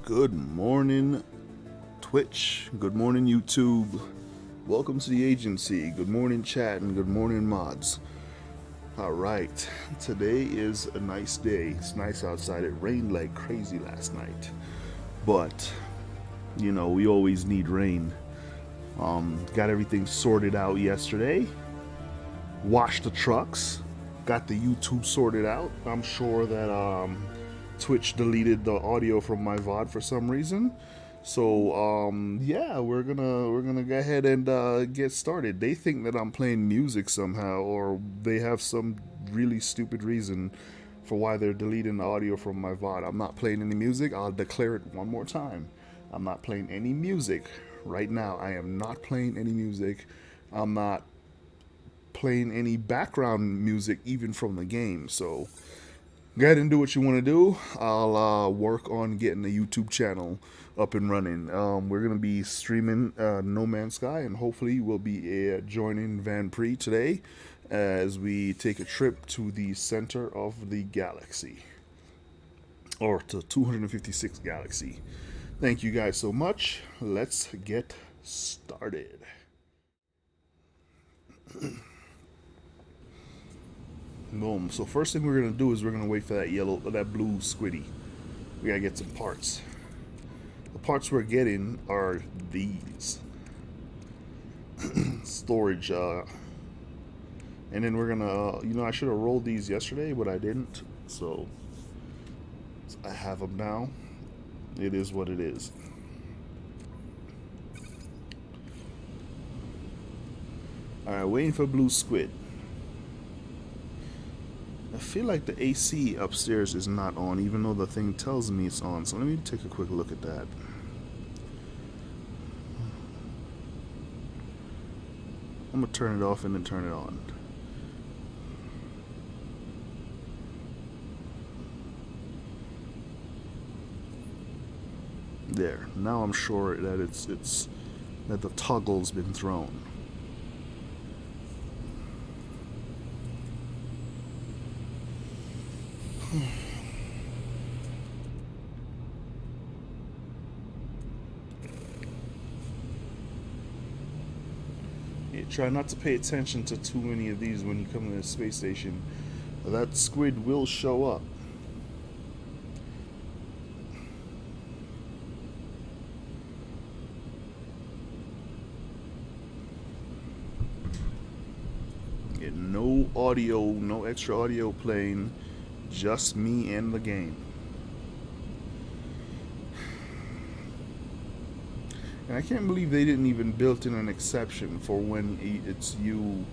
Good morning, Twitch. Good morning, YouTube. Welcome to the agency. Good morning, chat, and good morning, mods. All right, today is a nice day. It's nice outside. It rained like crazy last night, but you know we always need rain. Got everything sorted out yesterday. Washed the trucks. Got the YouTube sorted out. I'm sure that Twitch deleted the audio from my VOD for some reason. So yeah, we're gonna go ahead and get started. They think that I'm playing music somehow, or they have some really stupid reason for why they're deleting the audio from my VOD. I'm not playing any music. I'll declare it one more time. I'm not playing any music right now. I am not playing any music. I'm not playing any background music even from the game. So go ahead and do what you want to do. I'll work on getting the YouTube channel up and running. We're going to be streaming No Man's Sky, and hopefully we'll be joining Van Pre today as we take a trip to the center of the galaxy, or to 256 galaxy. Thank you guys so much. Let's get started. Boom. So first thing we're gonna do is we're gonna wait for that blue squiddy. We gotta get some parts. The parts we're getting are these. Storage, and then we're gonna, I should have rolled these yesterday, but I didn't. So I have them now. It is what it is. Alright, waiting for blue squid. I feel like the AC upstairs is not on, even though the thing tells me it's on. So let me take a quick look at that. I'm going to turn it off and then turn it on. There. Now I'm sure that it's that the toggle's been thrown. Yeah, try not to pay attention to too many of these when you come to the space station. That squid will show up. Yeah, no audio, no extra audio playing, just me and the game. And I can't believe they didn't even build in an exception for when it's you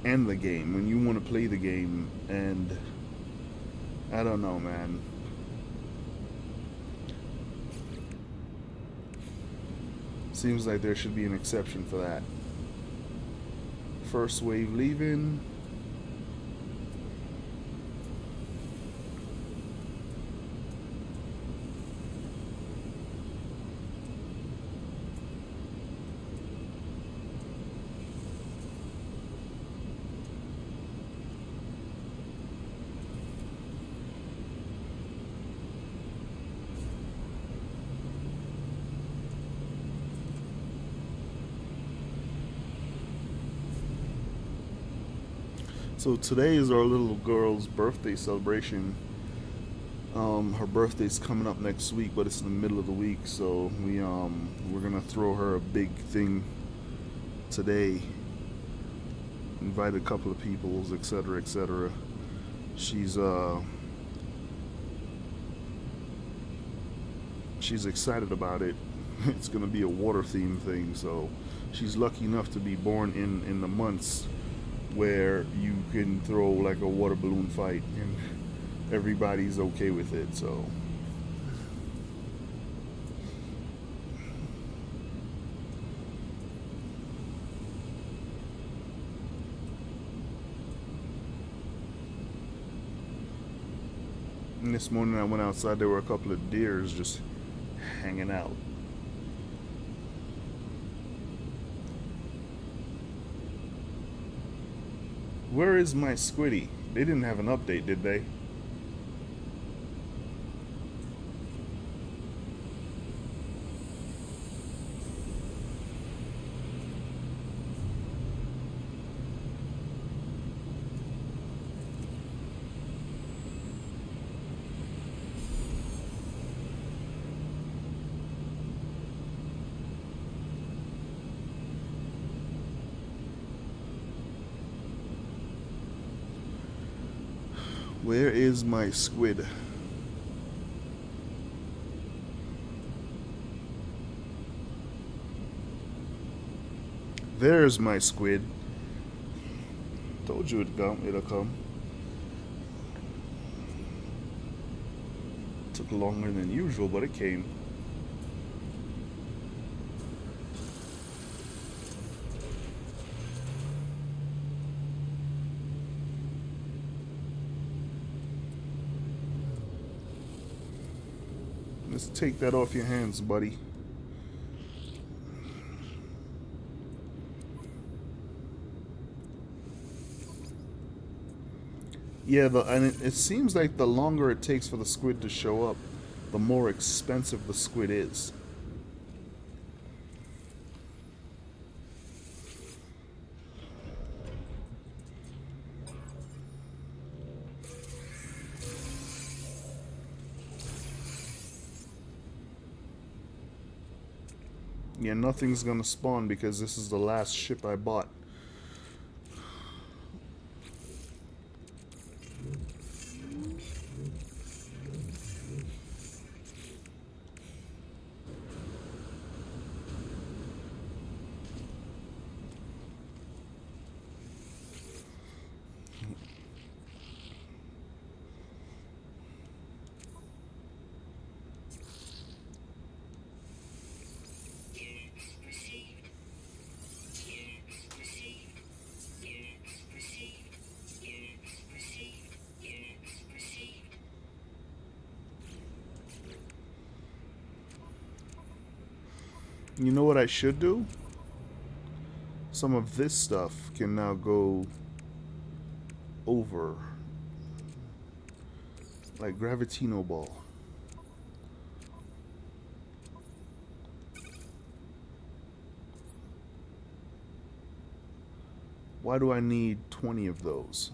and the game, when you want to play the game. And I don't know, man. Seems like there should be an exception for that. First wave leaving. So today is our little girl's birthday celebration. Her birthday's coming up next week, but it's in the middle of the week, so we're gonna throw her a big thing today. Invite a couple of people, etc., etc. She's excited about it. It's gonna be a water theme thing, so she's lucky enough to be born in the months where you can throw like a water balloon fight and everybody's okay with it. So and this morning I went outside, there were a couple of deers just hanging out. Where is my squiddy? They didn't have an update, did they? Where is my squid? There's my squid. Told you it'd come. It'll come. Took longer than usual, but it came. Let's take that off your hands, buddy. Yeah, and it seems like the longer it takes for the squid to show up, the more expensive the squid is. Yeah, nothing's gonna spawn because this is the last ship I bought. You know what I should do? Some of this stuff can now go over. Like Gravitino Ball. Why do I need 20 of those?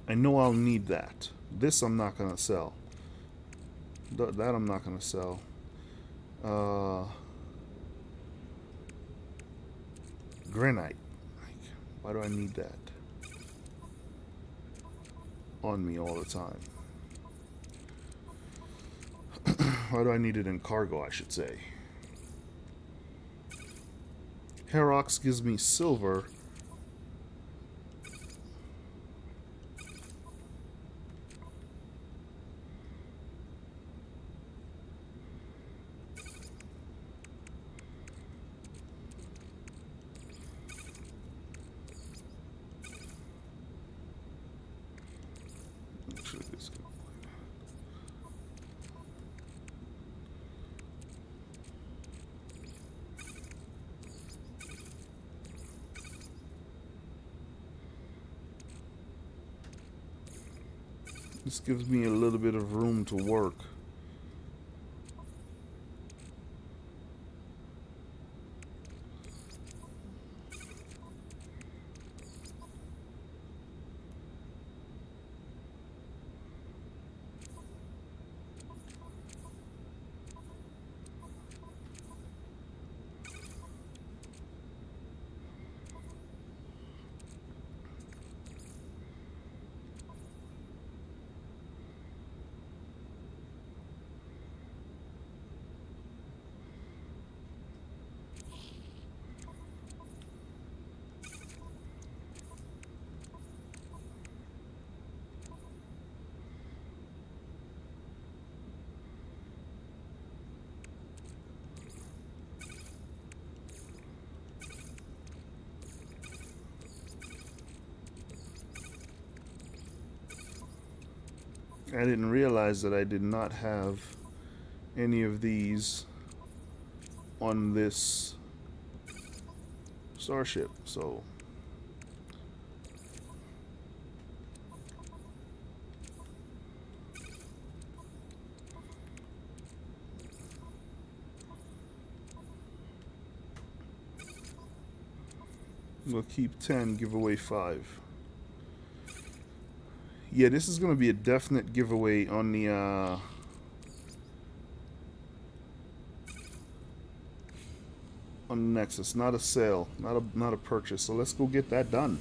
I know I'll need that. This I'm not gonna sell. That I'm not gonna sell. Granite. Like, why do I need that on me all the time? Why do I need it in cargo, I should say? Herox gives me silver. This gives me a little bit of room to work. I didn't realize that I did not have any of these on this starship, so we'll keep 10, give away 5. Yeah, this is going to be a definite giveaway on the on the Nexus. Not a sale, not a purchase. So let's go get that done.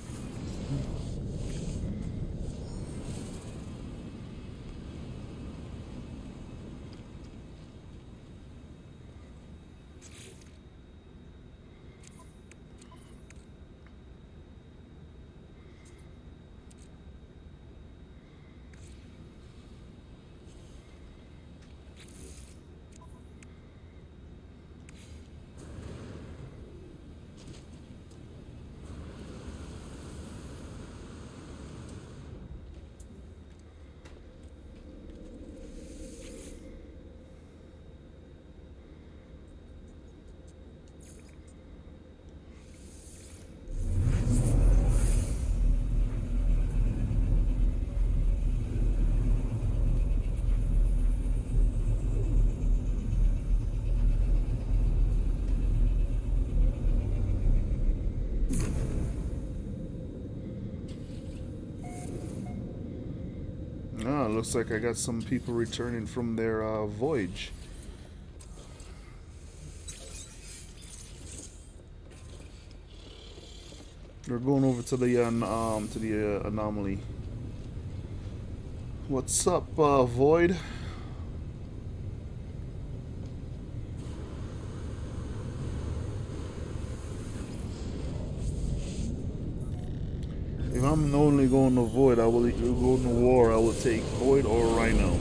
Ah, looks like I got some people returning from their voyage. They're going over to the anomaly. What's up, Void? If I'm only going to Void, I will go to war. I will take Void or Rhino.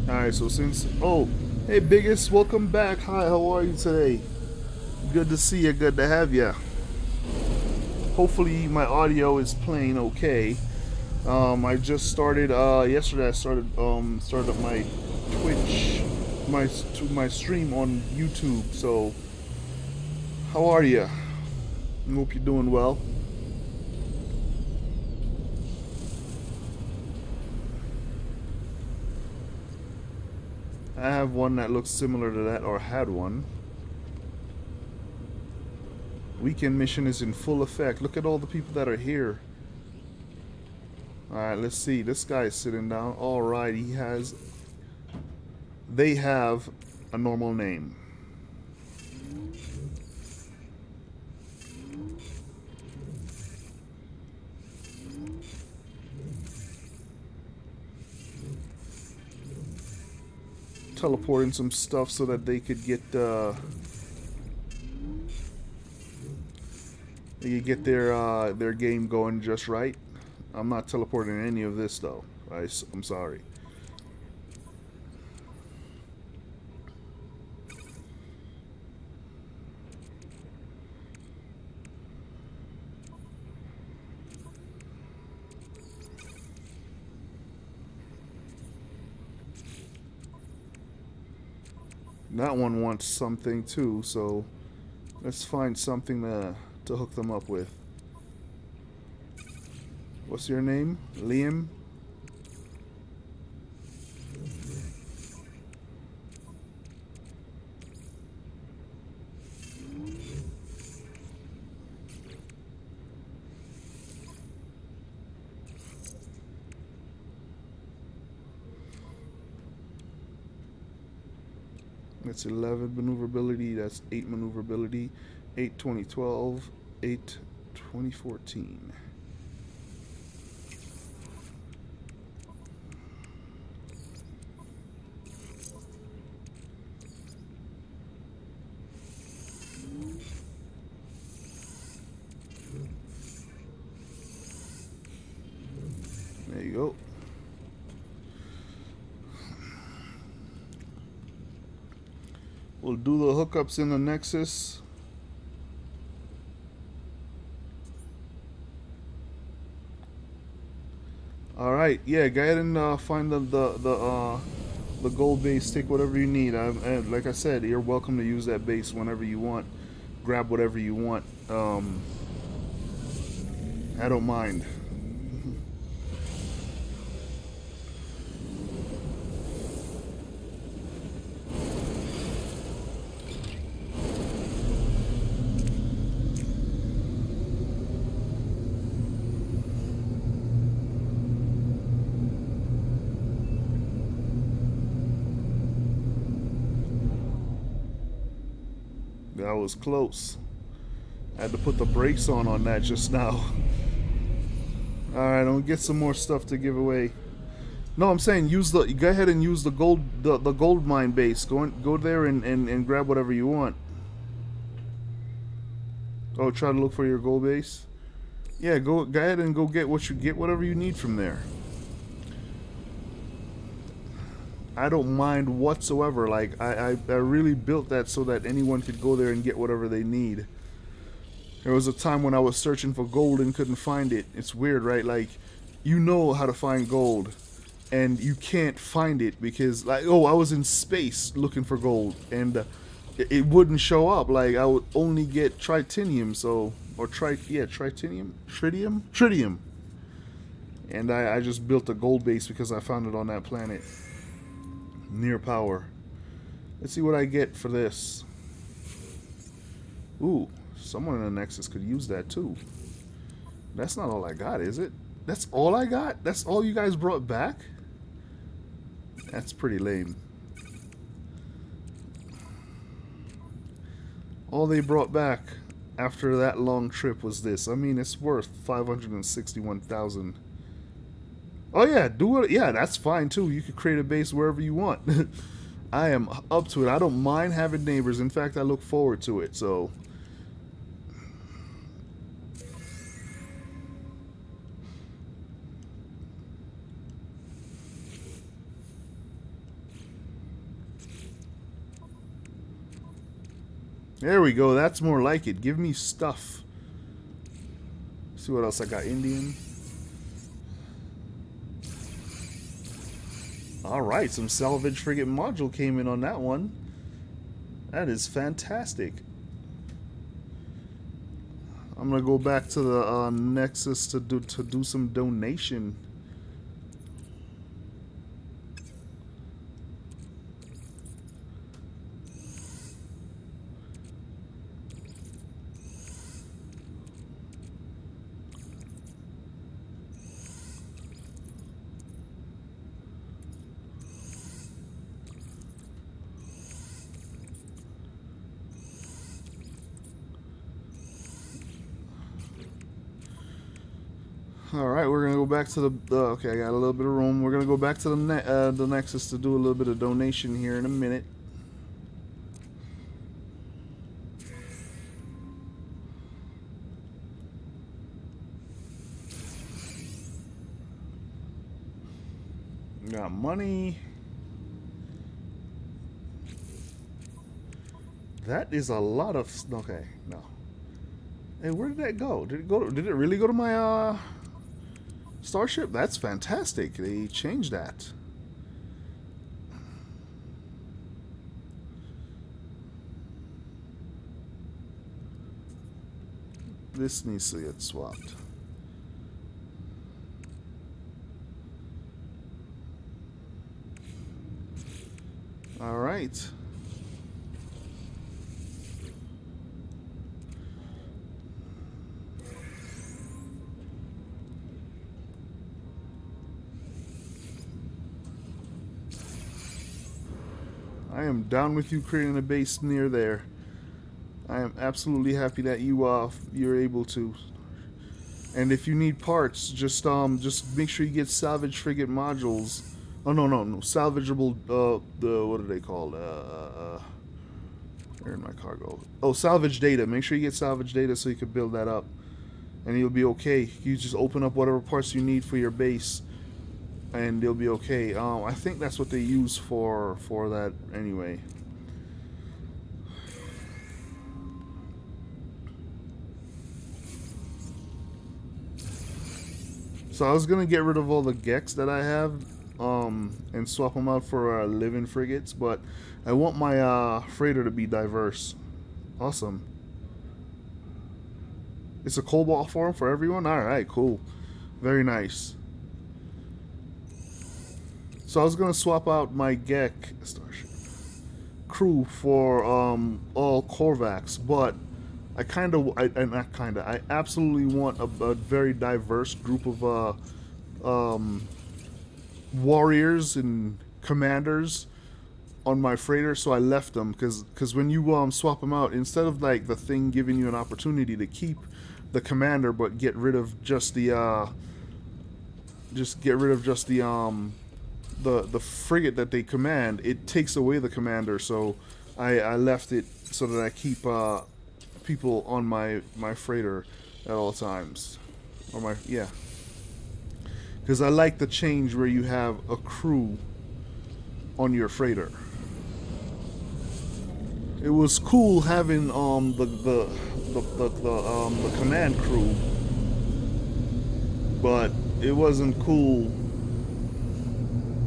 Alright, so since... Oh, hey Biggest, welcome back. Hi, how are you today? Good to see you, good to have you. Hopefully my audio is playing okay. I just started, yesterday I started up my Twitch, my stream on YouTube, so... How are you? I hope you're doing well. I have one that looks similar to that, or had one. Weekend mission is in full effect. Look at all the people that are here. Alright, let's see. This guy is sitting down. Alright, they have a normal name. Teleporting some stuff so that they could get their game going just right. I'm not teleporting any of this though. I'm sorry. That one wants something too, so let's find something to hook them up with. What's your name? Liam? That's 11 maneuverability, that's 8 maneuverability, 8 2012, 8 2014. There you go. We'll do the hookups in the Nexus. All right, yeah, go ahead and find the gold base. Take whatever you need. And like I said, you're welcome to use that base whenever you want. Grab whatever you want. I don't mind. was close. I had to put the brakes on that just now. Alright, I'm gonna get some more stuff to give away. No, I'm saying go ahead and use the gold mine base. Go there and grab whatever you want. Oh, try to look for your gold base? Yeah, go ahead and go get whatever you need from there. I don't mind whatsoever. Like I really built that so that anyone could go there and get whatever they need. There was a time when I was searching for gold and couldn't find it. It's weird, right? Like, you know how to find gold, and you can't find it because, like, oh, I was in space looking for gold, and it wouldn't show up. Like, I would only get tritinium, tritium. And I just built a gold base because I found it on that planet. Near power. Let's see what I get for this. Ooh. Someone in the Nexus could use that too. That's not all I got, is it? That's all I got? That's all you guys brought back? That's pretty lame. All they brought back after that long trip was this. I mean, it's worth 561,000. Oh yeah, do it. Yeah, that's fine too. You could create a base wherever you want. I am up to it. I don't mind having neighbors. In fact, I look forward to it. So there we go. That's more like it. Give me stuff. See what else I got. Indian. Alright, some salvage frigate module came in on that one. That is fantastic. I'm gonna go back to the Nexus to do some donation. Alright, we're gonna go back to the okay, I got a little bit of room. We're gonna go back to the Nexus to do a little bit of donation here in a minute. Got money. That is a lot of okay, no. Hey, where did that go? Did it really go to my Starship? That's fantastic. They changed that. This needs to get swapped. All right. I am down with you creating a base near there. I am absolutely happy that you're able to. And if you need parts, just make sure you get salvage frigate modules. Oh no, salvageable. What are they called? They're in my cargo. Oh, salvage data. Make sure you get salvage data so you can build that up, and you'll be okay. You just open up whatever parts you need for your base, and they'll be okay. I think that's what they use for that anyway. So I was gonna get rid of all the Geks that I have, and swap them out for living frigates, but I want my freighter to be diverse. Awesome. It's a cobalt form for everyone. All right, cool, very nice. So I was gonna swap out my Gek Starship crew for all Korvax, but I absolutely want a very diverse group of warriors and commanders on my freighter, so I left them because when you swap them out, instead of like the thing giving you an opportunity to keep the commander but get rid of just the the frigate that they command, it takes away the commander. So I left it so that I keep people on my freighter at all times, or my yeah. Because I like the change where you have a crew on your freighter. It was cool having the command crew, but it wasn't cool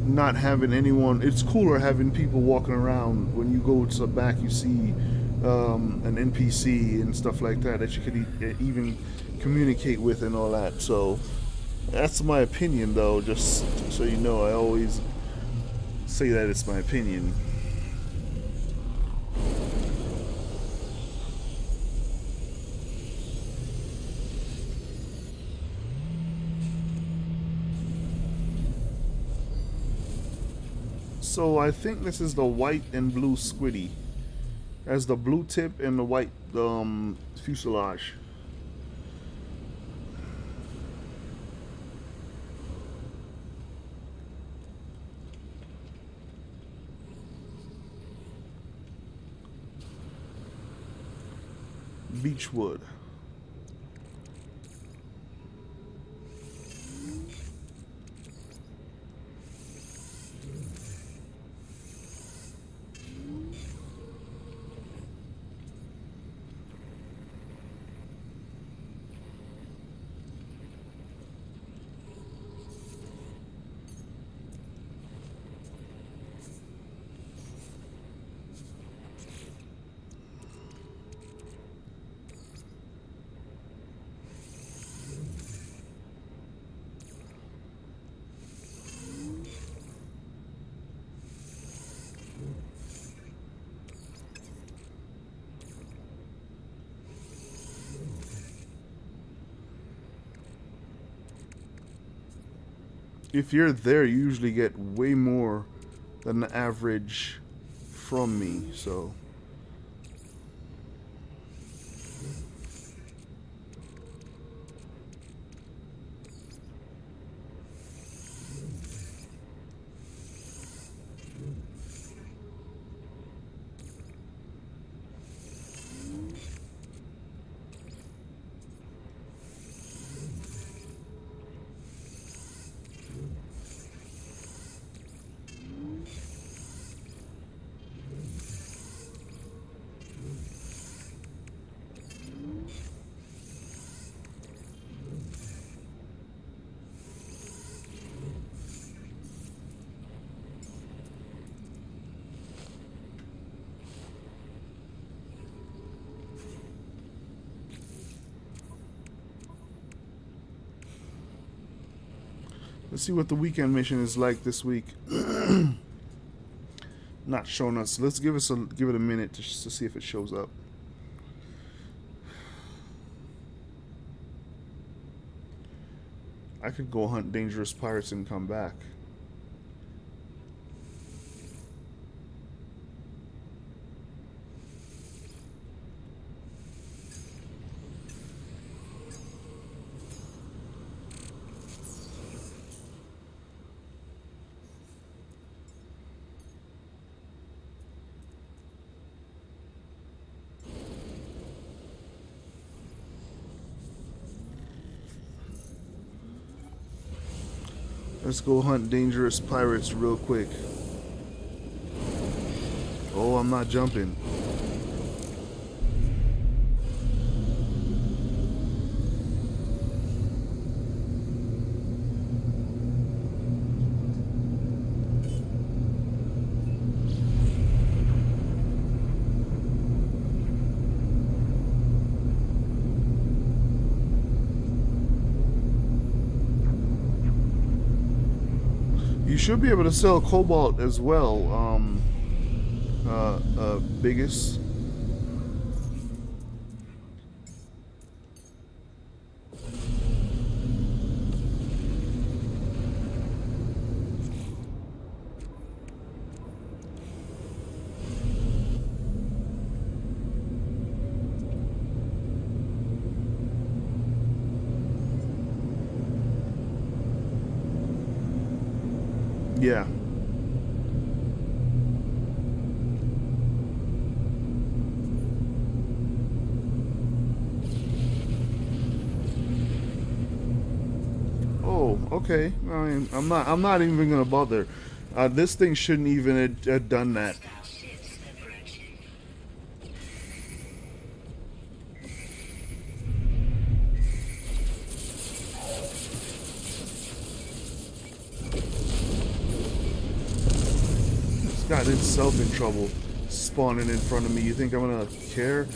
not having anyone. It's cooler having people walking around. When you go to the back, you see an NPC and stuff like that that you could even communicate with and all that. So that's my opinion, though. Just so you know, I always say that it's my opinion. So I think this is the white and blue squiddy. As the blue tip and the white fuselage. Beechwood. If you're there, you usually get way more than the average from me, so. Let's see what the weekend mission is like this week. Not showing us. Let's give it a minute to see if it shows up. I could go hunt dangerous pirates and come back. Let's go hunt dangerous pirates real quick. Oh, I'm not jumping. You should be able to sell cobalt as well, biggest. Yeah. Oh, okay. I mean, I'm not even gonna bother. This thing shouldn't even have done that. It's got itself in trouble, spawning in front of me. You think I'm gonna care?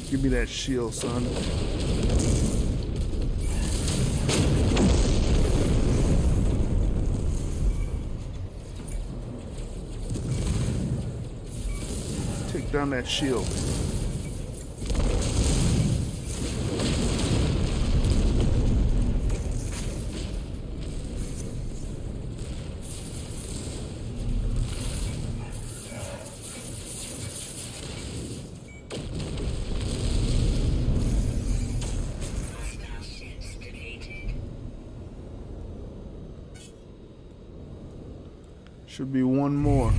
Give me that shield, son. Take down that shield. Should be one more.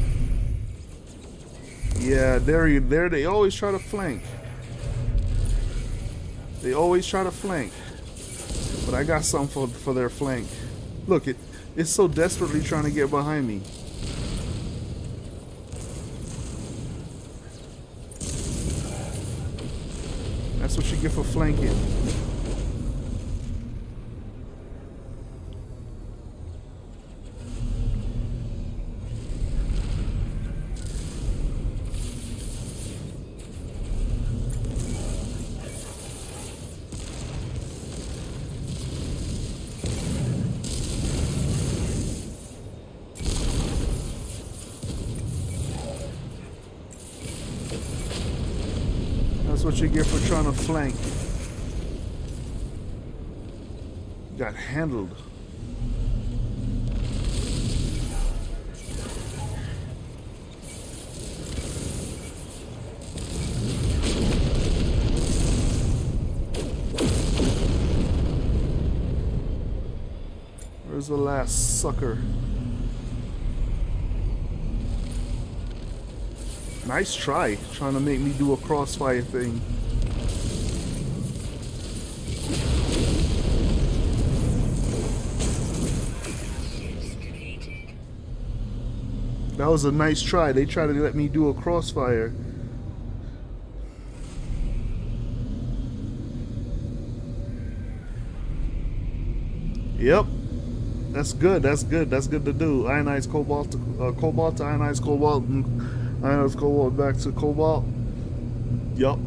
Yeah, there they always try to flank. They always try to flank. But I got something for their flank. Look, it's so desperately trying to get behind me. That's what you get for flanking. That's what you get for trying to flank. Got handled. Where's the last sucker? Nice try, trying to make me do a crossfire thing. That was a nice try. They tried to let me do a crossfire. Yep. That's good. That's good. That's good to do. Ionized cobalt to ionized cobalt, and ionized cobalt back to cobalt. Yup.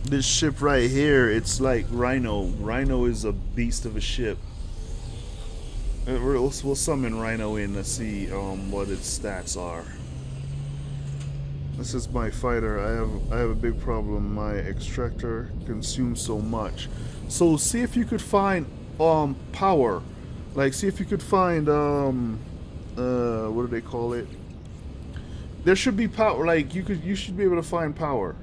This ship right here, it's like Rhino. Rhino is a beast of a ship. We'll summon Rhino in to see what its stats are. This is my fighter. I have a big problem. My extractor consumes so much. So see if you could find power. Like see if you could find what do they call it? There should be power. Like you should be able to find power.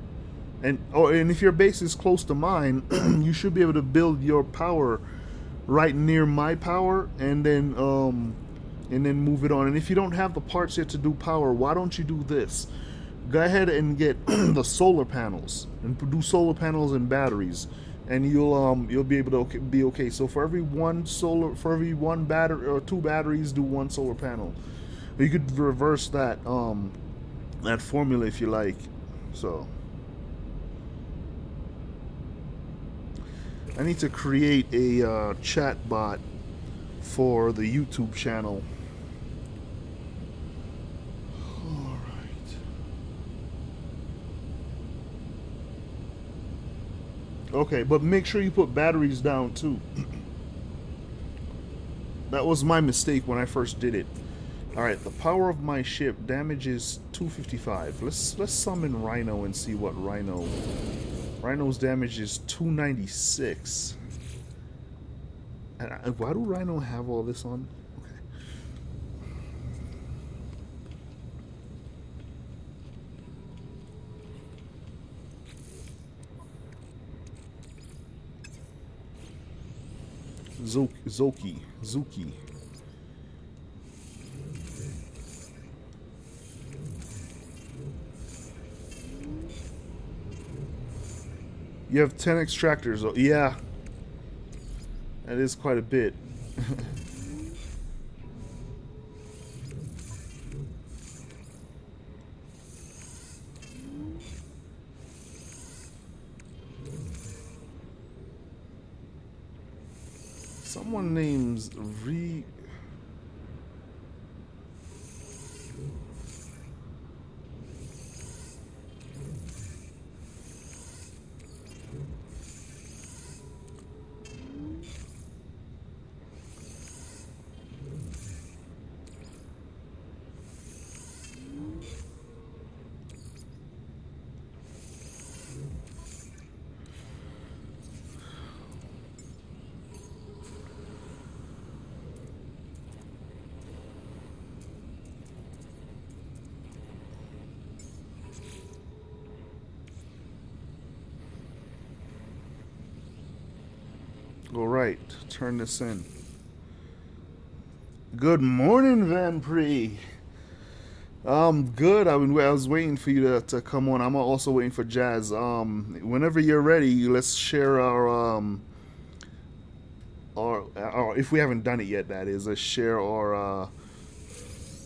And if your base is close to mine, you should be able to build your power right near my power, and then and then move it on. And if you don't have the parts yet to do power, why don't you do this? Go ahead and get the solar panels and do solar panels and batteries, and you'll be able to be okay. So for every one battery or two batteries, do one solar panel. You could reverse that formula if you like. So I need to create a chat bot for the YouTube channel. Okay, but make sure you put batteries down too. That was my mistake when I first did it. Alright, the power of my ship, damage is 255. Let's summon Rhino and see what Rhino's damage is 296. And why do Rhino have all this on? Zuki. You have 10 extractors. Oh, yeah. That is quite a bit. Someone names All right, turn this in. Good morning, Van Pre. Good. I was waiting for you to come on. I'm also waiting for Jazz. Whenever you're ready, let's share our if we haven't done it yet, that is, let's share our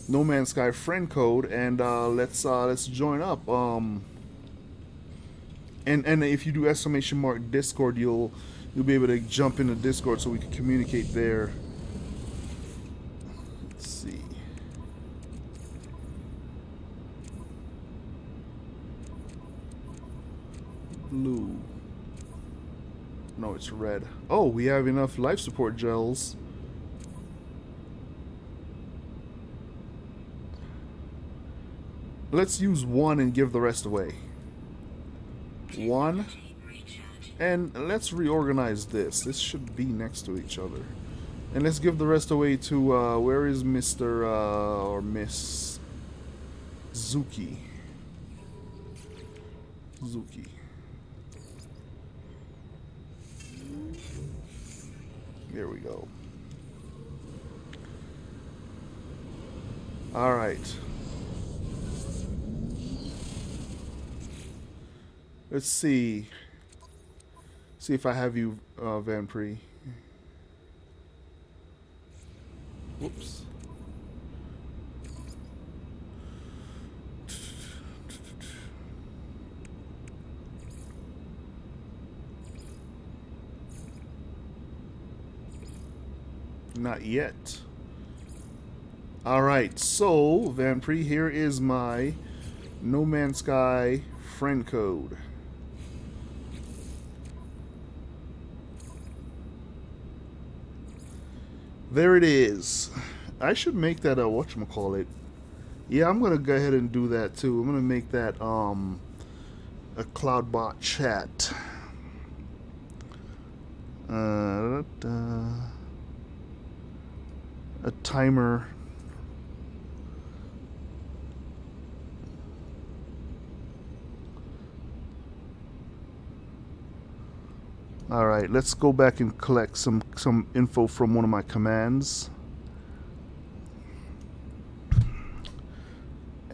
No Man's Sky friend code, and let's join up. And if you do ! Discord, you'll be able to jump into Discord so we can communicate there. Let's see. Blue. No, it's red. Oh, we have enough life support gels. Let's use one and give the rest away. One. And let's reorganize this. This should be next to each other. And let's give the rest away to, where is Mr. Or Miss Zuki? Zuki. There we go. Alright. Let's see. See if I have you, Van Pre. Whoops. Not yet. Alright, so, Van Pre, here is my No Man's Sky friend code. There it is. I should make that a whatchamacallit. Yeah, I'm gonna go ahead and do that too. I'm gonna make that a Cloudbot chat. A timer. Alright, let's go back and collect some info from one of my commands.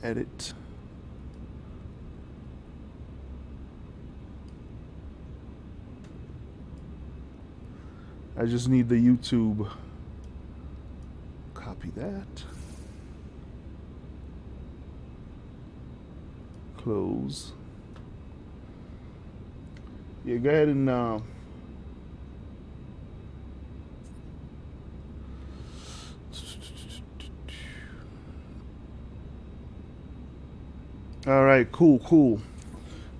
Edit. I just need the YouTube. Copy that. Close. Yeah, go ahead and all right, cool.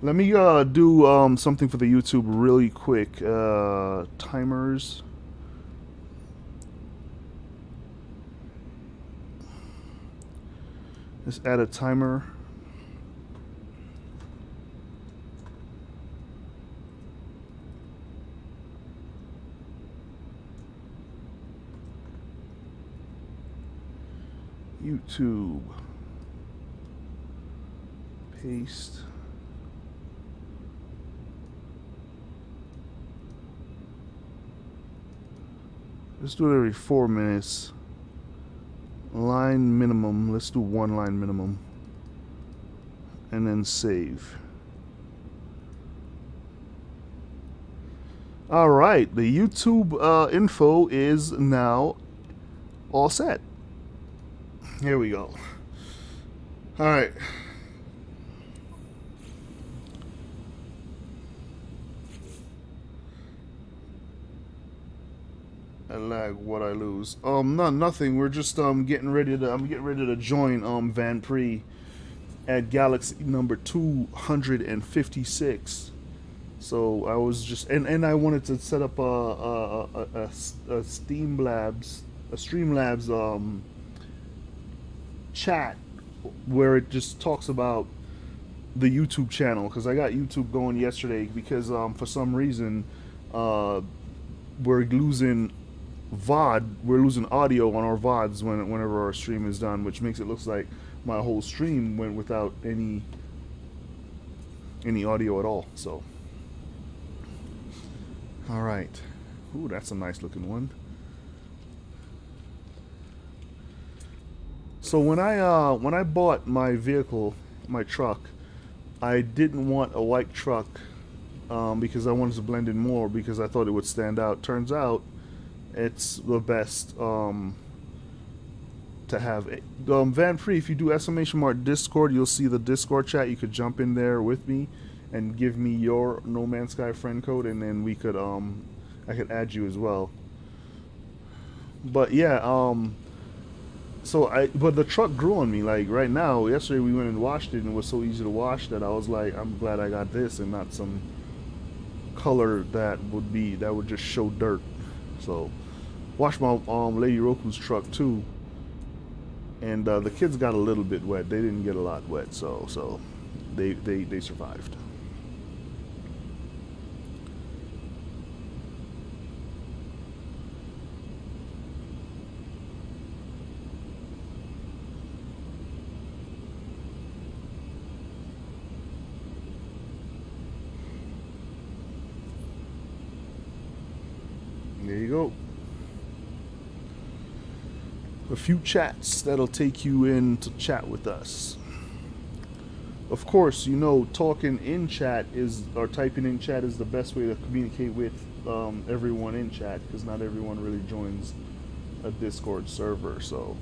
Let me do something for the YouTube really quick. Timers. Let's add a timer. YouTube. Paste. Let's do it every 4 minutes. Line minimum. Let's do 1 line minimum. And then save. Alright, the YouTube info is now all set. Here we go. Alright. I lag, what I lose. Nothing. We're just getting ready to. I'm getting ready to join Van Pre at Galaxy number 256. So I was just and I wanted to set up a Streamlabs chat where it just talks about the YouTube channel, because I got YouTube going yesterday because for some reason we're losing we're losing audio on our VODs whenever our stream is done, which makes it look like my whole stream went without any audio at all. So all right. Ooh, that's a nice looking one. So when I bought my vehicle, my truck, I didn't want a white truck because I wanted to blend in more, because I thought it would stand out. Turns out it's the best to have. Van Pre, if you do !Discord, you'll see the Discord chat. You could jump in there with me and give me your No Man's Sky friend code, and then we could I could add you as well. But yeah, but the truck grew on me. Like right now, yesterday we went and washed it, and it was so easy to wash that I was like, I'm glad I got this and not some color that would just show dirt. So washed my Lady Roku's truck too, and the kids got a little bit wet. They didn't get a lot wet, so they survived. There you go. A few chats that'll take you in to chat with us. Of course, you know, talking in chat or typing in chat is the best way to communicate with everyone in chat, because not everyone really joins a Discord server, so.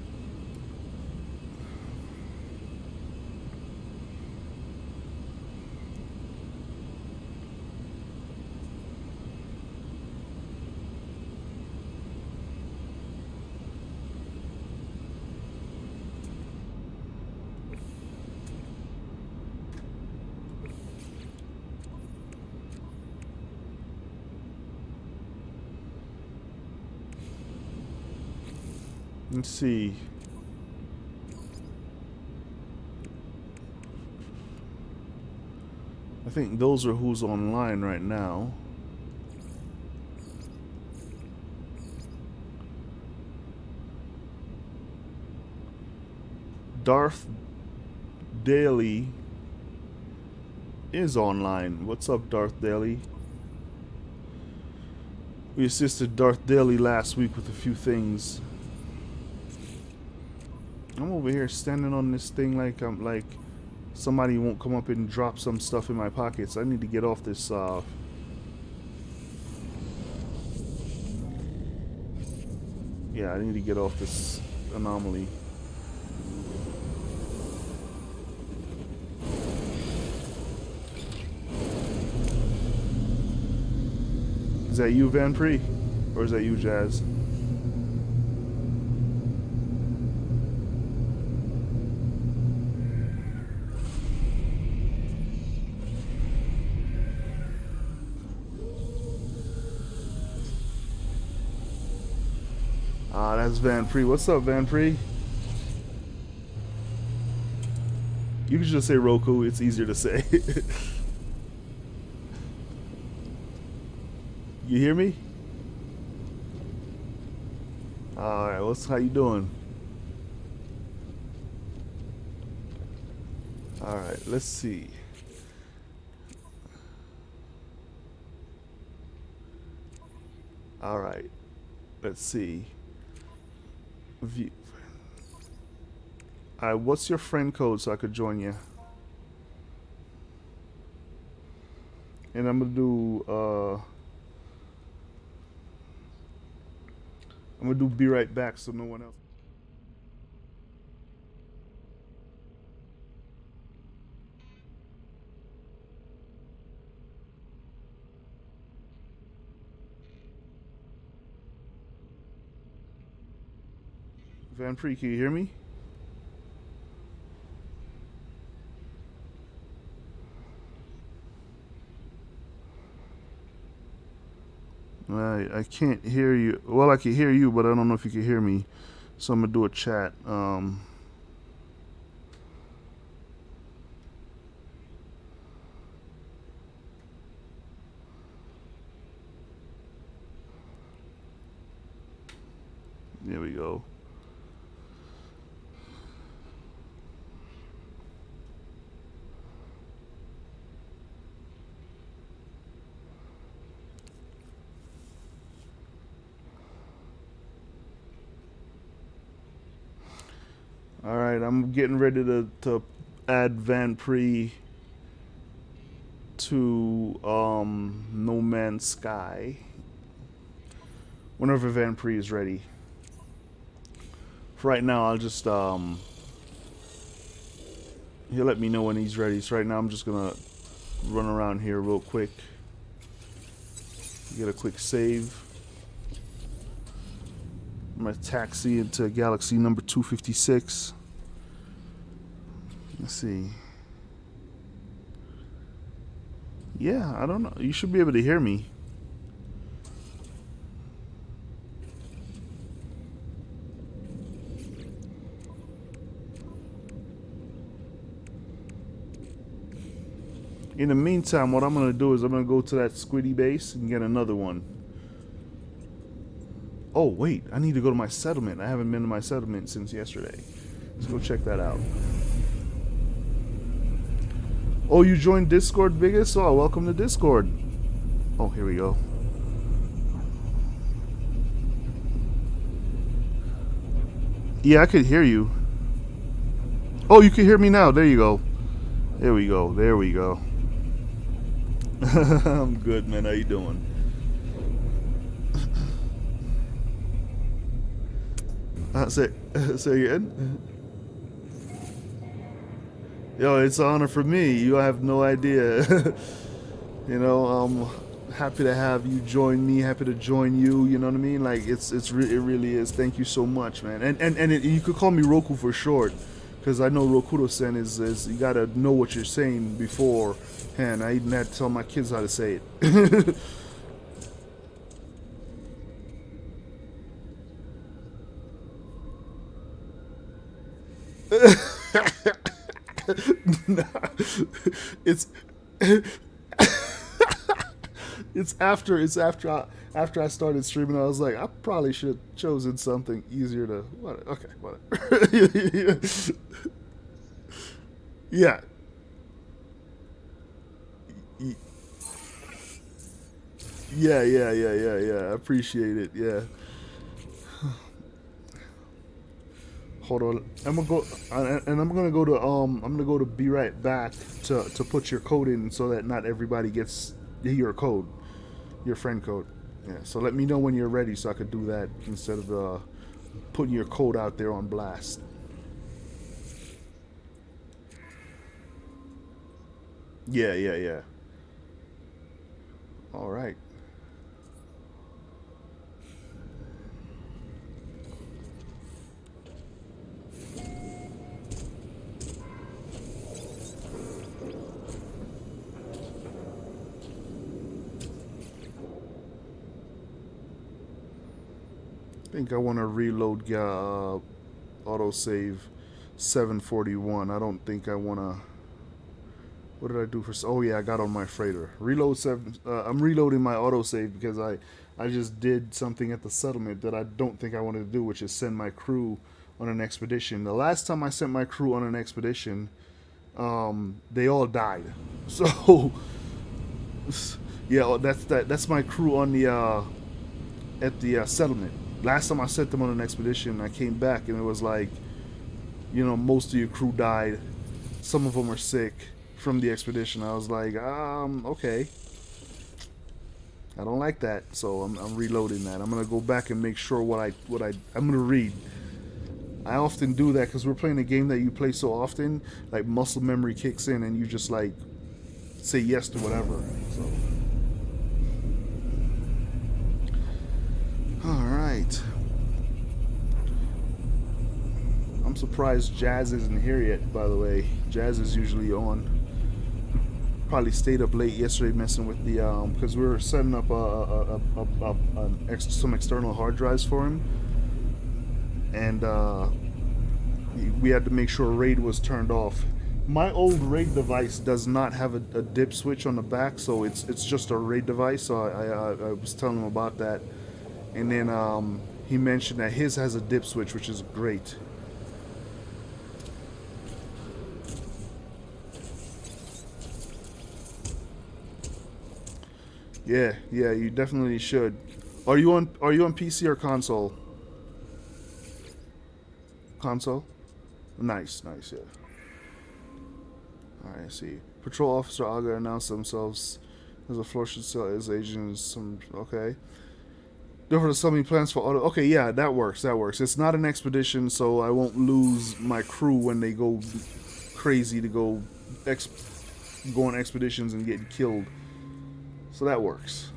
Let's see. I think those are who's online right now. Darth Daly is online. What's up, Darth Daly? We assisted Darth Daly last week with a few things. I'm over here standing on this thing like I'm like somebody won't come up and drop some stuff in my pockets. I need to get off this. Yeah, I need to get off this anomaly. Is that you, Van Pre? Or is that you, Jazz? Ah, that's Van Pre. What's up, Van Pre? You can just say Roku. It's easier to say. You hear me? All right. How you doing? All right. Let's see. All right. Let's see. View. What's your friend code so I could join you? And I'm gonna do be right back so no one else. Van Pre, can you hear me? I can't hear you. Well, I can hear you, but I don't know if you can hear me. So I'm gonna do a chat. There we go. All right, I'm getting ready to add Van Pre to No Man's Sky. Whenever Van Pre is ready. For right now, I'll just he'll let me know when he's ready. So right now, I'm just gonna run around here real quick, get a quick save. I'm gonna taxi into galaxy number 256. Let's see. Yeah, I don't know. You should be able to hear me. In the meantime, what I'm gonna do is I'm gonna go to that Squiddy base and get another one. Oh wait, I need to go to my settlement. I haven't been to my settlement since yesterday. Let's go check that out. Oh, you joined Discord, Biggest? Oh, welcome to Discord. Oh, here we go. Yeah, I could hear you. Oh, you can hear me now. There you go. There we go. There we go. I'm good, man. How you doing? Say again. Yo, it's an honor for me. You have no idea. You know, I'm happy to have you join me. Happy to join you. You know what I mean? Like it really is. Thank you so much, man. And you could call me Roku for short, because I know Rokudo-sen is you gotta know what you're saying beforehand. I even had to tell my kids how to say it. Nah, it's after I started streaming. I was like, I probably should have chosen something easier to. What? Okay, whatever. Yeah. Yeah. I appreciate it. Yeah. Hold on. I'm gonna go and I'm gonna go to be right back to put your code in so that not everybody gets your code, your friend code. Yeah. So let me know when you're ready so I could do that instead of putting your code out there on blast. Yeah, yeah, yeah. All right. I think I want to reload autosave 741. I don't think I want to. What did I do for? Oh yeah, I got on my freighter. Reload seven. I'm reloading my autosave because I just did something at the settlement that I don't think I wanted to do, which is send my crew on an expedition. The last time I sent my crew on an expedition, they all died. So yeah, that's my crew on the at the settlement. Last time I sent them on an expedition, I came back and it was like, most of your crew died. Some of them are sick from the expedition. I was like, okay. I don't like that, so I'm reloading that. I'm gonna go back and make sure I'm gonna read. I often do that because we're playing a game that you play so often, like muscle memory kicks in and you just like say yes to whatever. So, all right. I'm surprised Jazz isn't here yet. By the way, Jazz is usually on. Probably stayed up late yesterday messing with the because we were setting up some external hard drives for him, and we had to make sure RAID was turned off. My old RAID device does not have a dip switch on the back, so it's just a RAID device. So I was telling him about that, and then he mentioned that his has a dip switch, which is great. Yeah, yeah, you definitely should. Are you on PC or console? Console? Nice, nice, yeah. Alright, see. Patrol Officer Aga announced themselves as a floor should sell his agents some okay. Therefore, so many plans for auto. Okay, yeah, that works. That works. It's not an expedition, so I won't lose my crew when they go crazy to go on expeditions and get killed. So that works.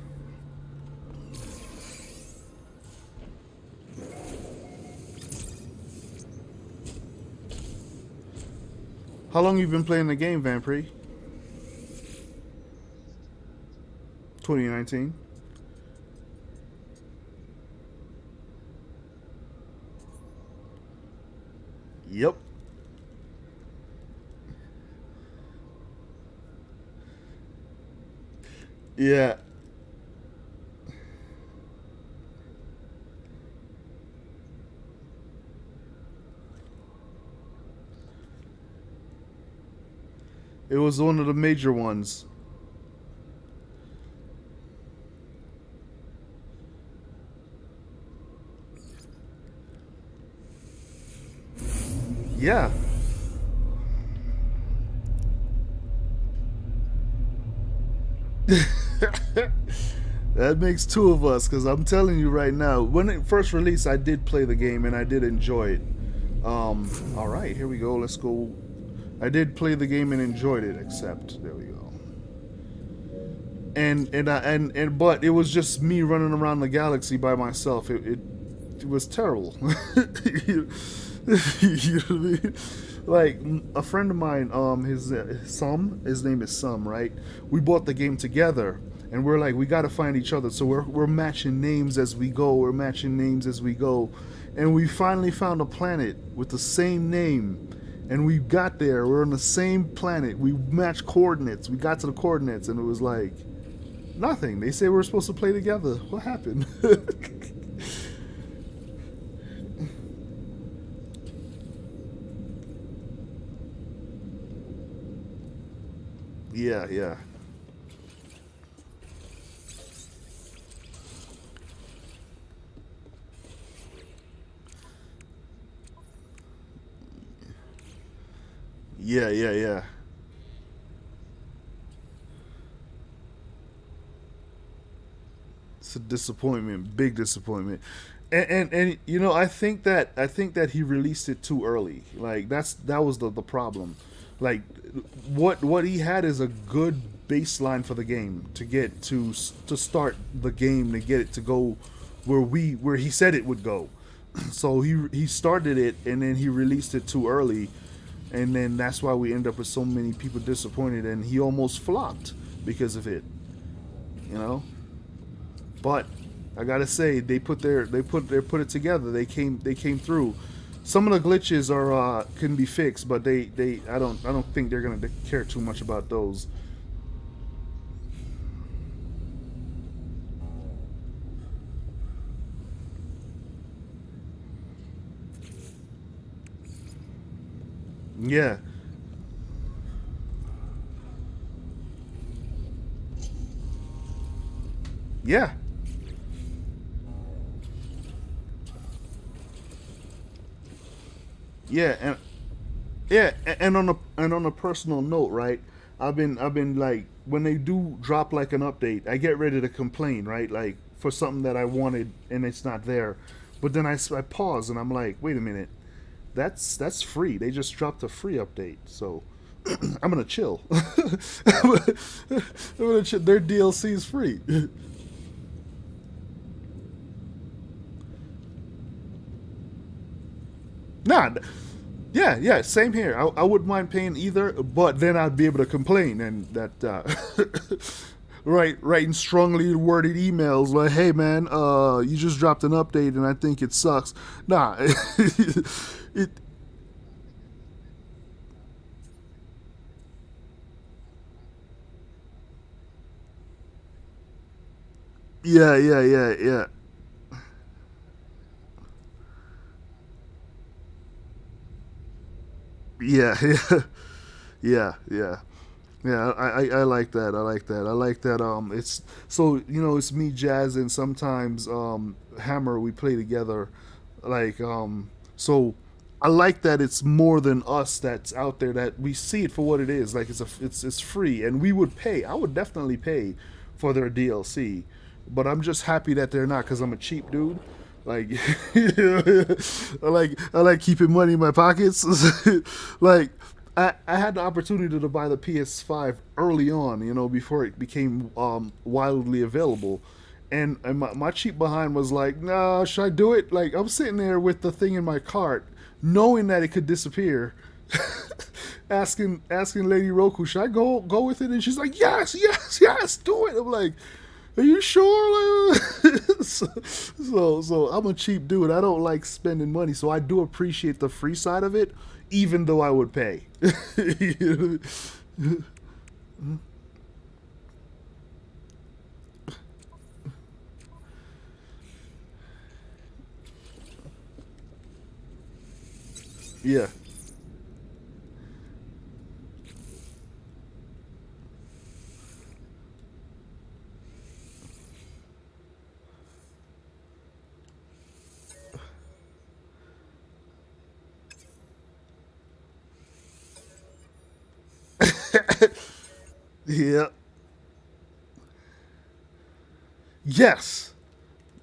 How long you been playing the game, Vampre? 2019. Yep. Yeah. It was one of the major ones. Yeah. That makes two of us, because I'm telling you right now, when it first released, I did play the game and I did enjoy it. All right, here we go. Let's go. I did play the game and enjoyed it, except there we go. But it was just me running around the galaxy by myself. It was terrible. you, you know what I mean? Like a friend of mine, his name is Sum, right? We bought the game together, and we're like, we got to find each other. So we're matching names as we go. We're matching names as we go, and we finally found a planet with the same name. And we got there. We're on the same planet. We matched coordinates. We got to the coordinates, and it was like nothing. They say we were supposed to play together. What happened? Yeah, yeah. Yeah, yeah, yeah. It's a disappointment, big disappointment. And you know, I think that he released it too early. Like that was the problem. Like what he had is a good baseline for the game to get to start the game to get it to go where he said it would go. So he started it and then he released it too early, and then that's why we end up with so many people disappointed, and he almost flopped because of it. You know. But I gotta say, they put it together. They came through. Some of the glitches are can be fixed, but they I don't think they're gonna care too much about those. Yeah, yeah, yeah, and yeah, and on a personal note, right? I've been like when they do drop like an update, I get ready to complain, right? Like for something that I wanted and it's not there, but then I pause and I'm like, wait a minute, that's free. They just dropped a free update, so I'm gonna chill. I'm gonna chill. Their DLC is free. Nah, yeah, yeah, same here. I wouldn't mind paying either, but then I'd be able to complain and that writing strongly worded emails like, "Hey man, you just dropped an update and I think it sucks." Nah, it yeah, yeah, yeah, yeah. Yeah, yeah, yeah, yeah. Yeah, I like that. I like that. I like that. It's so it's me, Jazz, and sometimes Hammer. We play together, like So I like that it's more than us that's out there. That we see it for what it is. Like it's free, and we would pay. I would definitely pay for their DLC, but I'm just happy that they're not because I'm a cheap dude. Like I like keeping money in my pockets. Like I had the opportunity to buy the PS5 early on, before it became wildly available. And my cheap behind was like, nah, should I do it? Like, I'm sitting there with the thing in my cart, knowing that it could disappear, asking Lady Roku, should I go with it? And she's like, yes, yes, yes, do it. I'm like, are you sure? Like, so I'm a cheap dude. I don't like spending money, so I do appreciate the free side of it, even though I would pay. Yeah. Yeah. Yes.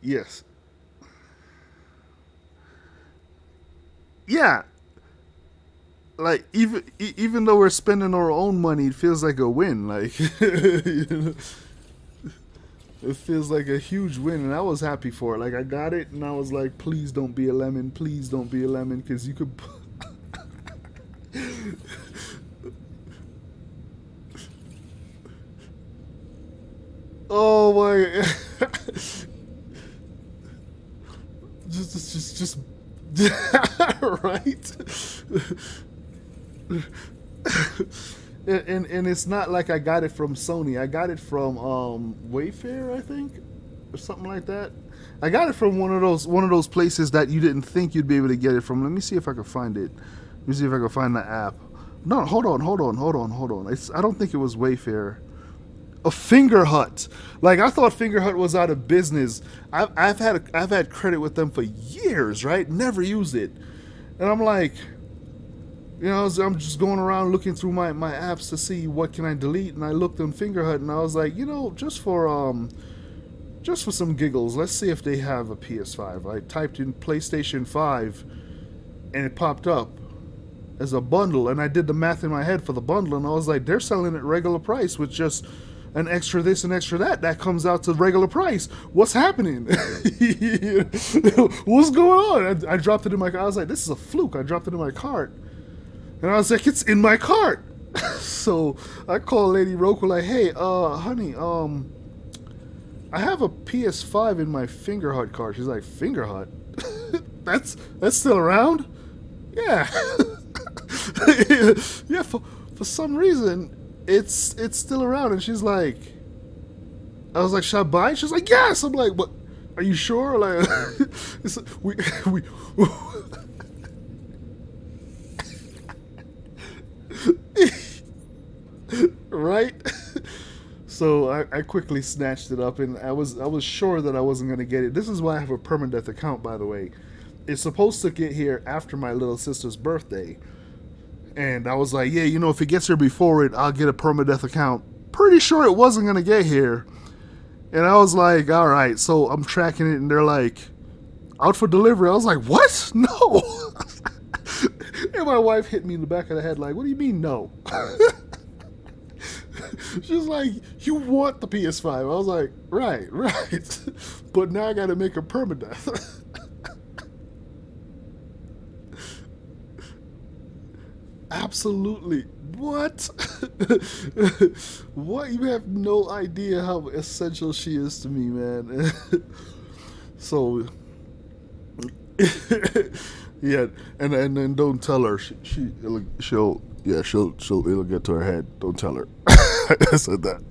Yes. Yeah. Like even though we're spending our own money, it feels like a win. Like it feels like a huge win, and I was happy for it. Like I got it, and I was like, please don't be a lemon, please don't be a lemon, because you could. Oh my, just right. And it's not like I got it from Sony. I got it from Wayfair, I think, or something like that. I got it from one of those places that you didn't think you'd be able to get it from. Let me see if I can find it. Let me see if I can find the app. No, hold on. I don't think it was Wayfair. A Finger Hut. Like I thought Finger Hut was out of business. I've had credit with them for years, right? Never used it, and I'm like, I'm just going around looking through my apps to see what can I delete, and I looked on Fingerhut, and I was like, just for some giggles, let's see if they have a PS5. I typed in PlayStation 5, and it popped up as a bundle, and I did the math in my head for the bundle, and I was like, they're selling it regular price with just an extra this and extra that. That comes out to regular price. What's happening? What's going on? I dropped it in my car. I was like, this is a fluke. I dropped it in my cart. And I was like, it's in my cart. So I called Lady Roku like, hey, honey, I have a PS5 in my Fingerhut cart. She's like, Fingerhut? that's still around? Yeah. Yeah, for some reason it's still around, and she's like, I was like, should I buy it? She's like, yes. I'm like, what, are you sure? Like, we right. So I quickly snatched it up, and I was sure that I wasn't gonna get it. This is why I have a permadeath account, by the way. It's supposed to get here after my little sister's birthday, and I was like, yeah, if it gets here before it, I'll get a permadeath account. Pretty sure it wasn't gonna get here, and I was like, all right. So I'm tracking it, and they're like, out for delivery. I was like, what? No. And my wife hit me in the back of the head like, what do you mean no? She's like, you want the PS5? I was like, right. But now I gotta make a permadeath. Absolutely. What? What? You have no idea how essential she is to me, man. So, yeah, and then don't tell her. She'll it'll get to her head. Don't tell her. I said that.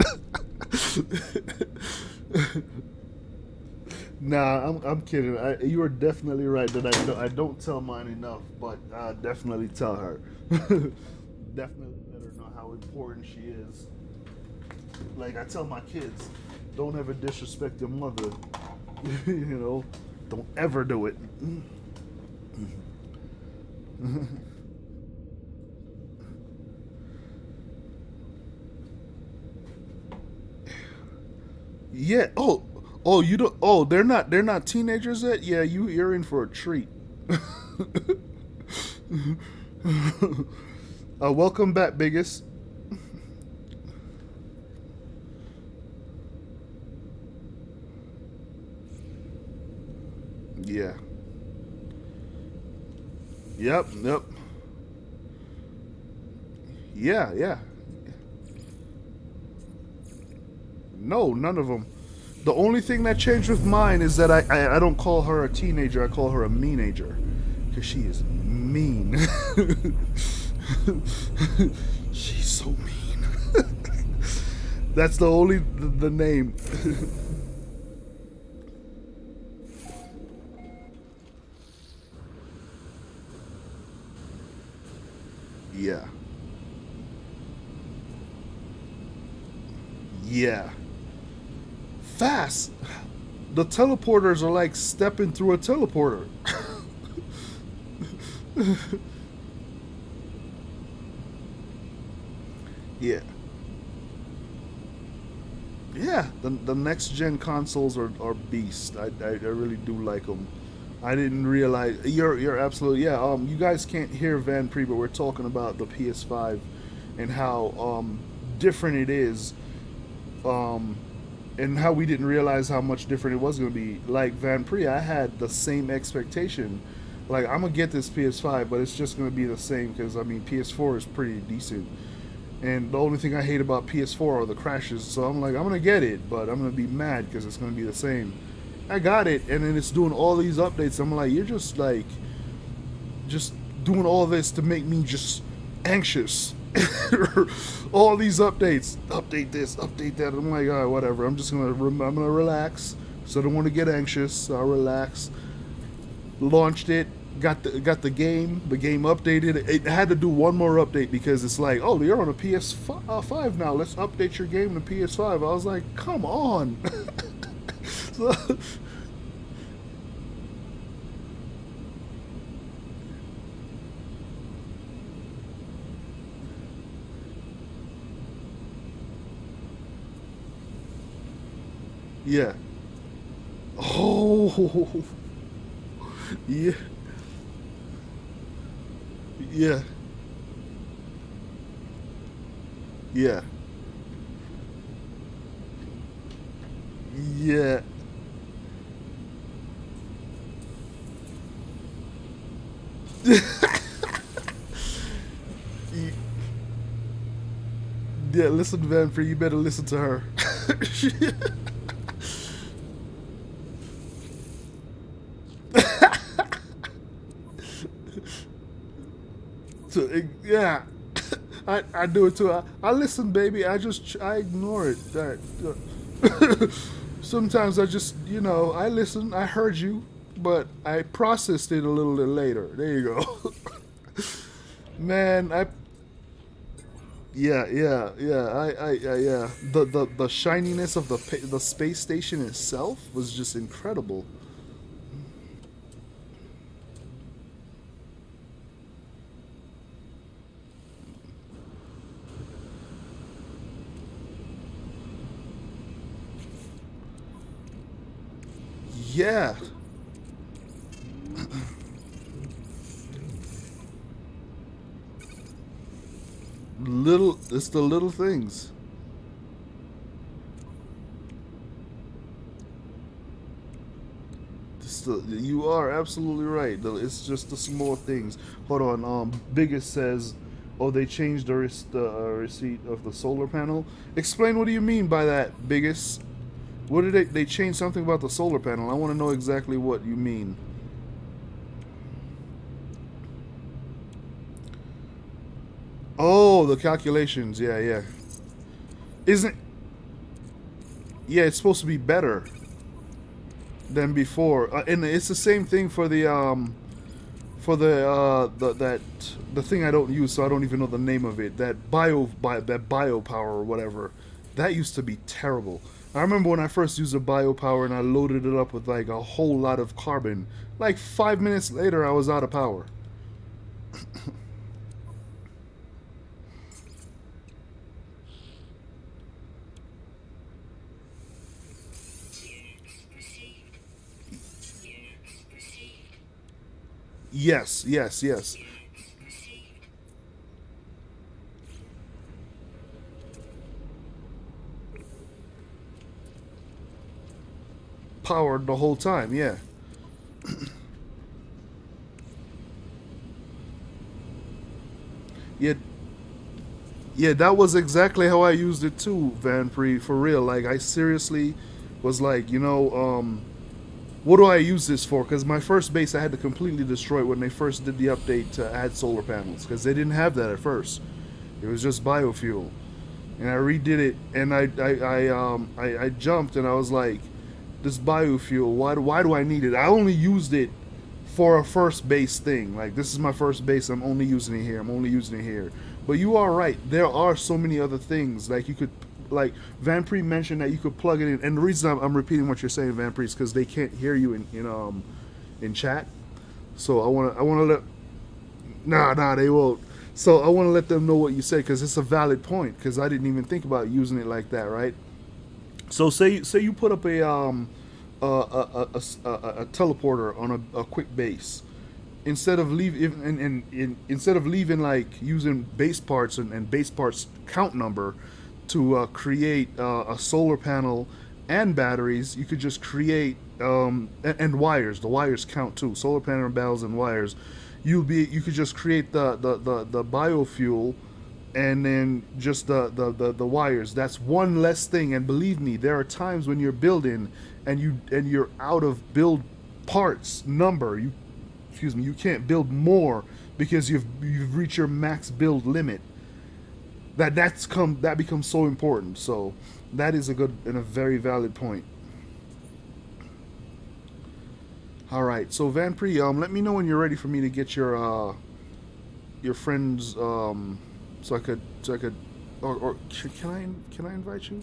Nah, I'm kidding. You are definitely right that I don't tell mine enough, but I definitely tell her. Definitely let her know how important she is. Like I tell my kids, don't ever disrespect your mother. Don't ever do it. Yeah. Oh, you don't. Oh, they're not teenagers yet. Yeah, you're in for a treat. Welcome back, biggest. Yeah. Yep. Yeah. No, none of them. The only thing that changed with mine is that I don't call her a teenager. I call her a meanager, because she is mean. She's so mean. That's the name. Yeah. Yeah. Fast. The teleporters are like stepping through a teleporter. Yeah. Yeah, the next gen consoles are beast. I really do like them. I didn't realize you're absolutely, yeah. You guys can't hear Van Pre, but we're talking about the PS5 and how different it is, um, and how we didn't realize how much different it was going to be. Like Van Pre, I had the same expectation. Like I'm gonna get this PS5, but it's just going to be the same because I mean PS4 is pretty decent. And the only thing I hate about PS4 are the crashes. So I'm like, I'm going to get it, but I'm going to be mad because it's going to be the same. I got it, and then it's doing all these updates. I'm like, you're just doing all this to make me just anxious. All these updates. Update this, update that. I'm like, all right, whatever. I'm going to relax. So I don't want to get anxious. So I'll relax. Launched it. Got the game. The game updated. It had to do one more update because it's like, oh, you're on a PS5 now. Let's update your game to PS5. I was like, come on. So, Yeah. Oh. Yeah. Yeah. Yeah. Yeah. Yeah, listen, Vanfrey, you better listen to her. Yeah, I do it too. I listen, baby. I ignore it. Sometimes I just I listen. I heard you, but I processed it a little bit later. There you go. Man, I yeah. The shininess of the space station itself was just incredible. Yeah, it's the little things. You are absolutely right. It's just the small things. Hold on. Biggest says, "Oh, they changed the receipt of the solar panel." Explain what do you mean by that, Biggest? What did they changed something about the solar panel? I want to know exactly what you mean. Oh, the calculations. Yeah, yeah. Isn't Yeah, it's supposed to be better than before, and it's the same thing for the thing I don't use, so I don't even know the name of it. That bio power or whatever, that used to be terrible. I remember when I first used a bio power and I loaded it up with like a whole lot of carbon. Like 5 minutes later, I was out of power. Yes, yes, yes. Powered the whole time. Yeah, yeah, yeah. That was exactly how I used it too, Van Pre. For real, like I seriously was like, what do I use this for? Because my first base I had to completely destroy when they first did the update to add solar panels because they didn't have that at first. It was just biofuel, and I redid it, and I jumped, and I was like, this biofuel. Why do I need it? I only used it for a first base thing. Like this is my first base. I'm only using it here. I'm only using it here. But you are right. There are so many other things. Like you could, like Van Pre mentioned that you could plug it in. And the reason I'm repeating what you're saying, Van Pre, is because they can't hear you in chat. So I want to let nah they won't. So I want to let them know what you said because it's a valid point. Because I didn't even think about using it like that, right? So say you put up a teleporter on a quick base instead of instead of leaving like using base parts and base parts count number to create a solar panel and batteries. You could just create and wires. The wires count too. Solar panel bells and wires. You could just create the biofuel and then just the wires. That's one less thing. And believe me, there are times when you're building and you're out of build parts number. You can't build more because you've reached your max build limit. That becomes so important. So that is a good and a very valid point. All right, so Van Pre, let me know when you're ready for me to get your friends, so I could, or can I invite you?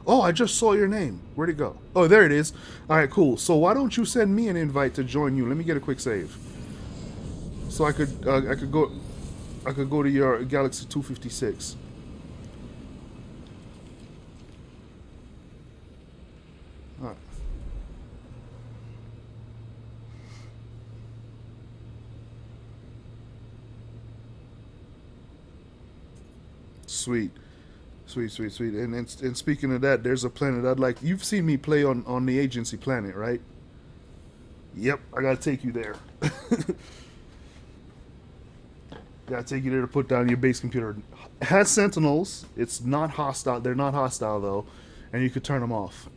Oh, I just saw your name. Where'd it go? Oh, there it is. All right, cool. So why don't you send me an invite to join you? Let me get a quick save, so I could go to your Galaxy 256. Sweet. Sweet, sweet, sweet. And speaking of that, there's a planet I'd like. You've seen me play on the agency planet, right? Yep, I gotta take you there. Gotta take you there to put down your base computer. It has sentinels. It's not hostile. They're not hostile though, and you could turn them off.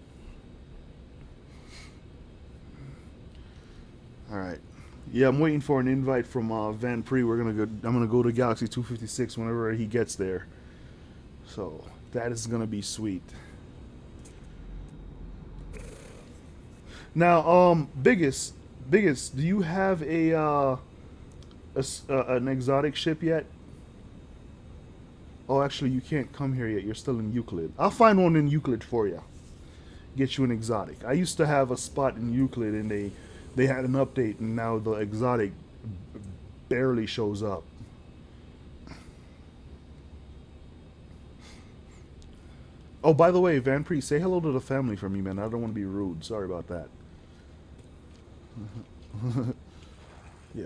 All right. Yeah, I'm waiting for an invite from Van Pre. We're gonna go. I'm gonna go to Galaxy 256 whenever he gets there. So that is gonna be sweet. Now, biggest, do you have an exotic ship yet? Oh, actually, you can't come here yet. You're still in Euclid. I'll find one in Euclid for you. Get you an exotic. I used to have a spot in Euclid, and they had an update, and now the exotic barely shows up. Oh, by the way, Van Priest, say hello to the family for me, man. I don't want to be rude. Sorry about that. Yeah.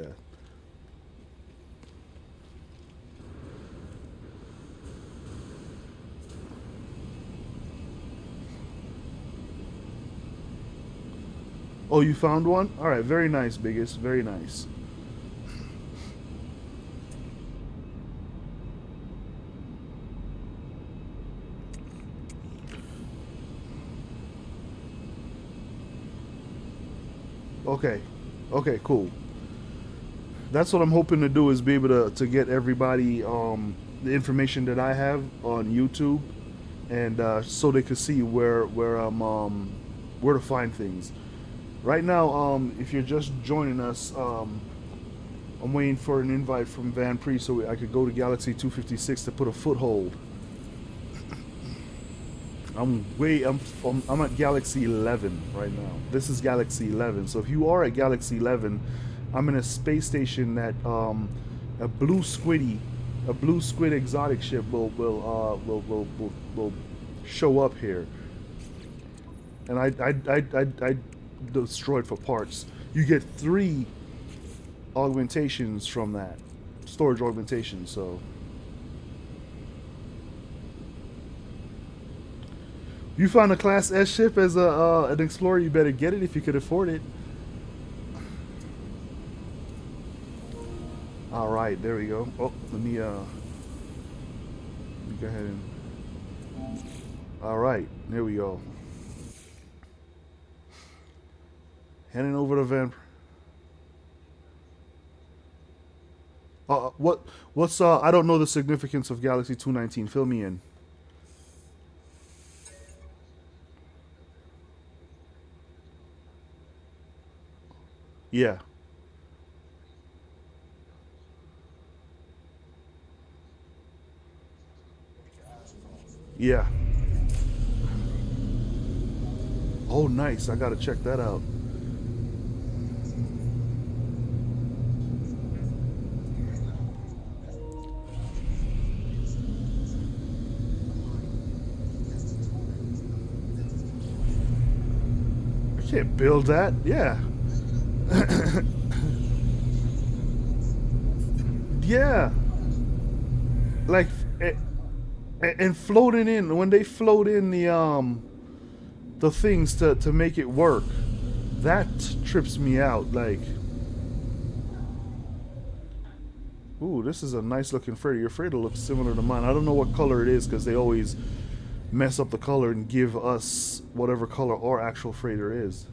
Oh, you found one? All right, very nice, biggest. Very nice. Okay. Okay, cool. That's what I'm hoping to do is be able to get everybody the information that I have on YouTube, and so they could see where I'm where to find things. Right now, if you're just joining us, I'm waiting for an invite from Van Pre so I could go to Galaxy 256 to put a foothold. I'm at Galaxy 11 right now. This is Galaxy 11. So if you are at Galaxy 11, I'm in a space station that a blue squid exotic ship will show up here, and I destroyed for parts. You get 3 augmentations from that storage augmentation. So you found a Class S ship as an explorer. You better get it if you could afford it. All right, there we go. Oh, let me go ahead and. All right, there we go. Heading over to Van. What's I don't know the significance of Galaxy 219. Fill me in. Yeah. Yeah. Oh, nice. I gotta check that out. I can't build that. Yeah. Yeah. Like, and floating in when they float in the things to make it work, that trips me out. Like, ooh, this is a nice looking freighter. Your freighter looks similar to mine. I don't know what color it is because they always mess up the color and give us whatever color our actual freighter is.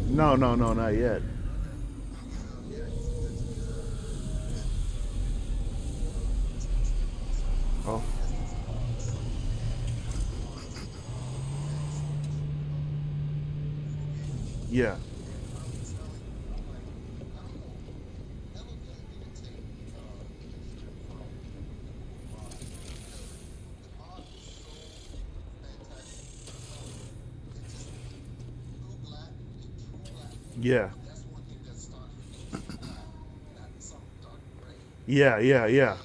No, no, no, not yet. Oh, yeah, yeah, yeah, yeah, yeah.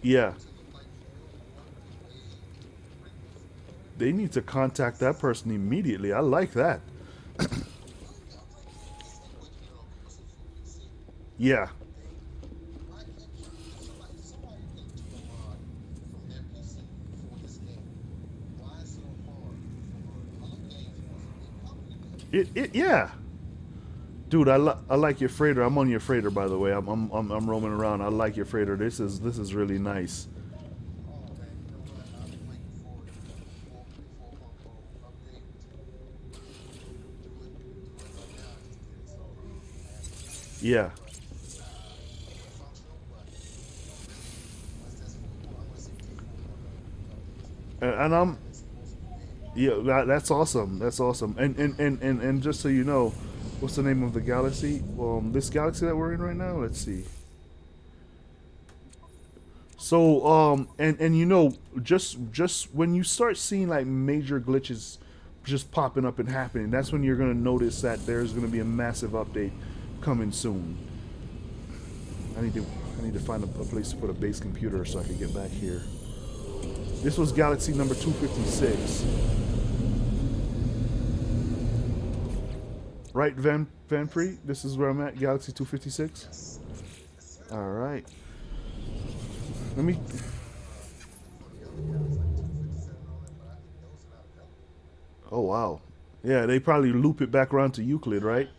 Yeah. They need to contact that person immediately. I like that. Yeah. Yeah. Dude, I like your freighter. I'm on your freighter, by the way. I'm roaming around. I like your freighter. This is really nice. Yeah. And I'm yeah. That's awesome. That's awesome. And just so you know, what's the name of the galaxy? This galaxy that we're in right now. Let's see. So and you know, just when you start seeing like major glitches just popping up and happening, that's when you're gonna notice that there's gonna be a massive update coming soon. I need to I need to find a place to put a base computer so I can get back here. This was galaxy number 256. Right, Van Pre? This is where I'm at, galaxy 256. All right. Let me. Oh wow. Yeah, they probably loop it back around to Euclid, right?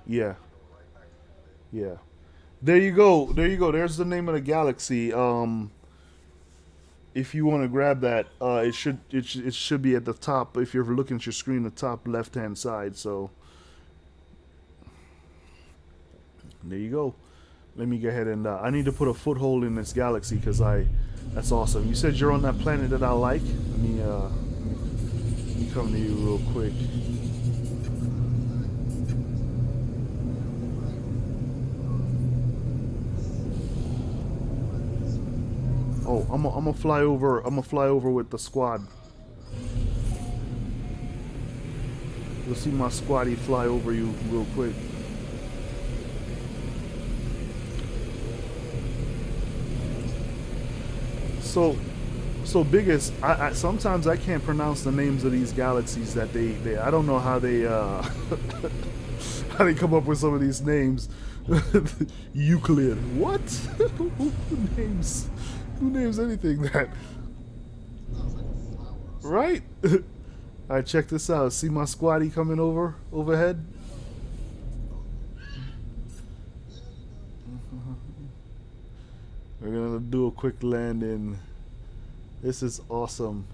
Yeah. Yeah. There you go. There you go. There's the name of the galaxy. If you want to grab that, it should be at the top. If you're looking at your screen, the top left hand side. So there you go. Let me go ahead and I need to put a foothold in this galaxy because I that's awesome. You said you're on that planet that I like. Let me come to you real quick. Oh, I'm gonna fly over. I'm gonna fly over with the squad. You'll see my squaddy fly over you real quick. So, so biggest. I sometimes I can't pronounce the names of these galaxies that they I don't know how they how they come up with some of these names. Euclid. What? Who names? Who names anything that? Right? Alright, check this out. See my squaddy coming overhead? We're gonna do a quick landing. This is awesome.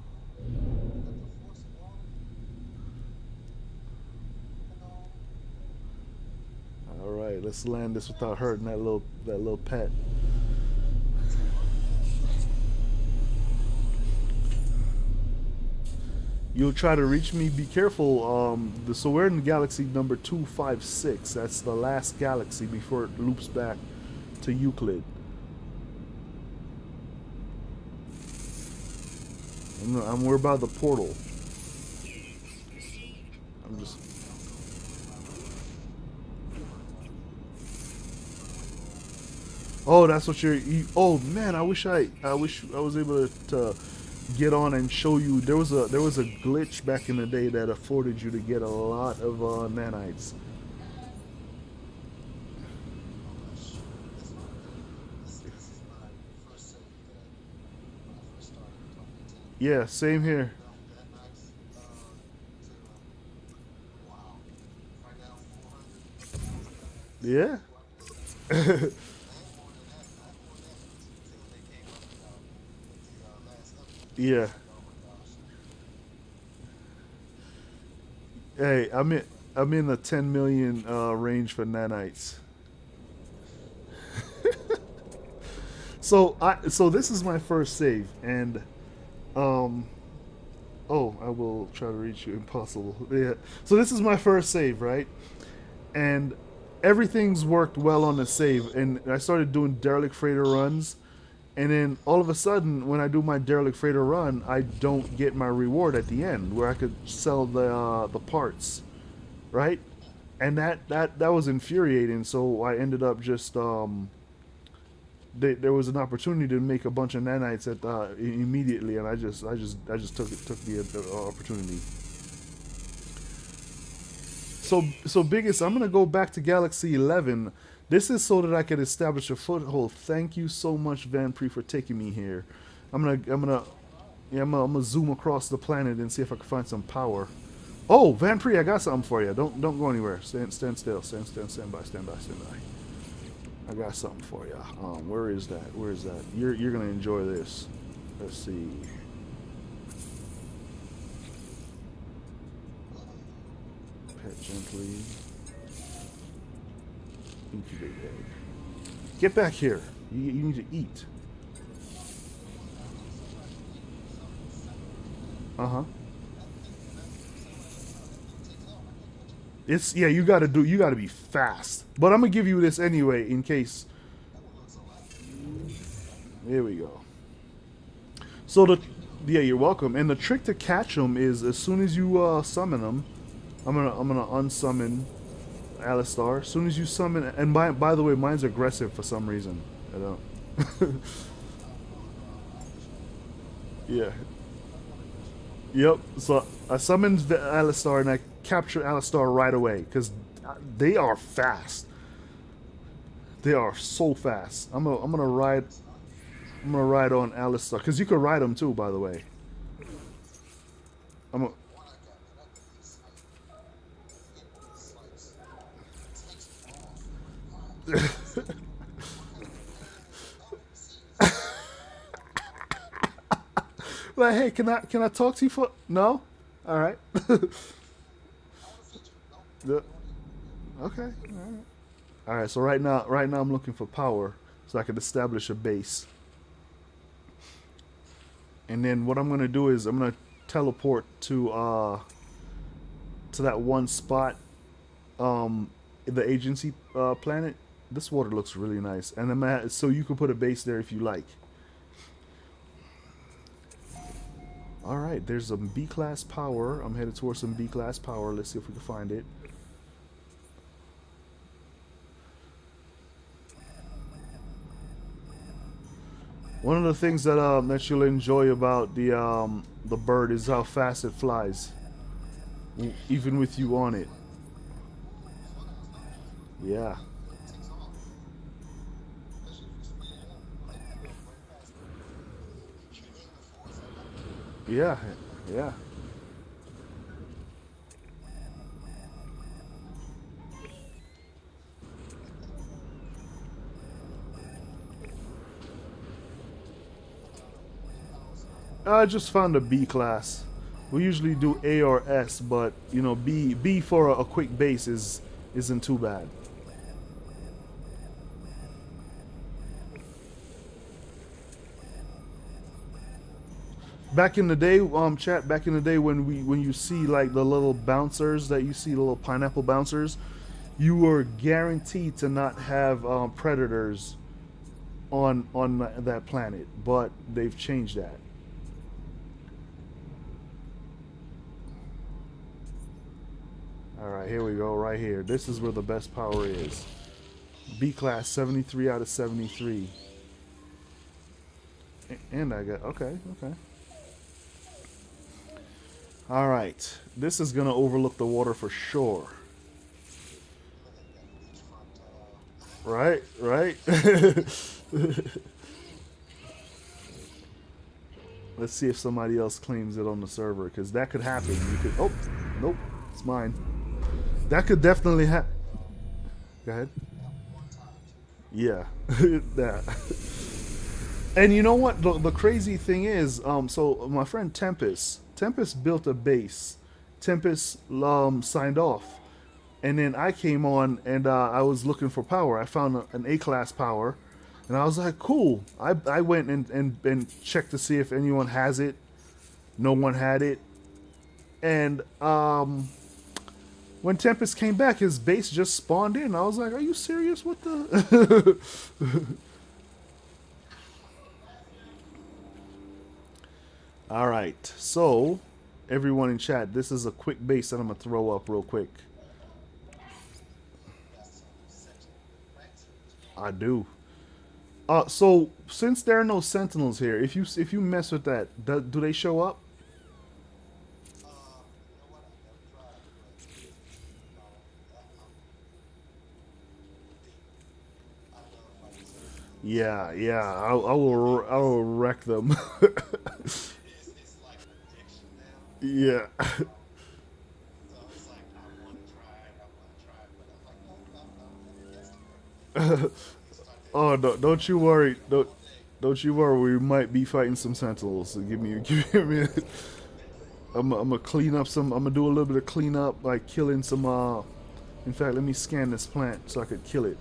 Alright, let's land this without hurting that little pet. You'll try to reach me. Be careful. So we're in galaxy number 256. That's the last galaxy before it loops back to Euclid. We're by the portal. I'm just. Oh, that's what oh man, I wish I was able to get on and show you. There was a glitch back in the day that afforded you to get a lot of nanites. Yeah, same here. Yeah. Yeah. Hey, I'm in the 10 million range for nanites. So this is my first save, and um oh, I will try to reach you. Impossible. Yeah. So this is my first save, right? And everything's worked well on the save. And I started doing derelict freighter runs, and then all of a sudden, when I do my derelict freighter run, I don't get my reward at the end, where I could sell the parts, right? and that was infuriating. So I ended up just there was an opportunity to make a bunch of nanites at immediately, and I just took the opportunity. So biggest, I'm gonna go back to Galaxy 11. This is so that I can establish a foothold. Thank you so much, Van Pre, for taking me here. I'm gonna zoom across the planet and see if I can find some power. Oh, Van Pre, I got something for you. Don't go anywhere. Stand still. Stand by. Stand by. Stand by. I got something for you. Where is that? Where is that? You're gonna enjoy this. Let's see. Pet gently. Incubate egg. Get back here. You need to eat. Uh huh. It's, yeah. You gotta be fast. But I'm gonna give you this anyway in case. There we go. So yeah, you're welcome. And the trick to catch them is as soon as you summon them, I'm gonna unsummon Alistar. As soon as you summon, and by the way, mine's aggressive for some reason. I don't. Yeah. Yep. So I summoned the Alistar and I captured Alistar right away because they are fast. They are so fast. I'm gonna ride. I'm gonna ride on Alistar because you can ride them too. By the way. I'm. A, like, hey, can I talk to you for? No. All right. The- okay. All right. All right. So right now I'm looking for power so I can establish a base. And then what I'm gonna do is I'm gonna teleport to that one spot, the agency planet. This water looks really nice, and so you can put a base there if you like. All right, there's some B class power. I'm headed towards some B class power. Let's see if we can find it. One of the things that you'll enjoy about the bird is how fast it flies, even with you on it. Yeah, yeah, yeah. I just found a B class. We usually do A or S, but you know B for a quick base isn't too bad. Back in the day, chat. Back in the day when you see like the little bouncers that you see, the little pineapple bouncers, you were guaranteed to not have predators on that planet, but they've changed that. All right, here we go. Right here. This is where the best power is. B class 73 out of 73. And I got okay, okay. All right. This is gonna overlook the water for sure. Right, right. Let's see if somebody else claims it on the server, because that could happen. You could. Oh, nope, it's mine. That could definitely happen. Go ahead. Yeah, that. And you know what? The crazy thing is, so my friend Tempest built a base. Tempest signed off, and then I came on and I was looking for power. I found an A class power, and I was like, cool. I went and checked to see if anyone has it. No one had it, and when Tempest came back, his base just spawned in. I was like, are you serious? What the? All right, so everyone in chat, this is a quick base that I'm gonna throw up real quick. I do. So since there are no sentinels here, if you mess with that, do they show up? Yeah, yeah. I will wreck them. Yeah. Oh no, don't you worry. Don't you worry. We might be fighting some sentinels. So give me give me. I'm gonna clean up some. I'm gonna do a little bit of cleanup, like killing some. In fact, let me scan this plant so I could kill it.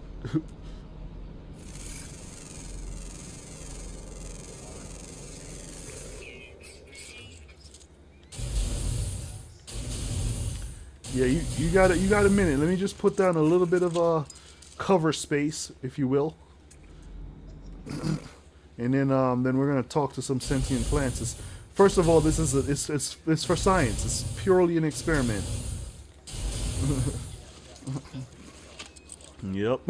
Yeah, you got a minute. Let me just put down a little bit of cover space, if you will, and then we're gonna talk to some sentient plants. First of all, this is it's for science. It's purely an experiment. Yep.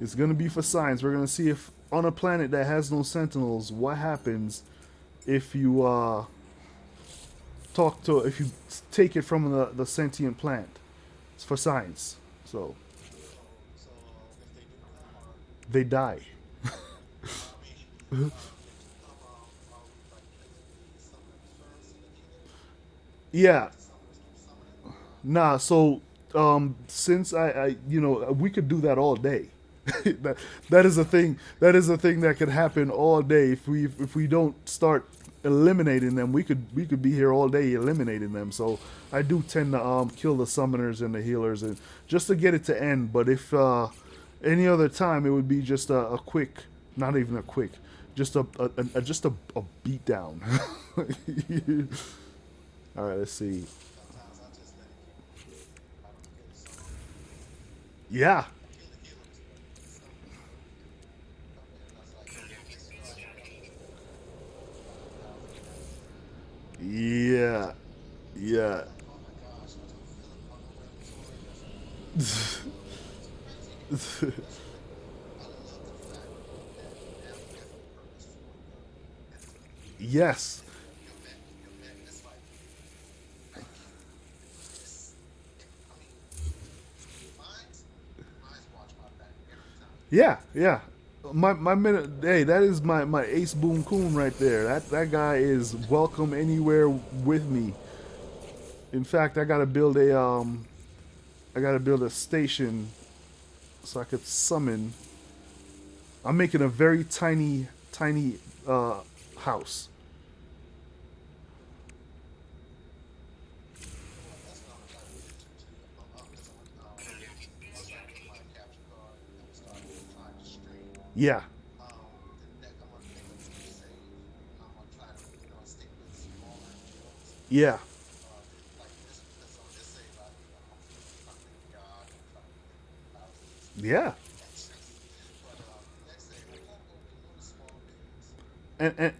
It's gonna be for science. We're gonna see if on a planet that has no sentinels, what happens if you if you take it from the sentient plant. It's for science. So they die. Yeah. Nah, so since we could do that all day. That is a thing. That is a thing that could happen all day if we don't start eliminating them. We could be here all day eliminating them. So I do tend to kill the summoners and the healers and just to get it to end. But if any other time, it would be just a quick, not even a quick, just a beat down. All right, let's see. Yeah, yeah, yeah. Yes. Yeah, yeah. My minute. Hey, that is my Ace Boon Coon right there. That guy is welcome anywhere with me. In fact, I gotta build a station so I could summon. I'm making a very tiny house. Yeah, yeah, yeah. And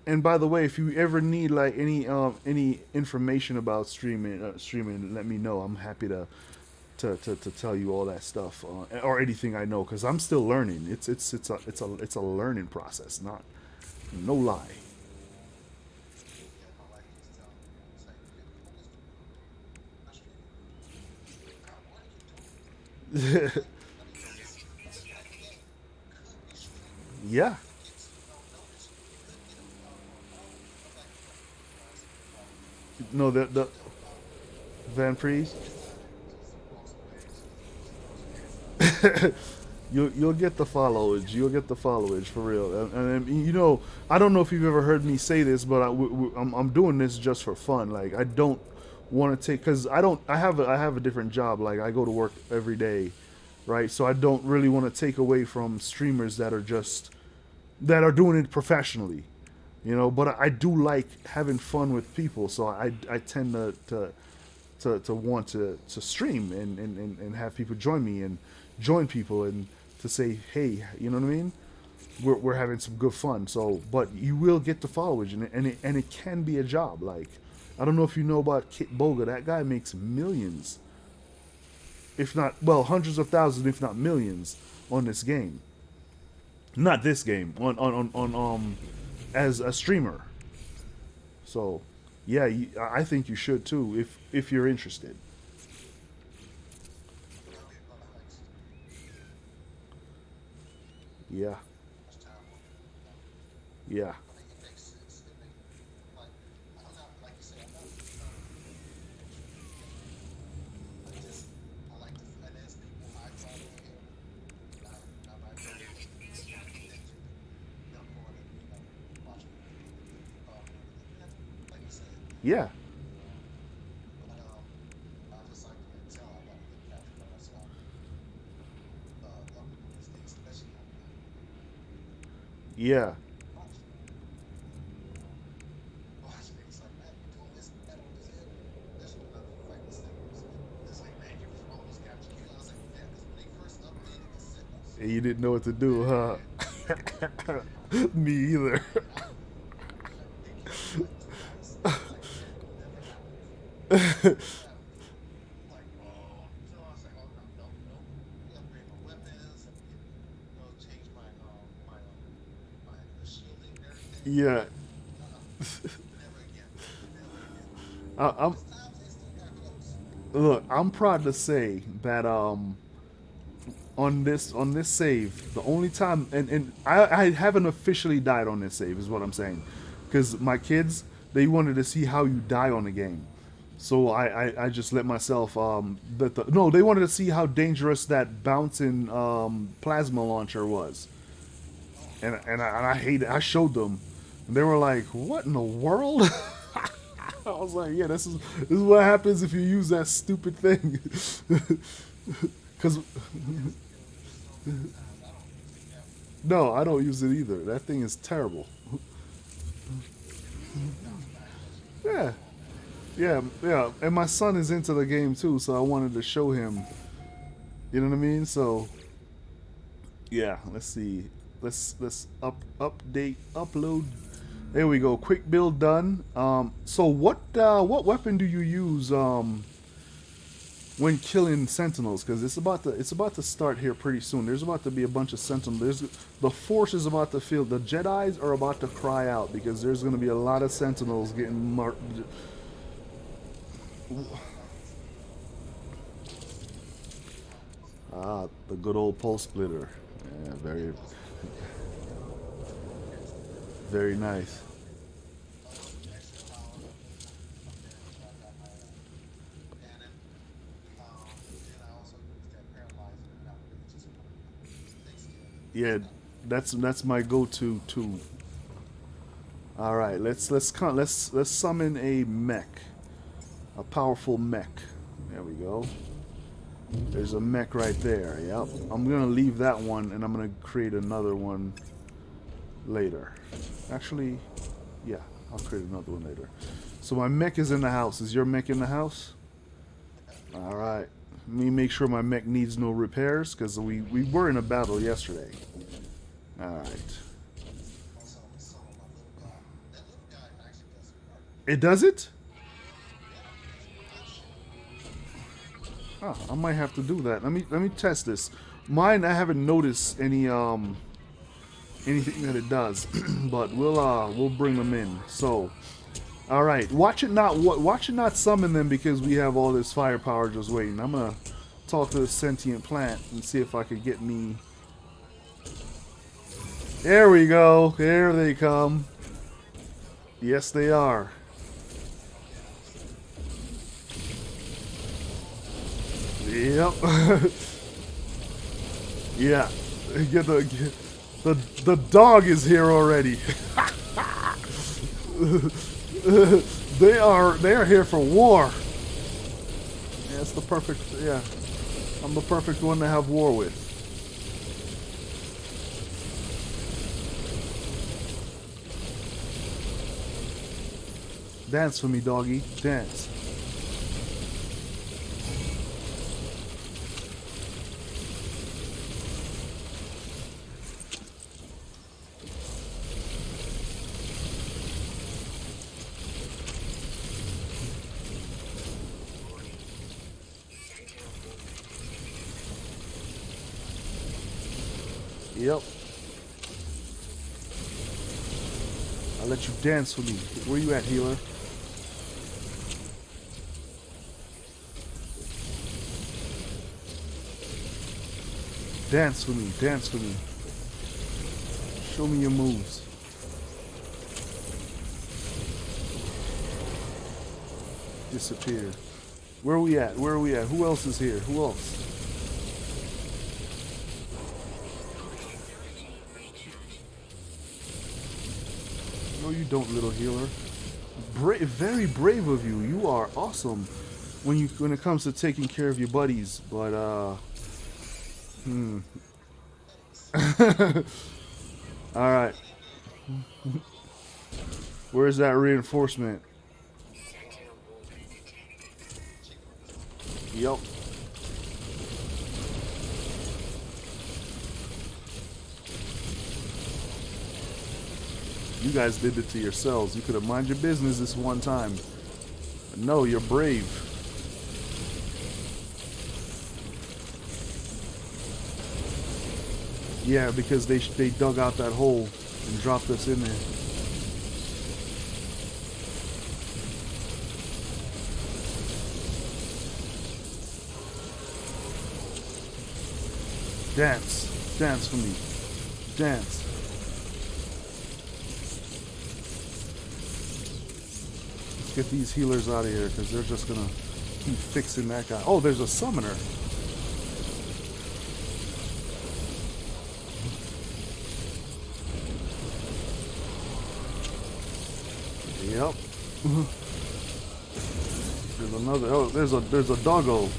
and by the way, if you ever need like any information about streaming, let me know. I'm happy to tell you all that stuff or anything I know because I'm still learning. It's a learning process, not no lie. Yeah, no, the Van Priest. You'll get the followage. You'll get the followage for real. And I don't know if you've ever heard me say this, but I'm doing this just for fun. Like I don't want to take because I don't. I have a different job. Like I go to work every day, right? So I don't really want to take away from streamers that are doing it professionally, But I do like having fun with people, so I tend to want to stream and have people join me and join people and to say, hey, you know what I mean? We're having some good fun. So, but you will get the followage, and it can be a job. Like, I don't know if you know about Kit Boga. That guy makes millions. if not, well, hundreds of thousands, if not millions, on this game. Not this game, on as a streamer. So, yeah, I think you should too if you're interested. Yeah, yeah, yeah, yeah, and you didn't know what to do, huh? Me either. Yeah, I'm look. I'm proud to say that on this save, the only time and I haven't officially died on this save is what I'm saying, because my kids they wanted to see how you die on the game, so I just let myself no, they wanted to see how dangerous that bouncing plasma launcher was, and I hate it. I showed them, and they were like, "What in the world?" I was like, "Yeah, this is what happens if you use that stupid thing." Because no, I don't use it either. That thing is terrible. Yeah, yeah, yeah. And my son is into the game too, so I wanted to show him. You know what I mean? So yeah, let's see. Let's update upload. There we go. Quick build done. So what weapon do you use when killing sentinels? Because it's about to start here pretty soon. There's about to be a bunch of sentinels. The force is about to feel. The Jedi's are about to cry out because there's going to be a lot of sentinels getting marked. Ah, the good old pulse splitter. Yeah, very nice. Yeah, that's my go-to too. All right, let's summon a mech, a powerful mech. There we go. There's a mech right there. Yep. I'm gonna leave that one, and I'm gonna create another one later. Actually, yeah, I'll create another one later. So my mech is in the house. Is your mech in the house? All right. Let me make sure my mech needs no repairs because we were in a battle yesterday. All right. It does it? Oh, I might have to do that. Let me test this. Mine, I haven't noticed anything that it does, but we'll bring them in. So, all right, watch it not summon them because we have all this firepower just waiting. I'm gonna talk to the sentient plant and see if I could get me. There we go. There they come. Yes, they are. Yep. Yeah. The dog is here already. They are here for war. Yeah, it's the perfect. Yeah, I'm the perfect one to have war with. Dance for me, doggy. Dance. Yep. I'll let you dance with me. Where you at, healer? Dance with me. Dance with me. Show me your moves. Disappear. Where are we at? Where are we at? Who else is here? Who else? No, you don't, little healer. Very brave of you. You are awesome when it comes to taking care of your buddies. But all right. Where's that reinforcement? Yup. You guys did it to yourselves. You could have minded your business this one time. But no, you're brave. Yeah, because they dug out that hole and dropped us in there. Dance. Dance for me. Dance. Let's get these healers out of here because they're just going to keep fixing that guy. Oh, there's a summoner. Yep. There's another. Oh, there's a doggo.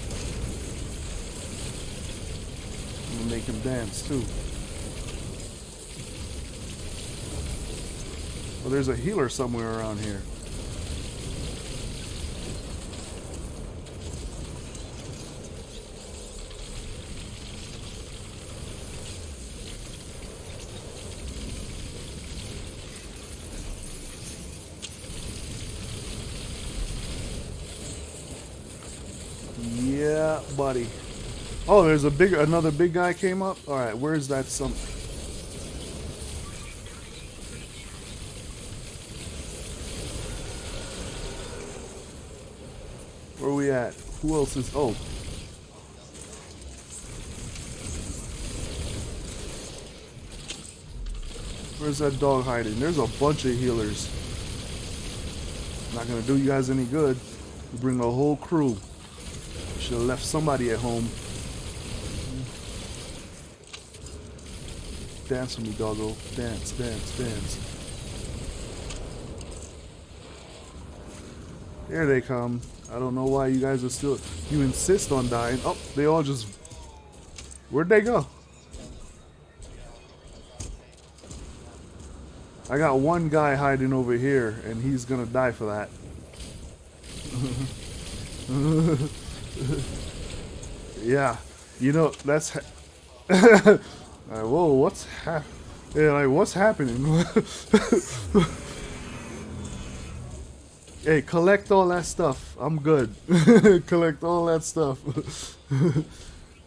I'm gonna make him dance too. Well, there's a healer somewhere around here. Yeah, buddy. Oh, there's another big guy came up. All right, where's that some? Where are we at? Who else is? Oh, where's that dog hiding? There's a bunch of healers. Not gonna do you guys any good. We bring a whole crew. Should have left somebody at home. Dance with me, doggo. Dance, dance, dance. There they come. I don't know why you guys are still... You insist on dying. Oh, they all just... Where'd they go? I got one guy hiding over here, and he's gonna die for that. Yeah, you know, that's... whoa, what's what's happening? Hey, collect all that stuff. I'm good. Collect all that stuff.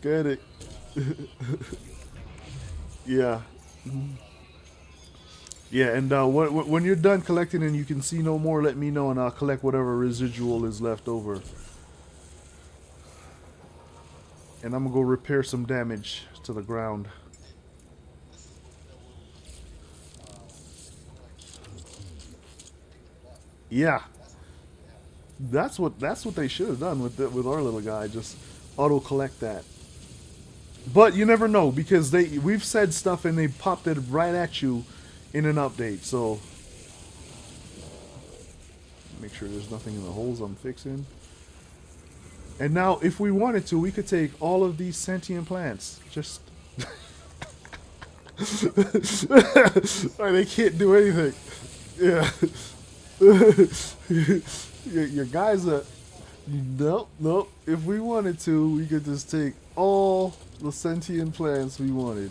Get it. Yeah. Yeah, and when you're done collecting and you can see no more, let me know and I'll collect whatever residual is left over. And I'm gonna go repair some damage to the ground. Yeah. That's what they should have done with our little guy. Just auto collect that. But you never know because we've said stuff and they popped it right at you in an update. So make sure there's nothing in the holes I'm fixing. And now, if we wanted to, we could take all of these sentient plants. Just they can't do anything. Yeah. Your guys are... Nope. If we wanted to, we could just take all the sentient plants we wanted.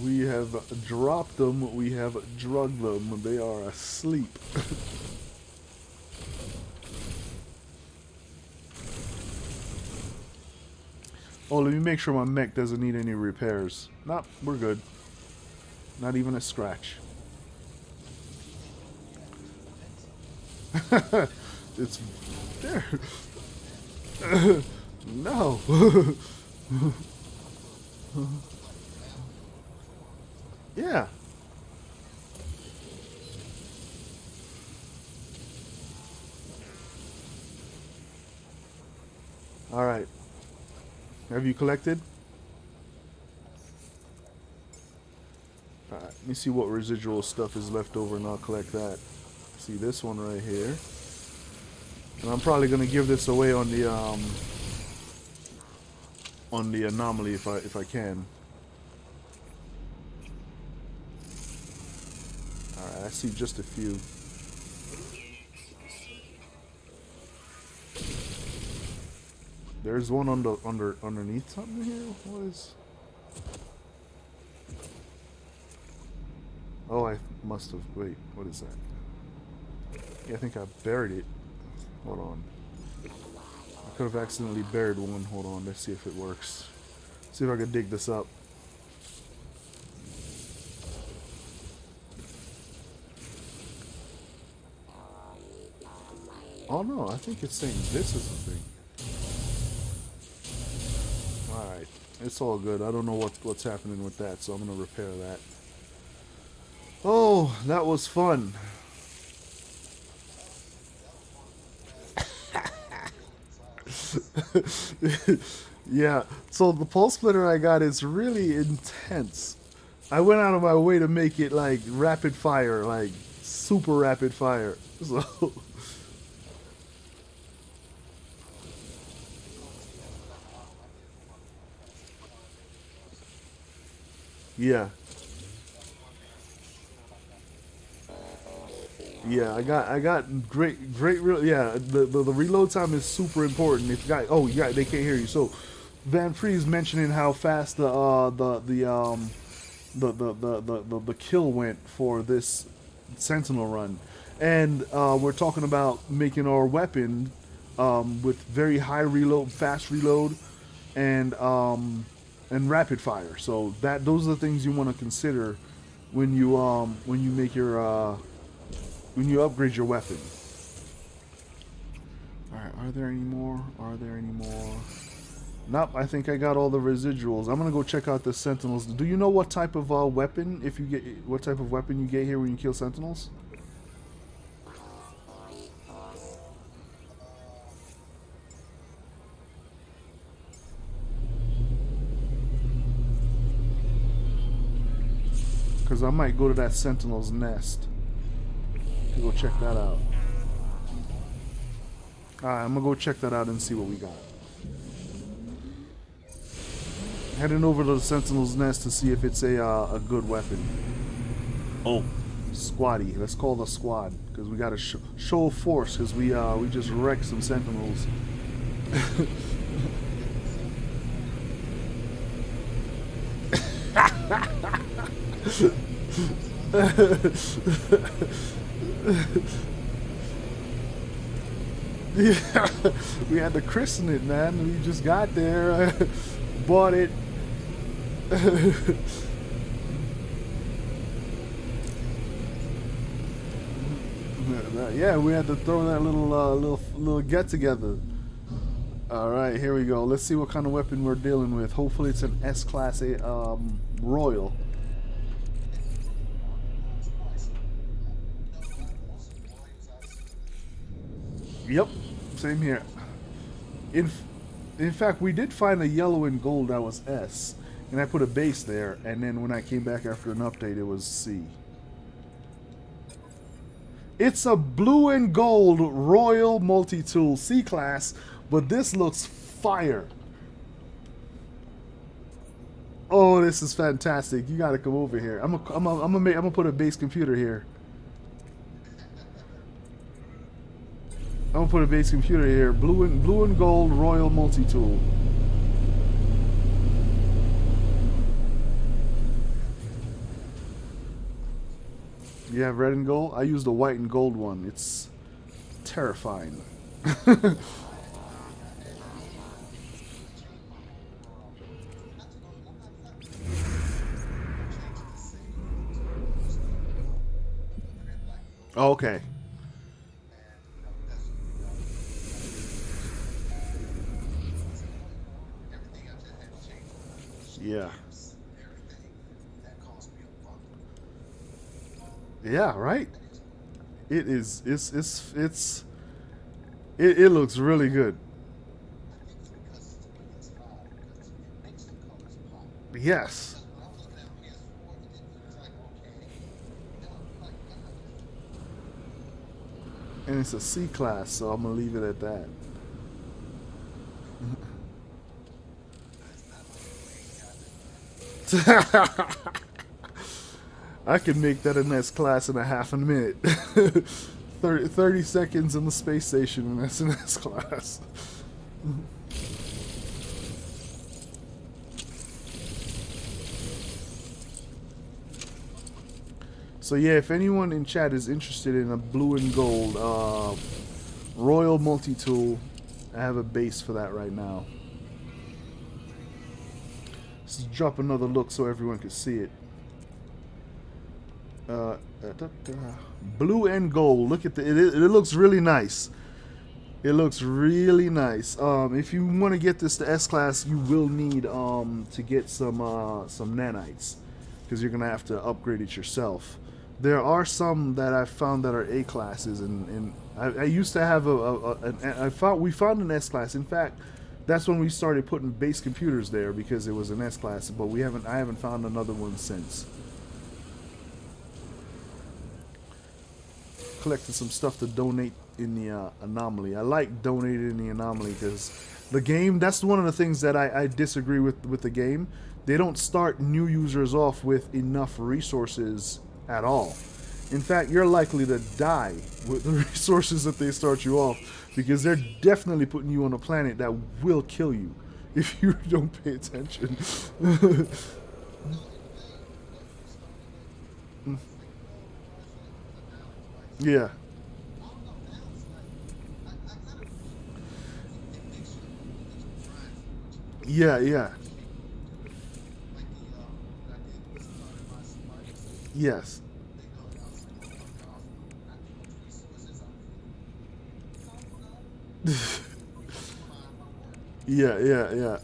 We have dropped them, we have drugged them, they are asleep. Oh, let me make sure my mech doesn't need any repairs. Nope, we're good. Not even a scratch. It's there. No. Yeah. All right. Have you collected? All right. Let me see what residual stuff is left over, and I'll collect that. See this one right here. And I'm probably gonna give this away on the anomaly if I can. All right. I see just a few. There's one underneath something here. What is? Oh, I must have. Wait, what is that? Yeah, I think I buried it. Hold on. I could have accidentally buried one. Hold on. Let's see if it works. See if I can dig this up. Oh no, I think it's saying this is the thing. Alright, it's all good. I don't know what's happening with that, so I'm going to repair that. Oh, that was fun. Yeah, so the pulse splitter I got is really intense. I went out of my way to make it like rapid fire, like super rapid fire. So yeah. Yeah, I got great yeah, the reload time is super important. If you got they can't hear you. So Van Freeze mentioning how fast the kill went for this Sentinel run. And we're talking about making our weapon with very high reload, fast reload, and rapid fire. So those are the things you want to consider when you make your when you upgrade your weapon. Alright, are there any more? Are there any more? Nope, I think I got all the residuals. I'm gonna go check out the Sentinels. Do you know what type of weapon, what type of weapon you get here when you kill Sentinels? Because I might go to that Sentinel's nest to go check that out. Alright, I'm gonna go check that out and see what we got. Heading over to the Sentinel's nest to see if it's a good weapon. Oh, squaddy. Let's call the squad because we got to show force because we just wrecked some Sentinels. Yeah, we had to christen it, man. We just got there, bought it. Yeah, we had to throw that little get together. All right, here we go. Let's see what kind of weapon we're dealing with. Hopefully, it's an S-class Royal. Yep, same here. In fact, we did find a yellow and gold that was S, and I put a base there, and then when I came back after an update, it was C. It's a blue and gold Royal Multi-Tool C-Class, but this looks fire. Oh, this is fantastic. You gotta come over here. I'm gonna put a base computer here. I'm gonna put a base computer here. Blue and gold Royal Multi-Tool. You have red and gold? I use the white and gold one. It's terrifying. Oh, okay. Yeah. Yeah, right. It is. It looks really good. Yes. And it's a C class, so I'm gonna leave it at that. I can make that an S class in a half a minute. 30 seconds in the space station and that's an S class. So yeah, if anyone in chat is interested in a blue and gold Royal multi-tool, I have a base for that right now. Let's drop another look so everyone can see it. Blue and gold. Look at it looks really nice. It looks really nice. If you want to get this to S class, you will need to get some nanites, because you're gonna have to upgrade it yourself. There are some that I found that are A classes, and I used to have we found an S class. In fact, that's when we started putting base computers there because it was an S class. But I haven't found another one since. Collected some stuff to donate in the anomaly. I like donating in the anomaly because the game, that's one of the things that I disagree with the game. They don't start new users off with enough resources at all. In fact, you're likely to die with the resources that they start you off, because they're definitely putting you on a planet that will kill you if you don't pay attention. Yeah. Yeah, yeah. Yes. Yeah, yeah, yeah.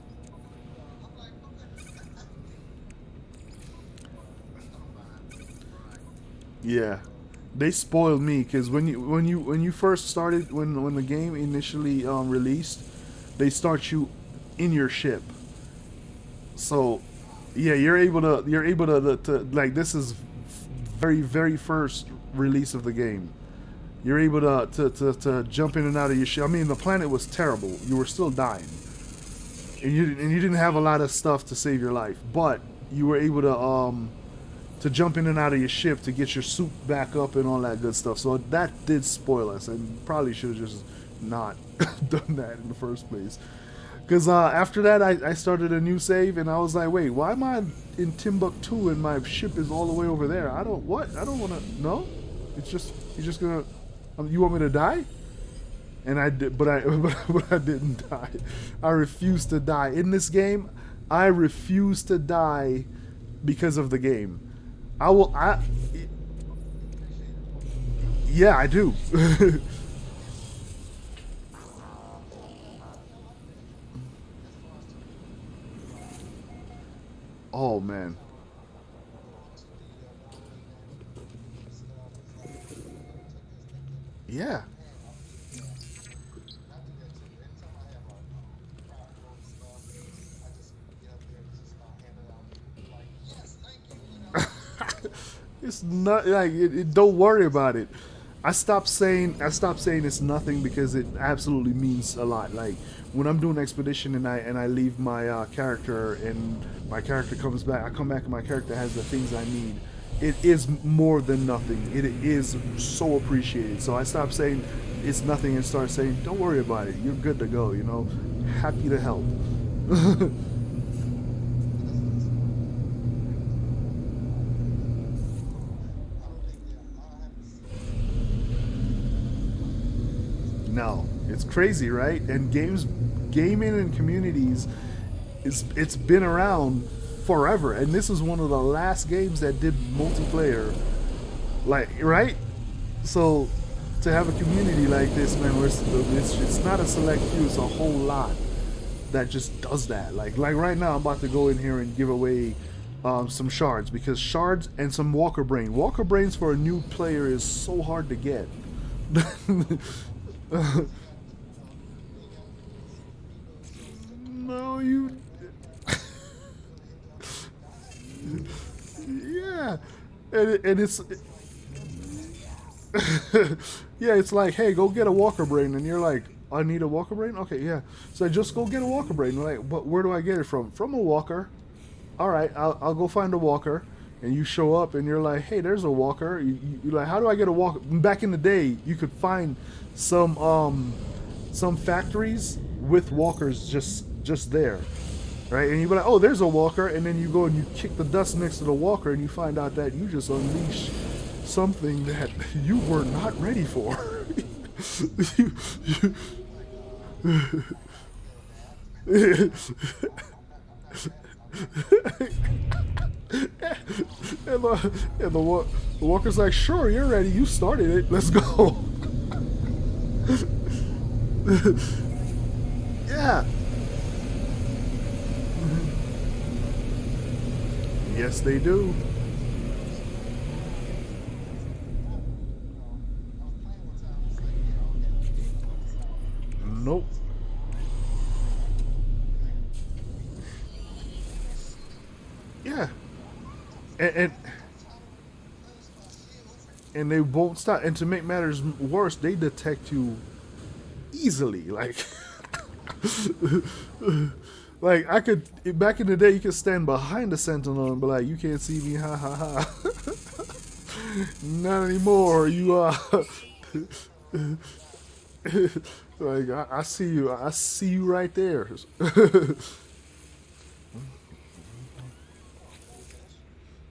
Yeah. They spoiled me because when you first started, when the game initially released, they start you in your ship. So yeah, you're able to like, this is very first release of the game. You're able to jump in and out of your ship. I mean, the planet was terrible. You were still dying, and you didn't have a lot of stuff to save your life, but you were able to jump in and out of your ship to get your suit back up and all that good stuff. So that did spoil us, and probably should have just not done that in the first place. Because after that, I started a new save, and I was like, wait, why am I in Timbuktu and my ship is all the way over there? I don't want to. No, it's just you're just gonna. You want me to die? And I did, but but I didn't die. I refused to die in this game. I refuse to die because of the game. I will. Yeah, I do. Oh man. Yeah. It's not like don't worry about it. I stopped saying it's nothing because it absolutely means a lot. Like when I'm doing expedition and I leave my character and my character comes back, I come back and my character has the things I need. It is more than nothing. It is so appreciated. So I stopped saying it's nothing and start saying, don't worry about it. You're good to go. You know, happy to help. No, it's crazy, right? And gaming and communities, it's been around forever, and this is one of the last games that did multiplayer, like, right? So to have a community like this, man, where it's not a select few, it's a whole lot that just does that. Like right now, I'm about to go in here and give away some shards, because shards and some walker brain. Walker brains for a new player is so hard to get. No, you. Yeah, and it's yeah, it's like, hey, go get a walker brain, and you're like, I need a walker brain. Okay, yeah. So just go get a walker brain. You're like, but where do I get it from? From a walker. All right, I'll go find a walker. And you show up, and you're like, hey, there's a walker. You're like, how do I get a walker? Back in the day, you could find some factories with walkers just there, right? And you'd be like, oh, there's a walker, and then you go and you kick the dust next to the walker, and you find out that you just unleash something that you were not ready for. The walker's like, sure, you're ready. You started it. Let's go. Yeah. Yes, they do. Nope. Yeah. And and they won't stop. And to make matters worse, they detect you easily. Like I could back in the day, you could stand behind the sentinel and be like, "You can't see me, ha ha ha." Not anymore. Like I see you. I see you right there.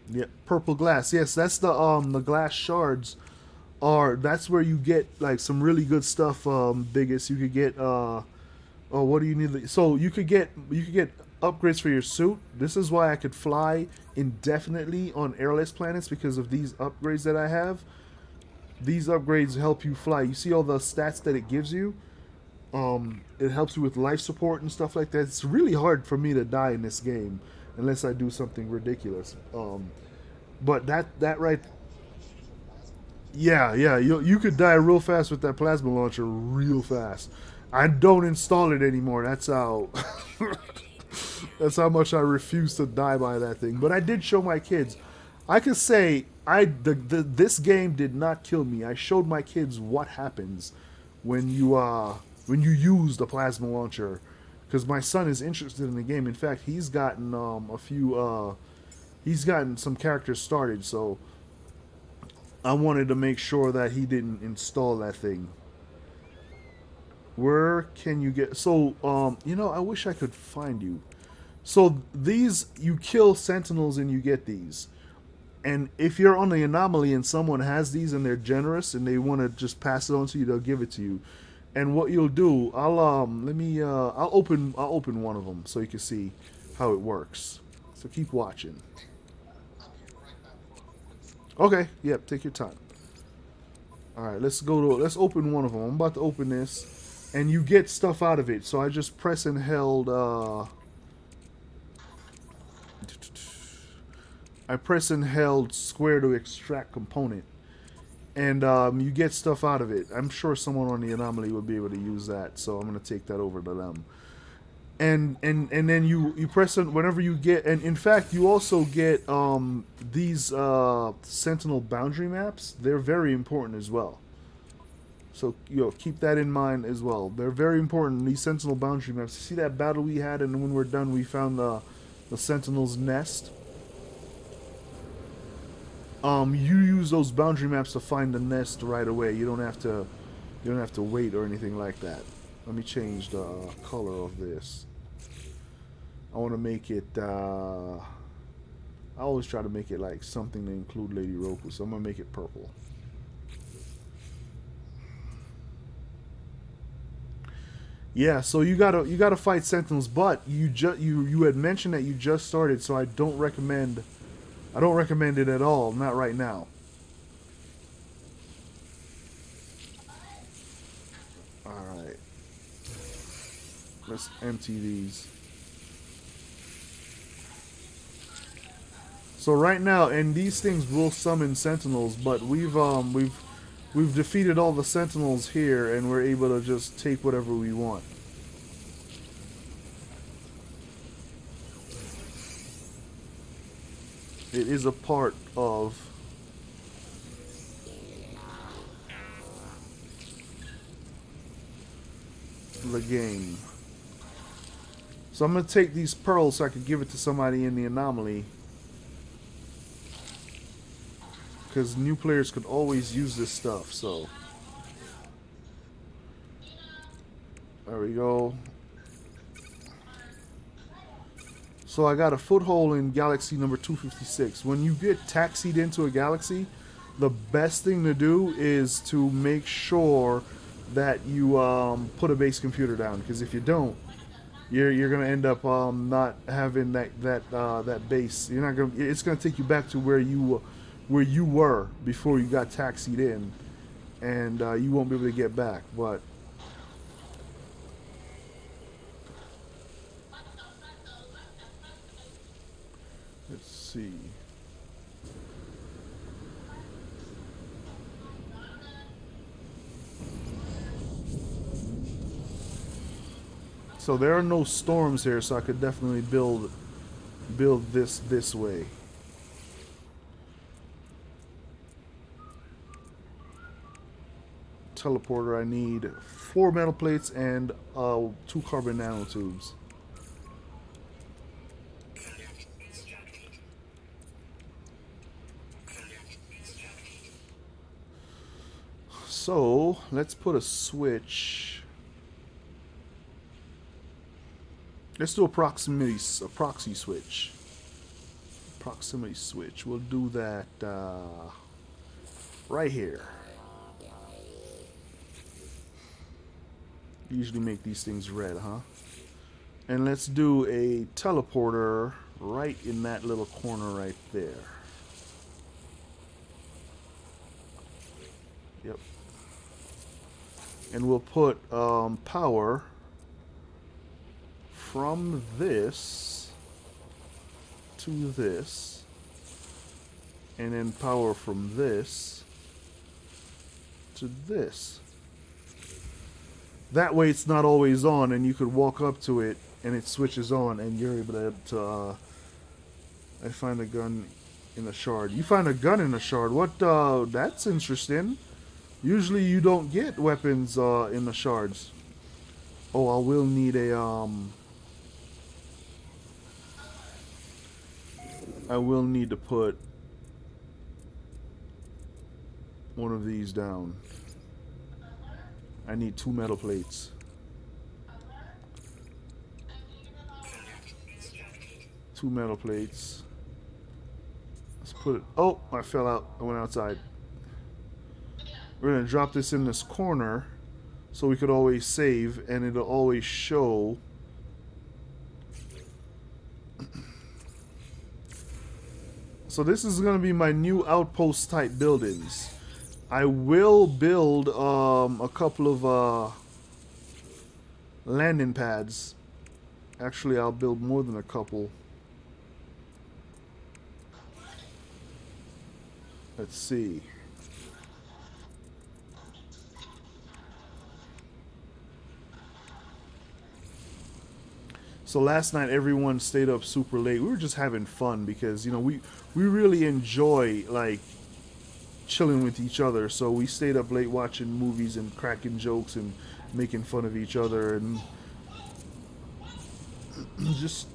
Yeah, purple glass. Yes, that's the glass shards are that's where you get like some really good stuff. Biggest you could get oh, what do you need? So you could get upgrades for your suit. This is why I could fly indefinitely on airless planets, because of these upgrades that I have. These upgrades help you fly. You see all the stats that it gives you. It helps you with life support and stuff like that. It's really hard for me to die in this game unless I do something ridiculous. But that right, yeah, yeah, you could die real fast with that plasma launcher, real fast. I don't install it anymore. That's how. That's how much I refuse to die by that thing. But I did show my kids. I could say this game did not kill me. I showed my kids what happens when you use the plasma launcher, because my son is interested in the game. In fact, he's gotten a few he's gotten some characters started. So I wanted to make sure that he didn't install that thing. Where can you get? So I wish I could find you. So these, you kill sentinels and you get these. And if you're on the anomaly and someone has these and they're generous and they want to just pass it on to you, they'll give it to you. And what you'll do, I'll open one of them so you can see how it works. So keep watching. Okay, yep, take your time. All right, let's open one of them. I'm about to open this, and you get stuff out of it. So I just press and held. I press and held square to extract component, and you get stuff out of it. I'm sure someone on the anomaly would be able to use that, so I'm gonna take that over to them. And then you press it whenever you get, and in fact you also get these sentinel boundary maps. They're very important as well, so keep that in mind as well. They're very important, these sentinel boundary maps. You see that battle we had, and when we're done we found the sentinel's nest. You use those boundary maps to find the nest right away. You don't have to wait or anything like that. Let me change the color of this. I want to make it. I always try to make it like something to include Lady Roku, so I'm gonna make it purple. Yeah, so you gotta fight Sentinels, but you had mentioned that you just started, so I don't recommend it at all. Not right now. Let's empty these. So right now, and these things will summon sentinels, but we've defeated all the sentinels here, and we're able to just take whatever we want. It is a part of the game. So I'm gonna take these pearls so I can give it to somebody in the anomaly, because new players could always use this stuff. So there we go. So I got a foothold in galaxy number 256. When you get taxied into a galaxy, the best thing to do is to make sure that you put a base computer down, because if you don't, you're gonna end up not having that base. You're not gonna. It's gonna take you back to where you were before you got taxied in, and you won't be able to get back. But let's see. So there are no storms here, so I could definitely build this way. Teleporter, I need 4 metal plates and 2 carbon nanotubes. So let's put a switch. Let's do a proxy switch. Proximity switch. We'll do that right here. Usually make these things red, huh? And let's do a teleporter right in that little corner right there. Yep. And we'll put power from this to this, and then power from this to this. That way it's not always on, and you could walk up to it and it switches on, and you're able to I find a gun in a shard. You find a gun in a shard. What? That's interesting. Usually you don't get weapons in the shards. Oh, I will need a I will need to put one of these down. I need 2 metal plates. 2 metal plates. Let's put it. Oh, I fell out. I went outside. We're going to drop this in this corner so we could always save, and it'll always show. So this is going to be my new outpost type buildings. I will build a couple of landing pads. Actually, I'll build more than a couple. Let's see. So last night everyone stayed up super late. We were just having fun because, you know, we really enjoy like chilling with each other. So we stayed up late watching movies and cracking jokes and making fun of each other and just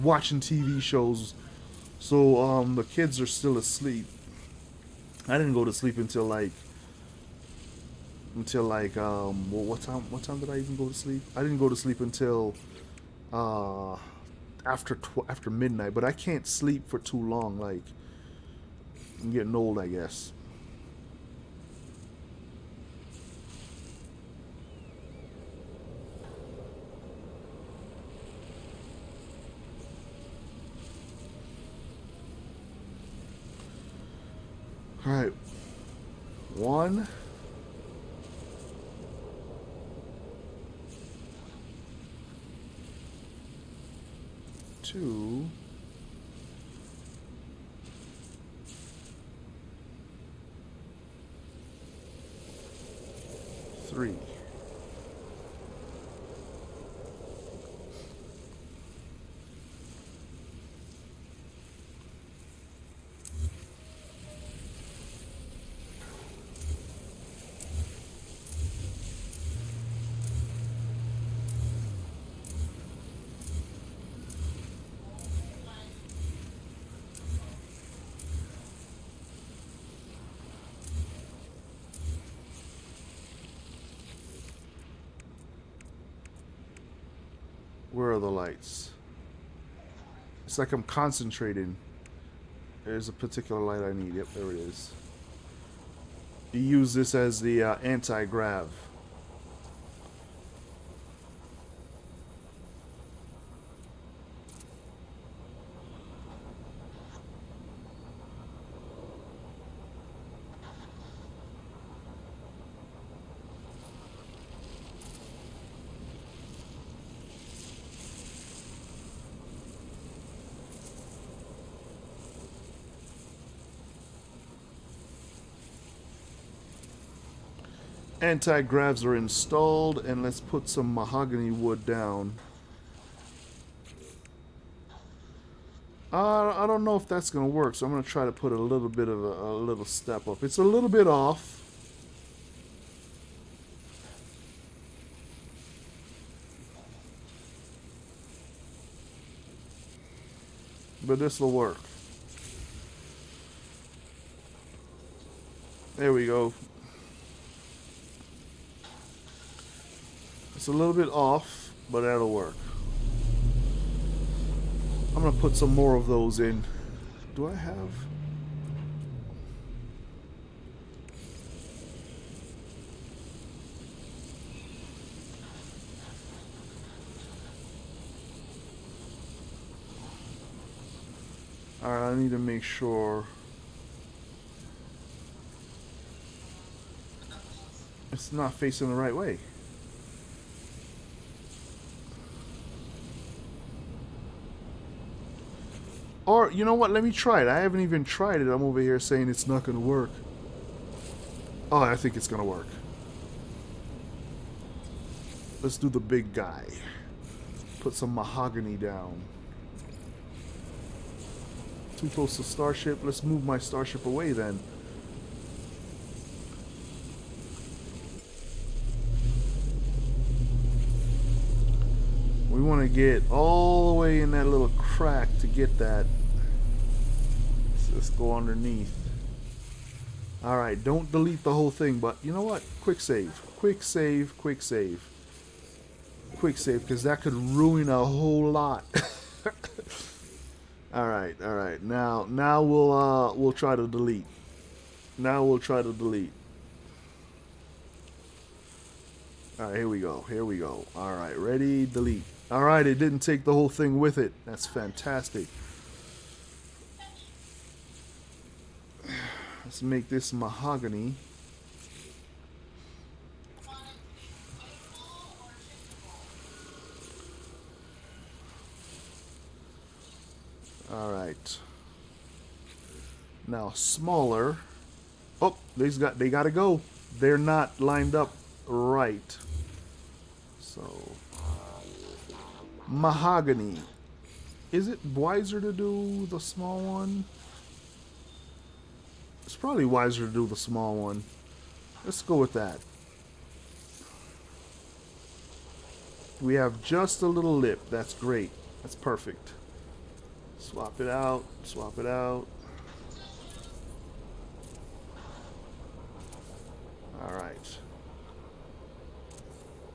watching TV shows. So the kids are still asleep. I didn't go to sleep until like well, what time did I even go to sleep? I didn't go to sleep until after midnight, but I can't sleep for too long. Like, I'm getting old, I guess. All right, 1. 2. 3. Where are the lights? It's like I'm concentrating. There's a particular light I need. Yep, there it is. You use this as the anti-grav. Anti-gravs are installed, and let's put some mahogany wood down. I don't know if that's going to work, so I'm going to try to put a little bit of a little step up. It's a little bit off. But this will work. There we go. It's a little bit off, but that'll work. I'm gonna put some more of those in. Do I have? Alright, I need to make sure it's not facing the right way. Or, you know what, let me try it. I haven't even tried it. I'm over here saying it's not going to work. Oh, I think it's going to work. Let's do the big guy. Put some mahogany down. Too close to starship. Let's move my starship away then. We want to get all the way in that little crack to get that. So let's go underneath. Alright, don't delete the whole thing, but you know what? Quick save. Quick save, quick save. Quick save, because that could ruin a whole lot. Alright, alright. Now we'll try to delete. Now we'll try to delete. Alright, here we go. Here we go. Alright, ready, delete. Alright, it didn't take the whole thing with it. That's fantastic. Let's make this mahogany. Alright. Now smaller. Oh, they gotta go. They're not lined up right. So mahogany. Is it wiser to do the small one? It's probably wiser to do the small one. Let's go with that. We have just a little lip. That's great. That's perfect. Swap it out. Swap it out. Alright.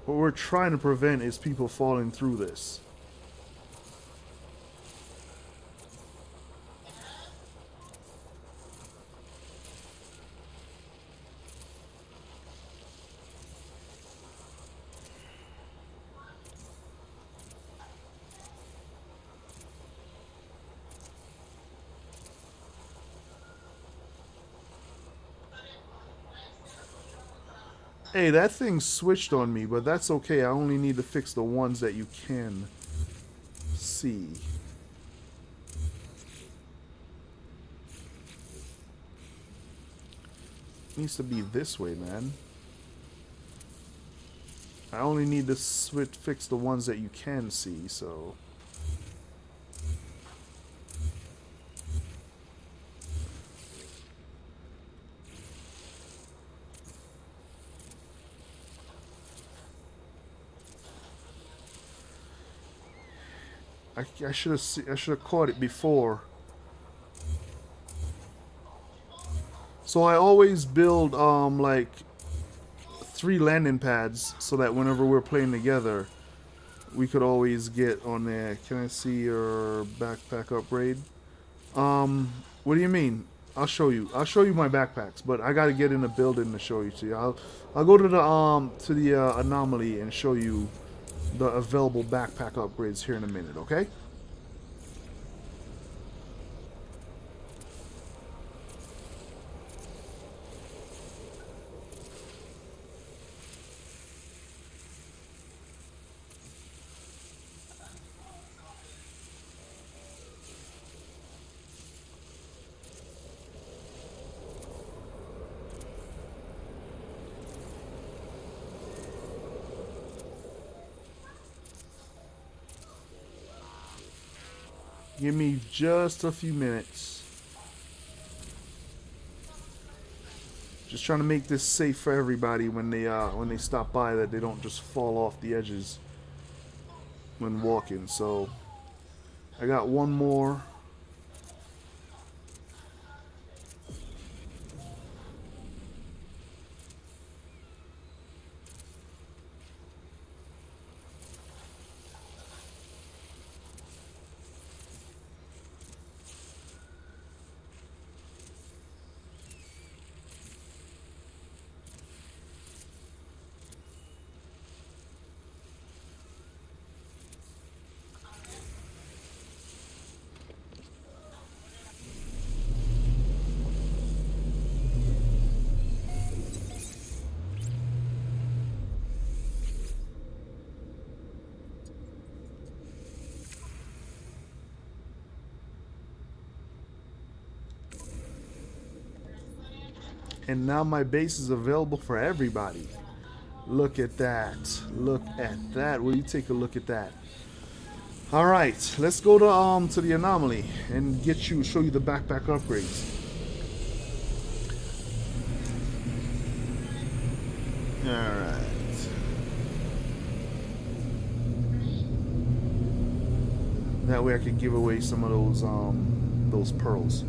What we're trying to prevent is people falling through this. Hey, that thing switched on me, but that's okay. I only need to fix the ones that you can see. needs to be this way, man. I only need to fix the ones that you can see, so... I should have caught it before. So I always build like 3 landing pads so that whenever we're playing together, we could always get on there. Can I see your backpack upgrade? What do you mean? I'll show you. I'll show you my backpacks, but I gotta get in the building to show you. To you. I'll go to the anomaly and show you the available backpack upgrades here in a minute, okay? Give me just a few minutes. Just trying to make this safe for everybody when they stop by, that they don't just fall off the edges when walking. So I got one more. And now my base is available for everybody. Look at that. Look at that. Will you take a look at that? All right, let's go to the anomaly and show you the backpack upgrades. All right. That way I can give away some of those pearls.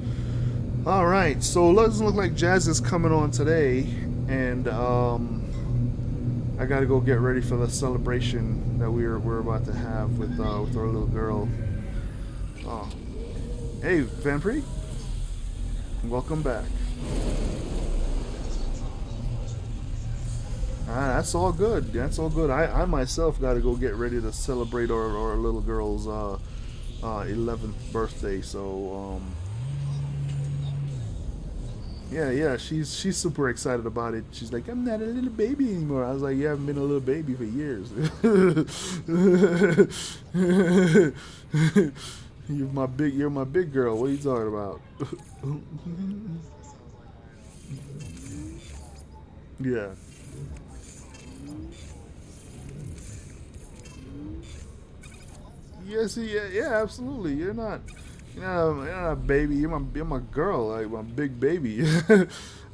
All right, so it doesn't look like Jazz is coming on today, and I gotta go get ready for the celebration that we're about to have with our little girl. Oh, hey, Vanpre, welcome back. That's all good. That's all good. I myself gotta go get ready to celebrate our little girl's 11th birthday. So yeah, she's super excited about it. She's like, I'm not a little baby anymore. I was like, you haven't been a little baby for years. You're my big girl. What are you talking about? Yeah. Yes, yeah, absolutely. You're not a baby. You're my girl, like my big baby.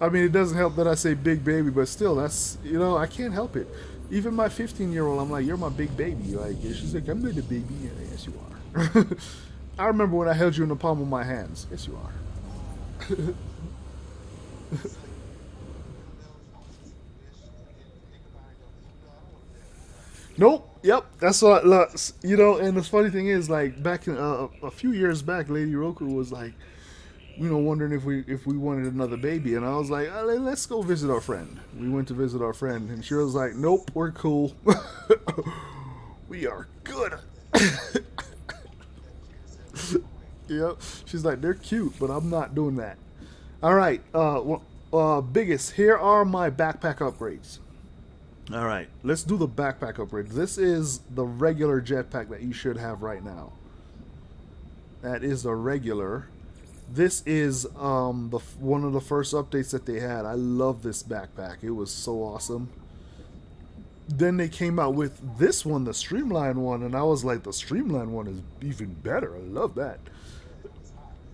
I mean, it doesn't help that I say big baby, but still, that's, I can't help it. Even my 15-year-old, I'm like, you're my big baby. Like, she's like, I'm not a baby. Yeah, yes, you are. I remember when I held you in the palm of my hands. Yes, you are. Nope. Yep. That's what. And the funny thing is, like back in a few years back, Lady Roku was like, wondering if we wanted another baby, and I was like, let's go visit our friend. We went to visit our friend, and she was like, nope, we're cool. We are good. Yep. She's like, they're cute, but I'm not doing that. All right. Biggest. Here are my backpack upgrades. All right, let's do the backpack upgrade. This is the regular jetpack that you should have right now. That is the regular. This is one of the first updates that they had. I love this backpack. It was so awesome. Then they came out with this one, the streamlined one, and I was like, the streamlined one is even better. I love that.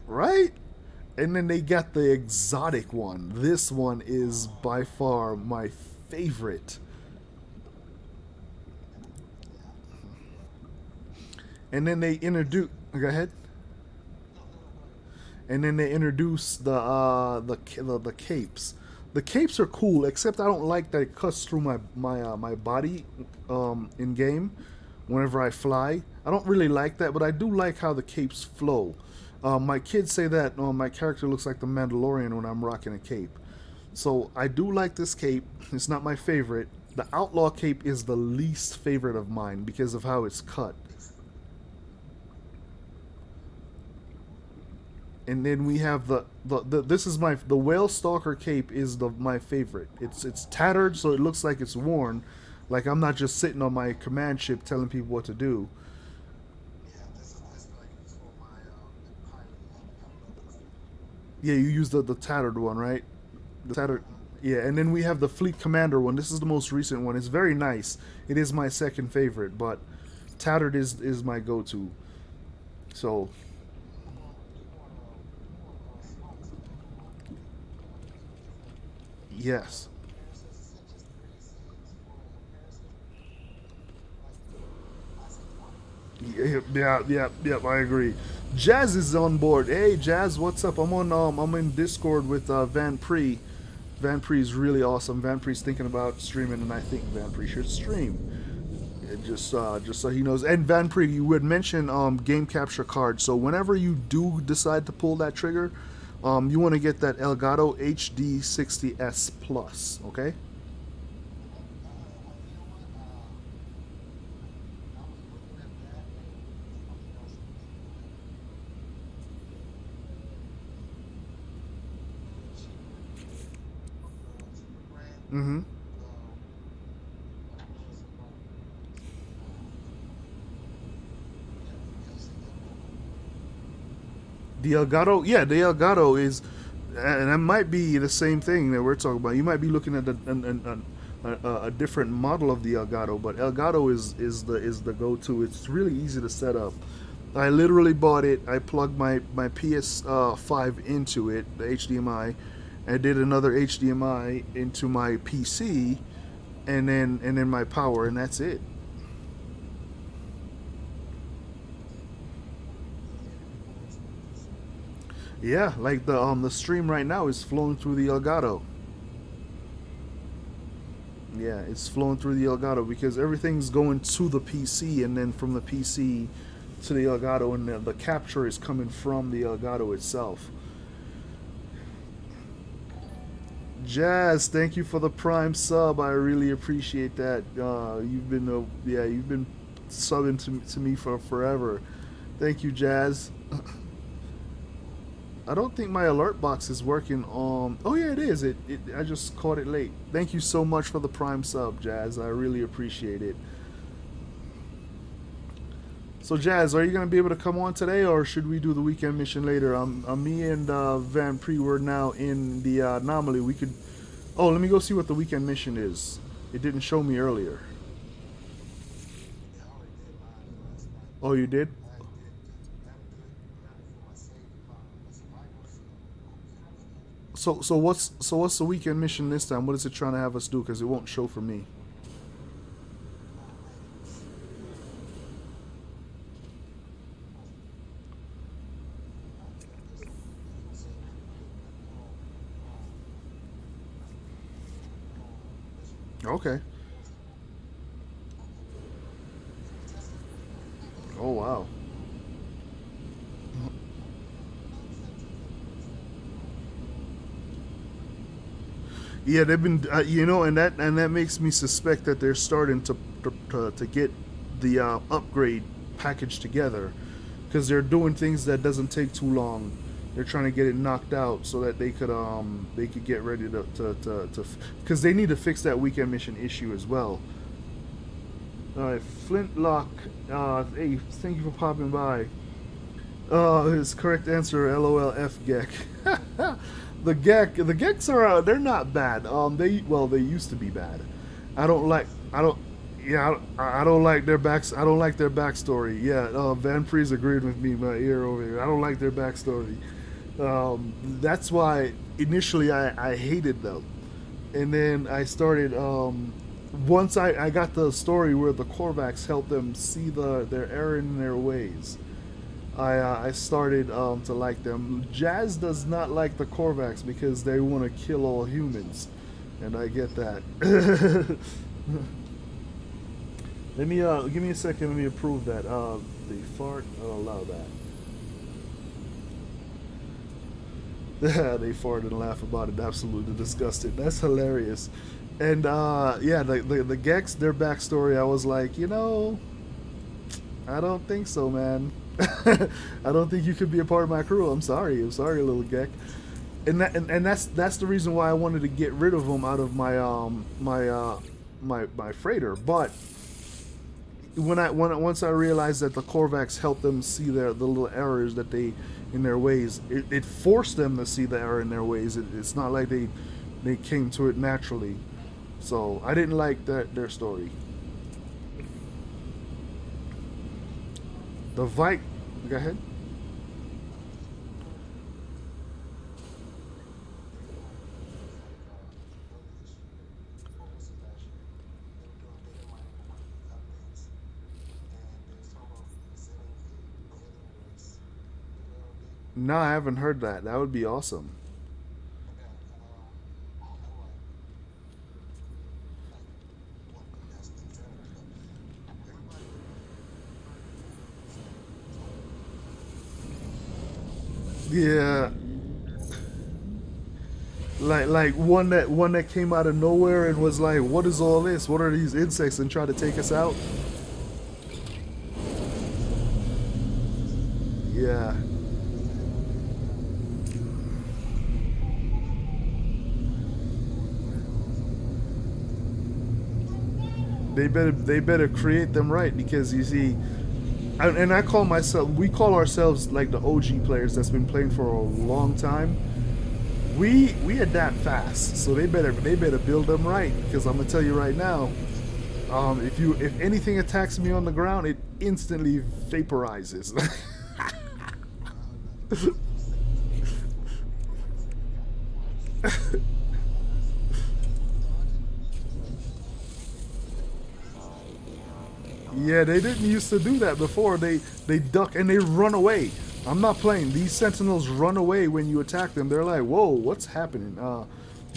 Right? And then they got the exotic one. This one is by far my favorite. And then they introduce. Go ahead. And then they introduce the capes. The capes are cool, except I don't like that it cuts through my body in game whenever I fly. I don't really like that, but I do like how the capes flow. My kids say that my character looks like the Mandalorian when I'm rocking a cape. So I do like this cape. It's not my favorite. The Outlaw cape is the least favorite of mine because of how it's cut. And then we have this is the Whale Stalker cape is my favorite. It's tattered, so it looks like it's worn, like I'm not just sitting on my command ship telling people what to do. Yeah, you use the tattered one, right? The tattered. Yeah, and then we have the Fleet Commander one. This is the most recent one. It's very nice. It is my second favorite, but tattered is my go-to. So yes. Yeah, I agree. Jazz is on board. Hey, Jazz, what's up? I'm in Discord with Van Pre. Van Pre is really awesome. Van Pre's thinking about streaming, and I think Van Pre should stream. Just so he knows. And Van Pre, you would mention game capture card. So whenever you do decide to pull that trigger, you want to get that Elgato HD 60S Plus. Okay. Mm-hmm. The Elgato, yeah, the Elgato is, and that might be the same thing that we're talking about. You might be looking at a different model of the Elgato, but Elgato is the go-to. It's really easy to set up. I literally bought it. I plugged my PS5 into it, the HDMI. I did another HDMI into my PC, and then my power, and that's it. Yeah, like the stream right now is flowing through the Elgato. Yeah, it's flowing through the Elgato because everything's going to the PC, and then from the PC to the Elgato, and the capture is coming from the Elgato itself. Jazz, thank you for the Prime sub. I really appreciate that. You've been subbing to me for forever. Thank you, Jazz. I don't think my alert box is working on. Oh yeah, it is. I just caught it late. Thank you so much for the Prime sub, Jazz. I really appreciate it. So Jazz, are you gonna be able to come on today, or should we do the weekend mission later? Me and Van Pre were now in the anomaly. We could. Oh, let me go see what the weekend mission is. It didn't show me earlier. Oh, you did? So what's the weekend mission this time? What is it trying to have us do? Because it won't show for me. Okay. Oh wow. Yeah, they've been, and that makes me suspect that they're starting to get the upgrade package together, because they're doing things that doesn't take too long. They're trying to get it knocked out so that they could get ready to because they need to fix that weekend mission issue as well. All right, Flintlock. Hey, thank you for popping by. His correct answer, LOL F Gek. The Geks are they're not bad. They used to be bad. I don't like I don't yeah I don't like their backs. I don't like their backstory. Yeah, Van Prees agreed with me in my ear over here. I don't like their backstory. That's why initially I hated them, and then I started. Once I got the story where the Korvax helped them see their error in their ways, I started to like them. Jazz does not like the Korvax because they want to kill all humans, and I get that. Let me give me a second. Let me approve that. The fart. I'll allow that. They fart and laugh about it. Absolutely disgusted. That's hilarious. And yeah, the Gex, their backstory. I was like, I don't think so, man. I don't think you could be a part of my crew. I'm sorry, little Gek. And that's the reason why I wanted to get rid of them out of my freighter. But once I realized that the Korvax helped them see the little errors that they in their ways, it forced them to see the error in their ways. It's not like they came to it naturally. So I didn't like their story. The Vike, go ahead. No, I haven't heard that. That would be awesome. Yeah, like one that came out of nowhere and was like, "What is all this? What are these insects?" and try to take us out. Yeah, they better create them right because you see, and I call myself we call ourselves like the OG players that's been playing for a long time. We adapt fast, so they better build them right because I'm gonna tell you right now. If anything attacks me on the ground, it instantly vaporizes. Yeah, they didn't used to do that before. They duck and they run away. I'm not playing. These sentinels run away when you attack them. They're like, "Whoa, what's happening?"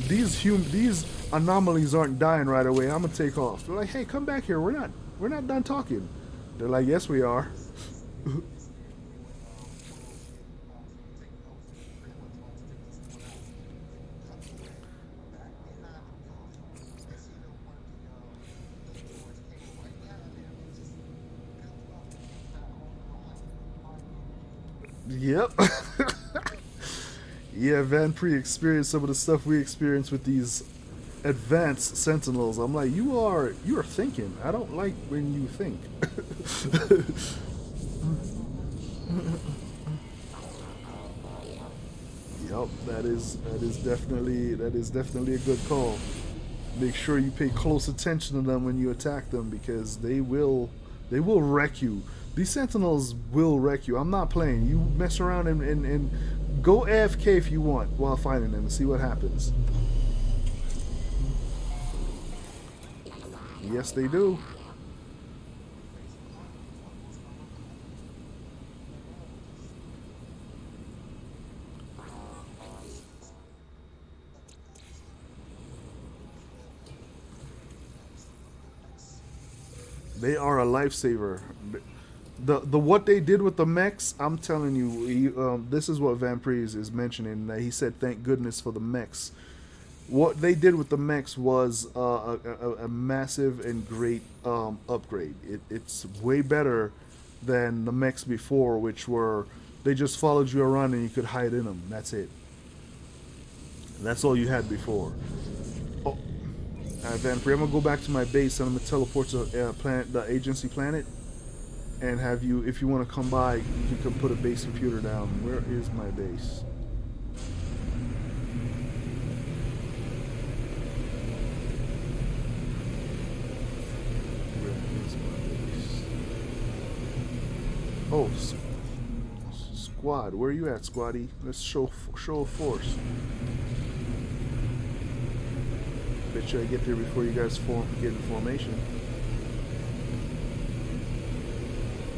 These anomalies aren't dying right away. I'm gonna take off. They're like, "Hey, come back here. We're not done talking." They're like, "Yes, we are." Yep. Yeah, Van Pre experienced some of the stuff we experienced with these advanced sentinels. I'm like, you are thinking. I don't like when you think. Yep, that is definitely a good call. Make sure you pay close attention to them when you attack them because they will wreck you. These sentinels will wreck you. I'm not playing. You mess around and go AFK if you want while fighting them and see what happens. Yes, they do. They are a lifesaver. The what they did with the mechs, I'm telling you, this is what Van Prees is mentioning. That he said, "Thank goodness for the mechs." What they did with the mechs was a massive and great upgrade. It's way better than the mechs before, which were they just followed you around and you could hide in them. That's it. That's all you had before. Oh, Van Pre, I'm gonna go back to my base and I'm gonna teleport to planet, the agency planet. and have you, if you want to come by, you can put a base computer down. Where is my base? Where is my base? Oh, squad. Where are you at, squaddy? Let's show of force. Bet you I get there before you guys get in formation.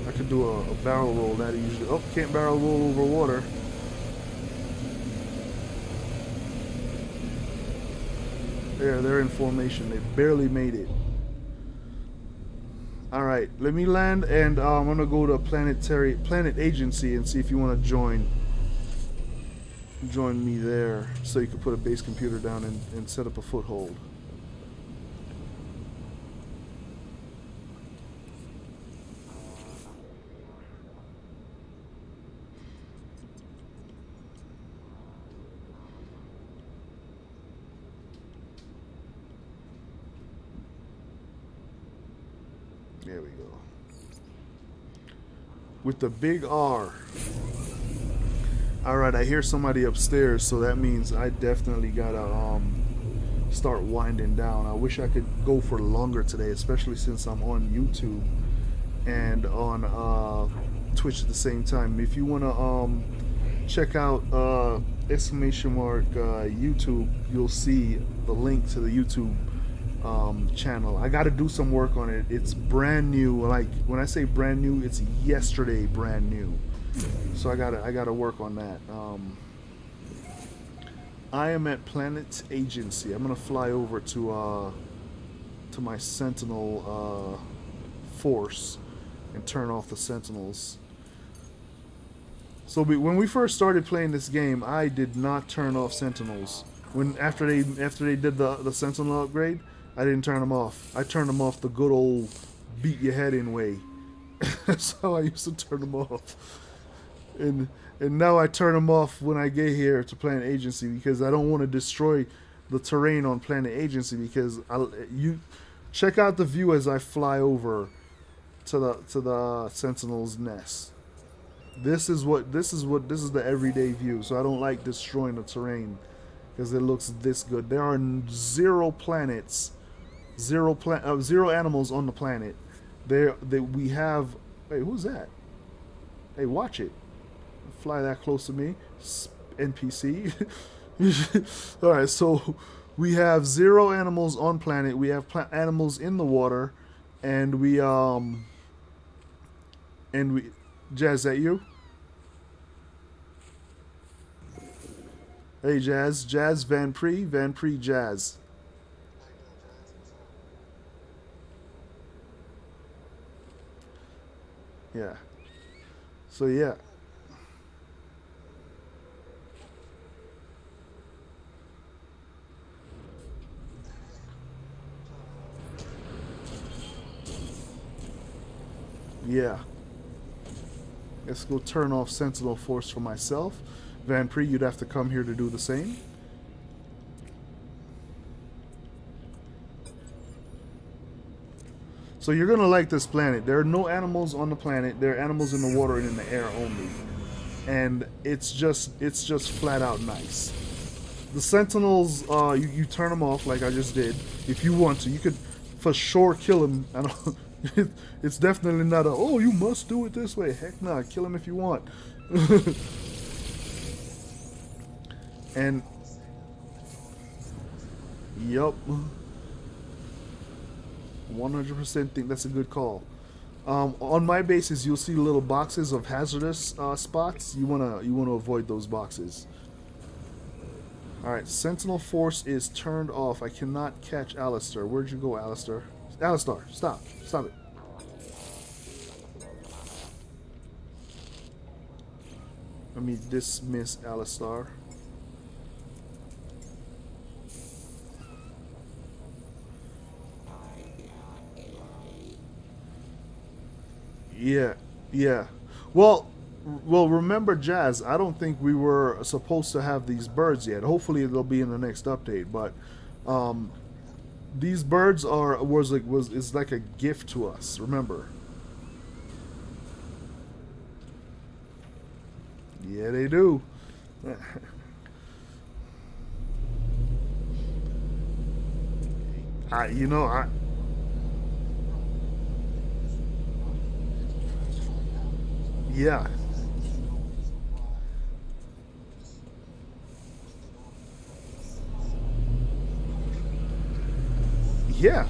I could do a barrel roll. That usually. Oh, can't barrel roll over water. There, they're in formation. They barely made it. All right, let me land, and I'm gonna go to Planet Agency and see if you want to join me there, so you can put a base computer down and set up a foothold. There we go. With the big R. Alright, I hear somebody upstairs, so that means I definitely gotta start winding down. I wish I could go for longer today, especially since I'm on YouTube and on Twitch at the same time. If you wanna check out !YouTube, you'll see the link to the YouTube channel. I got to do some work on it. It's brand new. Like when I say brand new, it's yesterday brand new. So I gotta work on that. I am at Planet Agency. I'm gonna fly over to my Sentinel force and turn off the Sentinels. So when we first started playing this game, I did not turn off Sentinels. After they did the Sentinel upgrade, I didn't turn them off. I turned them off the good old beat your head in way. That's how I used to turn them off. And now I turn them off when I get here to Planet Agency because I don't want to destroy the terrain on Planet Agency, because you check out the view as I fly over to the Sentinel's nest. This is the everyday view. So I don't like destroying the terrain because it looks this good. There are zero planets. Zero animals on the planet. We have. Hey, who's that? Hey, watch it. Fly that close to me, NPC. All right, so we have 0 animals on planet. We have animals in the water, and we Jazz, that you? Hey, Jazz, Van Pre, Jazz. Yeah. So yeah. Yeah. Let's go turn off Sentinel Force for myself. Van Pre, you'd have to come here to do the same. So you're gonna like this planet. There are no animals on the planet. There are animals in the water and in the air only. And it's just flat out nice. The Sentinels, you turn them off like I just did. If you want to, you could for sure kill them. I don't. It's definitely not a, oh, you must do it this way. Heck nah, kill him if you want. And yup, 100% think that's a good call. On my bases, you'll see little boxes of hazardous spots. You wanna avoid those boxes. All right, Sentinel Force is turned off. I cannot catch Alistair. Where'd you go, Alistair? Alistair, stop it. Let me dismiss Alistair. Yeah. Well, remember, Jazz, I don't think we were supposed to have these birds yet. Hopefully they'll be in the next update, but these birds is like a gift to us, remember. Yeah, they do. I, you know, I, yeah, yeah,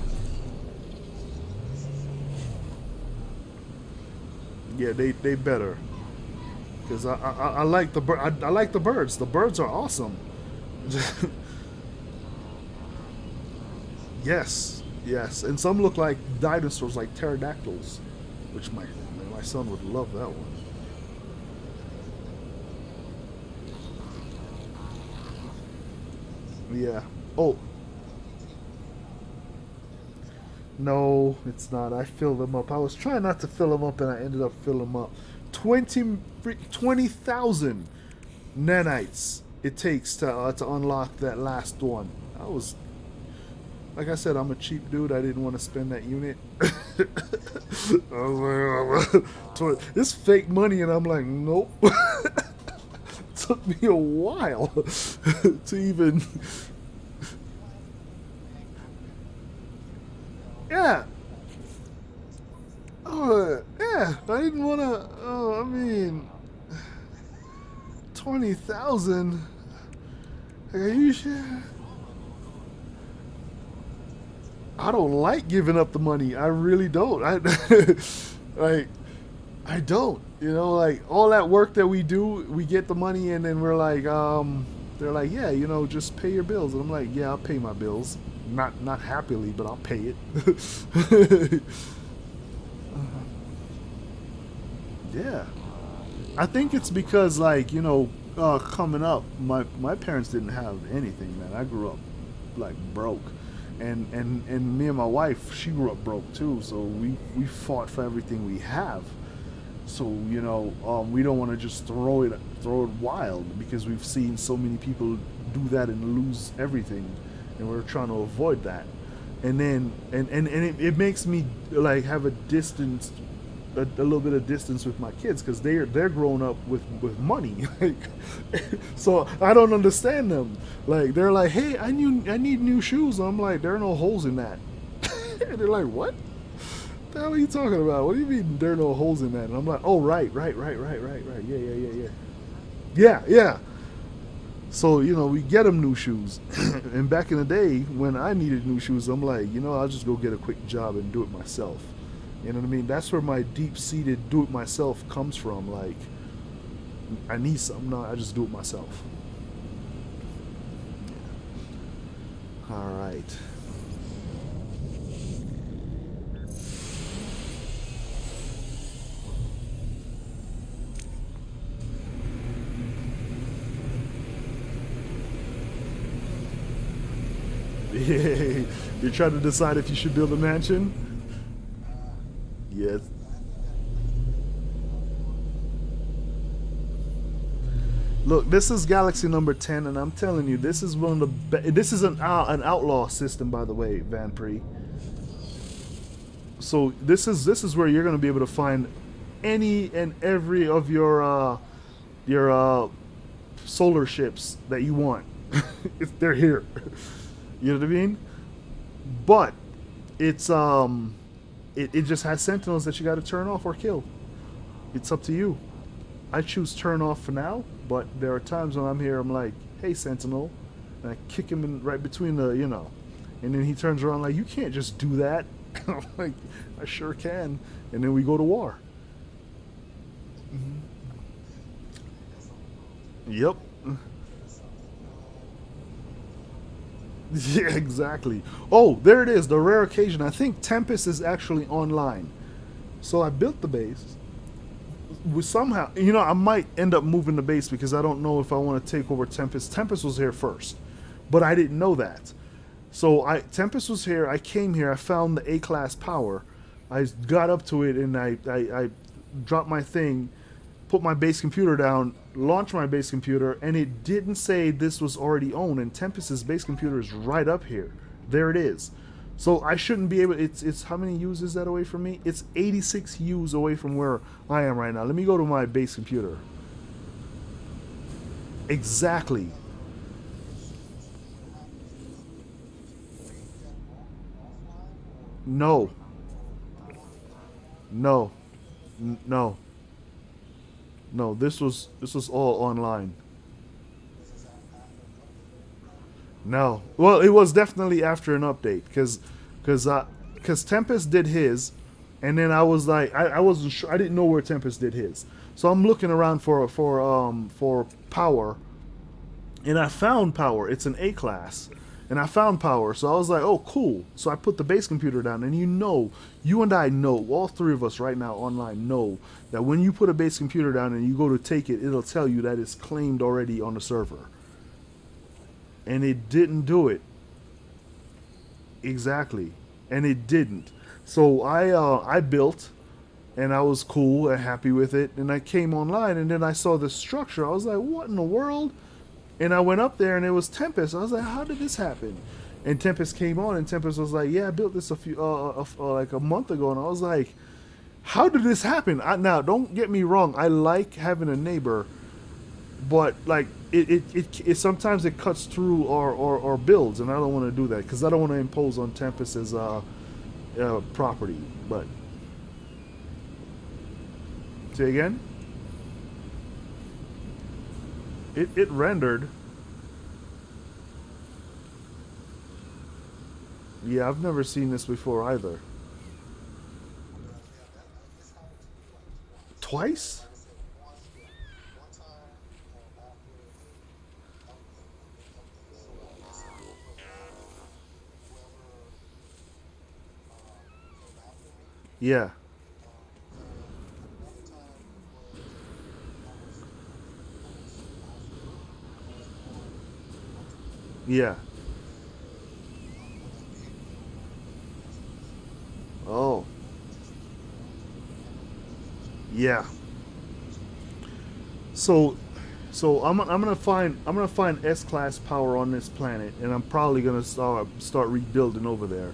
yeah. They better because I like the I like the birds. The birds are awesome. Yes, yes, and some look like dinosaurs, like pterodactyls, which my son would love that one. Yeah. Oh, no, it's not. I filled them up. I was trying not to fill them up, and I ended up filling them up. 20,000 nanites it takes to unlock that last one. I was, like I said, I'm a cheap dude. I didn't want to spend that unit. I was like, it's fake money, and I'm like, nope. Took me a while to even. Yeah. Oh, yeah. I didn't want to. Oh, I mean, 20,000. Like, are you sure? I don't like giving up the money. I really don't. I like. I don't. You know, like all that work that we do, we get the money, and then we're like, they're like, yeah, you know, just pay your bills, and I'm like, yeah, I'll pay my bills. Not happily, but I'll pay it. Yeah. I think it's because, like, you know, coming up, my parents didn't have anything, man. I grew up like broke, and me and my wife, she grew up broke too. So we fought for everything we have. So you know, we don't want to just throw it wild because we've seen so many people do that and lose everything, and we're trying to avoid that. And then and it makes me like have a distance a little bit of distance with my kids because they're growing up with money. Like, so I don't understand them. Like they're like, hey, I need new shoes. I'm like, there are no holes in that. And they're like, what the hell are you talking about? What do you mean there are no holes in that? And I'm like, oh, right. Yeah. So, you know, we get them new shoes. And back in the day when I needed new shoes, I'm like, you know, I'll just go get a quick job and do it myself. You know what I mean? That's where my deep-seated do-it-myself comes from. Like, I need something, no, I just do it myself. All right. You're trying to decide if you should build a mansion? Yes. Look, this is Galaxy number 10, and I'm telling you, this is one of the this is an outlaw system, by the way, Van Pre. So this is where you're going to be able to find any and every of your solar ships that you want. If they're here. You know what I mean? But it's it just has sentinels that you got to turn off or kill. It's up to you. I choose turn off for now, but there are times when I'm here, I'm like, hey, sentinel, and I kick him in right between the, you know, and then he turns around like, you can't just do that. I'm like, I sure can, and then we go to war. Yep. Yeah, exactly. Oh, there it is. The rare occasion. I think Tempest is actually online. So I built the base. We somehow, you know, I might end up moving the base because I don't know if I want to take over Tempest. Tempest was here first, but I didn't know that. So Tempest was here. I came here. I found the A-class power. I got up to it and I dropped my thing, put my base computer down, launched my base computer, and it didn't say this was already owned. And Tempest's base computer is right up here. There it is. So I shouldn't be able. It's how many U's is that away from me? It's 86 U's away from where I am right now. Let me go to my base computer. Exactly. No, no, no, no. This was all online. No. Well, it was definitely after an update because Tempest did his, and then I was like, I wasn't sure. I didn't know where Tempest did his, so I'm looking around for power, and I found power. It's an A class, and I found power. So I was like, oh, cool. So I put the base computer down, and you and I know, all three of us right now online know that when you put a base computer down and you go to take it, it'll tell you that it's claimed already on the server, and it didn't do it. Exactly, and it didn't. So I built, and I was cool and happy with it. And I came online, and then I saw the structure. I was like, "What in the world?" And I went up there, and it was Tempest. I was like, "How did this happen?" And Tempest came on, and Tempest was like, "Yeah, I built this a few like a month ago." And I was like, "How did this happen?" Now, don't get me wrong. I like having a neighbor, but like it sometimes it cuts through our builds, and I don't want to do that because I don't want to impose on Tempest's property. But say again, it rendered. Yeah, I've never seen this before either. Twice? Yeah, yeah. Oh, yeah. So, so I'm gonna find S class power on this planet, and I'm probably gonna start rebuilding over there.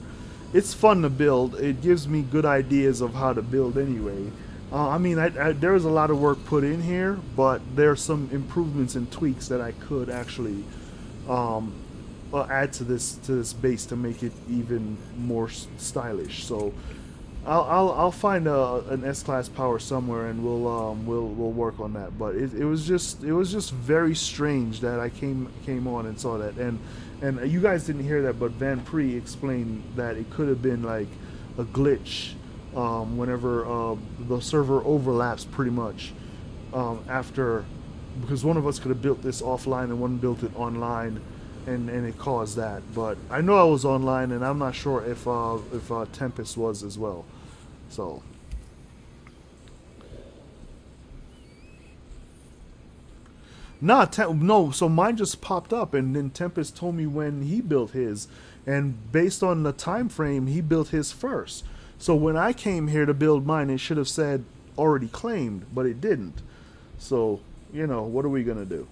It's fun to build. It gives me good ideas of how to build anyway. I mean, there's a lot of work put in here, but there's some improvements and tweaks that I could actually um, add to this base to make it even more stylish. So I'll find an S class power somewhere, and we'll work on that. But it was just very strange that I came on and saw that, and you guys didn't hear that, but Van Pre explained that it could have been like a glitch whenever the server overlaps pretty much after, because one of us could have built this offline and one built it online, and it caused that. But I know I was online, and I'm not sure if Tempest was as well. So no. So mine just popped up, and then Tempest told me when he built his, and based on the time frame, he built his first. So when I came here to build mine, it should have said already claimed, but it didn't. So what are we gonna do?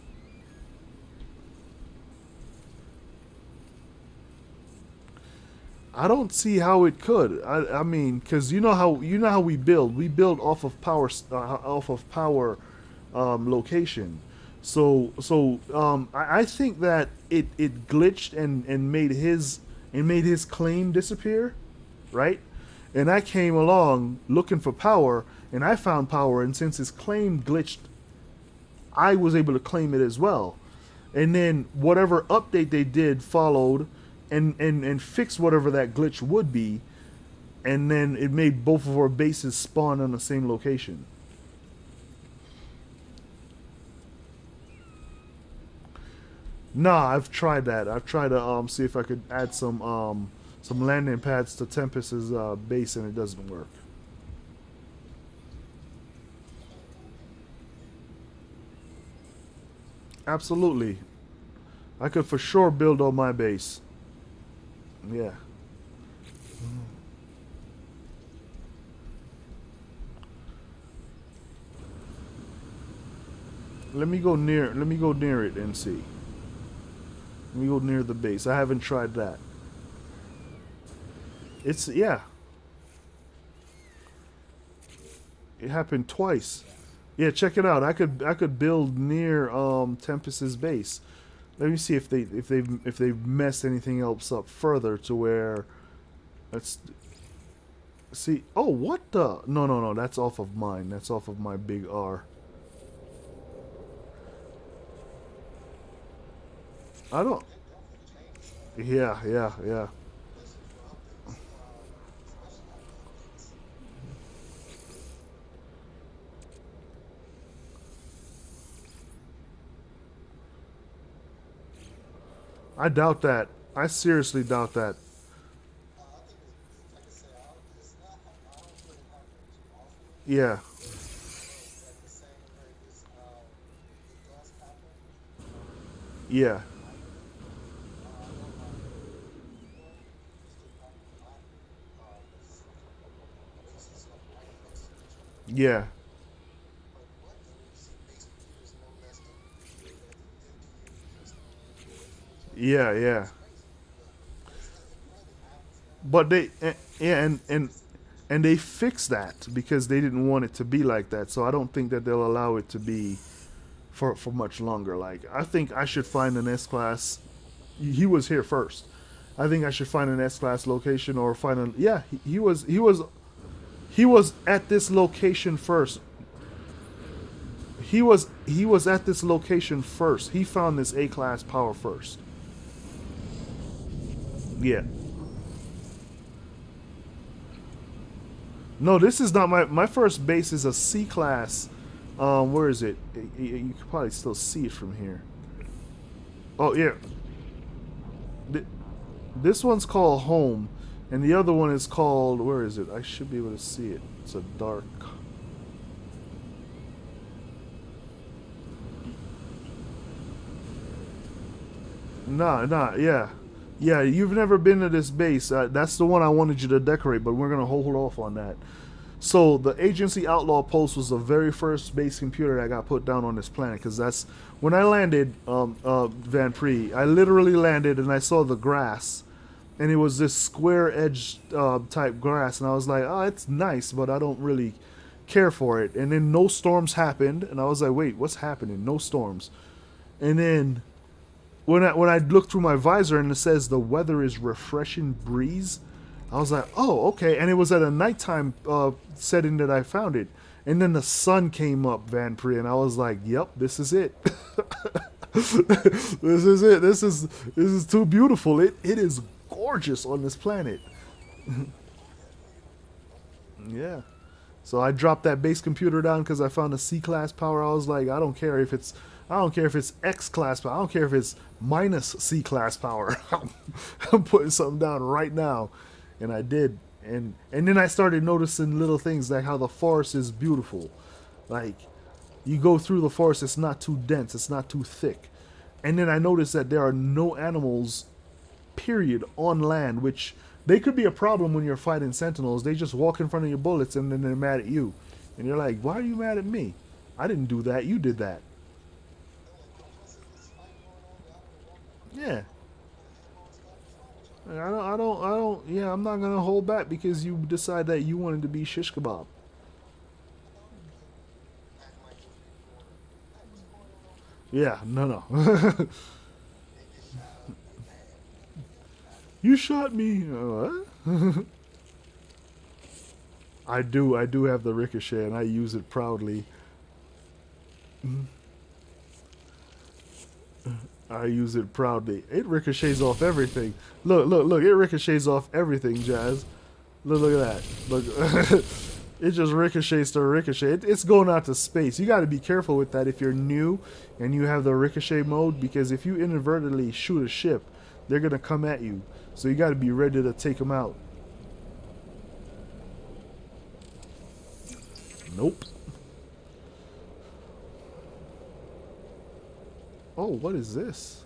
I don't see how it could. I mean, because you know how we build. We build off of power location. So I think that it glitched and made his claim disappear, right? And I came along looking for power, and I found power. And since his claim glitched, I was able to claim it as well. And then whatever update they did followed, and fixed whatever that glitch would be, and then it made both of our bases spawn on the same location. Nah, I've tried that. I've tried to see if I could add some landing pads to Tempest's base, and it doesn't work. Absolutely, I could for sure build on my base. Yeah. Let me go near it and see. Let me go near the base. I haven't tried that. Yeah, it happened twice. Yeah, check it out. I could build near Tempest's base. Let me see if they've messed anything else up further to where let's see. Oh, what the? No, no, no. That's off of mine. That's off of my big R. I don't. Yeah, yeah, yeah. I doubt that. I seriously doubt that. Yeah, yeah, yeah, yeah, yeah. But yeah, and they fixed that because they didn't want it to be like that. So I don't think that they'll allow it to be for much longer. Like I think I should find an S class. He was here first. I think I should find an S class location or find a yeah. He was at this location first. He was at this location first. He found this A class power first. Yeah. No, this is not my first base is a C class. Where is it? You can probably still see it from here. Oh yeah, Th- this one's called home, and the other one is called where is it? I should be able to see it. It's a dark. Nah, nah, yeah, yeah. You've never been to this base. That's the one I wanted you to decorate, but we're gonna hold off on that. So the agency outlaw post was the very first base computer that got put down on this planet because that's when I landed Van Pre. I literally landed and I saw the grass, and it was this square edge type grass, and I was like, oh, it's nice, but I don't really care for it. And then no storms happened, and I was like, wait, what's happening? No storms. And then when I looked through my visor and it says the weather is refreshing breeze, I was like, oh, okay. And it was at a nighttime setting that I found it. And then the sun came up, Van Pre, and I was like, yep, this is it. This is it. This is too beautiful. It is gorgeous on this planet. Yeah. So I dropped that base computer down because I found a C class power. I was like, I don't care if it's X class power. I don't care if it's minus C class power. I'm putting something down right now, and I did. And then I started noticing little things like how the forest is beautiful. Like you go through the forest, it's not too dense, it's not too thick. And then I noticed that there are no animals, period, on land, which they could be a problem when you're fighting sentinels. They just walk in front of your bullets and then they're mad at you. And you're like, why are you mad at me? I didn't do that. You did that. Yeah. Yeah, I'm not gonna hold back because you decide that you wanted to be shish kebab. Yeah, no, no. You shot me. What? I do have the ricochet, and I use it proudly. I use it proudly. It ricochets off everything. Look, look, look! It ricochets off everything, Jazz. Look at that. Look, it just ricochets to ricochet. It's going out to space. You got to be careful with that if you're new and you have the ricochet mode, because if you inadvertently shoot a ship, they're gonna come at you. So you got to be ready to take them out. Nope. Oh, what is this?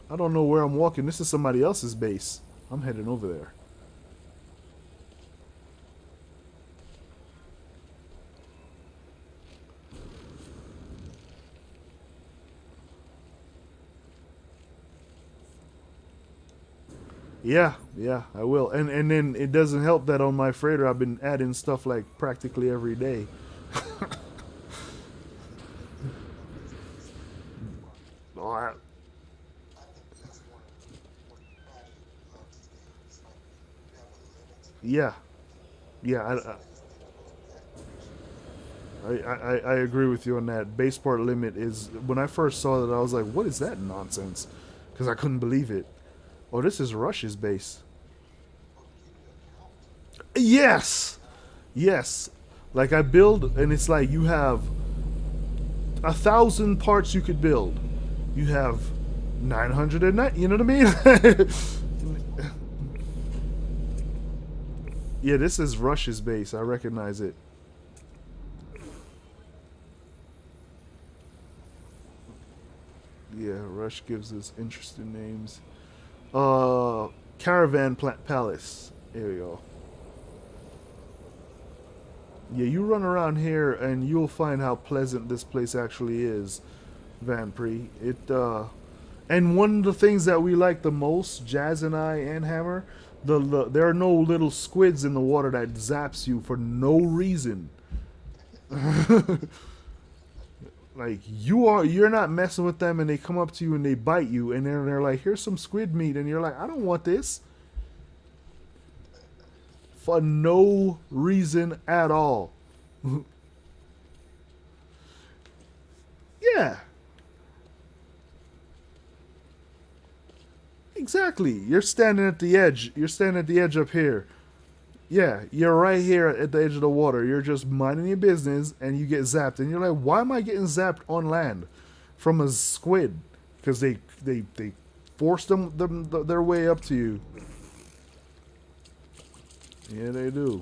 I don't know where I'm walking. This is somebody else's base. I'm heading over there. Yeah, yeah, I will. And then it doesn't help that on my freighter I've been adding stuff like practically every day. Oh, yeah, yeah. I agree with you on that. Base part limit is when I first saw that I was like, what is that nonsense? Because I couldn't believe it. Oh, this is Rush's base. Yes, yes. Like I build, and it's like you have 1,000 parts you could build. You have 909. You know what I mean? Yeah, this is Rush's base. I recognize it. Yeah, Rush gives us interesting names. Caravan Palace. There we go. Yeah, you run around here and you'll find how pleasant this place actually is, Van Pre. And one of the things that we like the most, Jazz and I and Hammer, there are no little squids in the water that zaps you for no reason. Like you're not messing with them, and they come up to you and they bite you, and they're like, "Here's some squid meat," and you're like, "I don't want this," for no reason at all. Yeah, exactly. You're standing at the edge. You're standing at the edge up here. Yeah, you're right here at the edge of the water. You're just minding your business, and you get zapped, and you're like, "Why am I getting zapped on land from a squid?" Because they force their way up to you. Yeah, they do.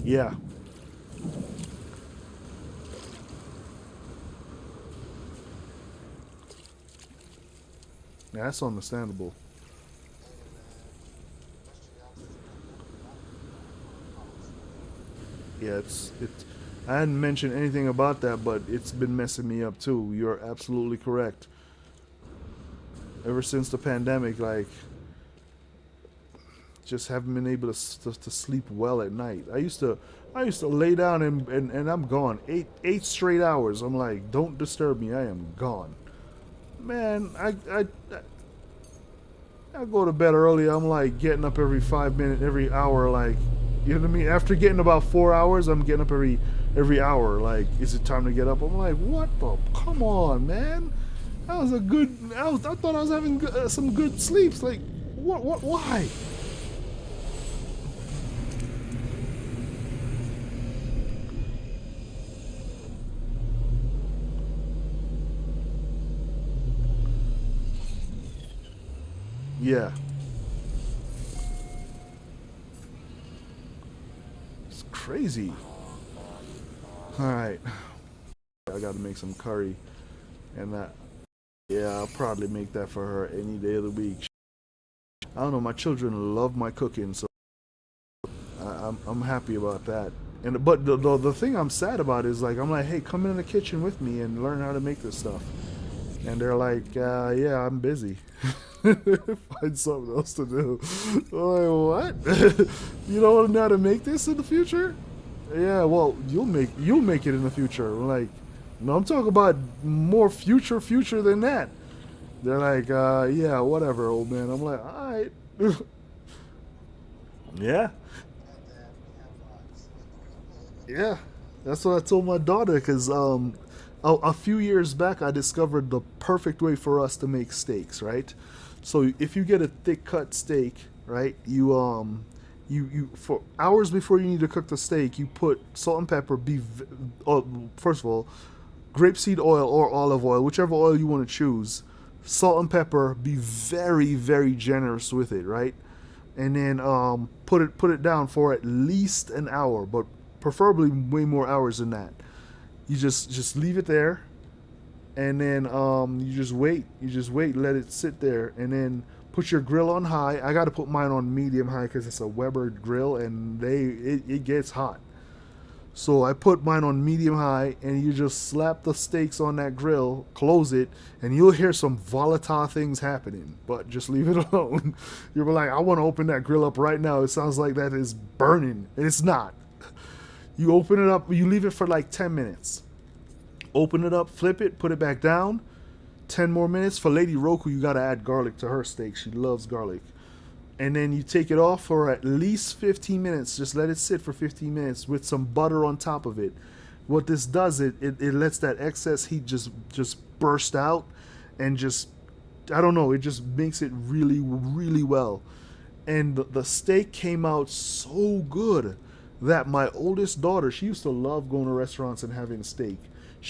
Yeah, yeah, that's understandable. Yeah, it's. I hadn't mentioned anything about that, but it's been messing me up too. You're absolutely correct. Ever since the pandemic, like, just haven't been able to sleep well at night. I used to lay down and I'm gone. Eight straight hours. I'm like, don't disturb me. I am gone. Man, I go to bed early. I'm like getting up every 5 minutes, every hour. Like, you know what I mean? After getting about 4 hours, I'm getting up every hour. Like, is it time to get up? I'm like, what the? Come on, man. That was a good. I thought I was having some good sleeps. Like, what? Why? Yeah, it's crazy. All right, I got to make some curry, and that. Yeah, I'll probably make that for her any day of the week. I don't know. My children love my cooking, so I'm happy about that. And but the thing I'm sad about is like I'm like, hey, come in the kitchen with me and learn how to make this stuff. And they're like, yeah, I'm busy. Find something else to do. I'm like, what? You don't know how to make this in the future? Yeah, well, you'll make it in the future. I'm like, no, I'm talking about more future than that. They're like, yeah, whatever, old man. I'm like, all right. Yeah, yeah. That's what I told my daughter because a few years back I discovered the perfect way for us to make steaks, right? So if you get a thick cut steak, right, you for hours before you need to cook the steak, you put salt and pepper. First of all, grapeseed oil or olive oil, whichever oil you want to choose. Salt and pepper. Be very very generous with it, right? And then put it down for at least an hour, but preferably way more hours than that. You just leave it there, and then you just wait. You just wait, let it sit there, and then put your grill on high. I got to put mine on medium high because it's a Weber grill, and it gets hot. So I put mine on medium high, and you just slap the steaks on that grill, close it, and you'll hear some volatile things happening. But just leave it alone. You'll be like, I want to open that grill up right now. It sounds like that is burning, and it's not. You open it up, you leave it for like 10 minutes. Open it up, flip it, put it back down. 10 more minutes. For Lady Roku, you gotta add garlic to her steak. She loves garlic. And then you take it off for at least 15 minutes. Just let it sit for 15 minutes with some butter on top of it. What this does, it lets that excess heat just burst out, and just, I don't know, it just makes it really, really well. And the steak came out so good that my oldest daughter, she used to love going to restaurants and having steak.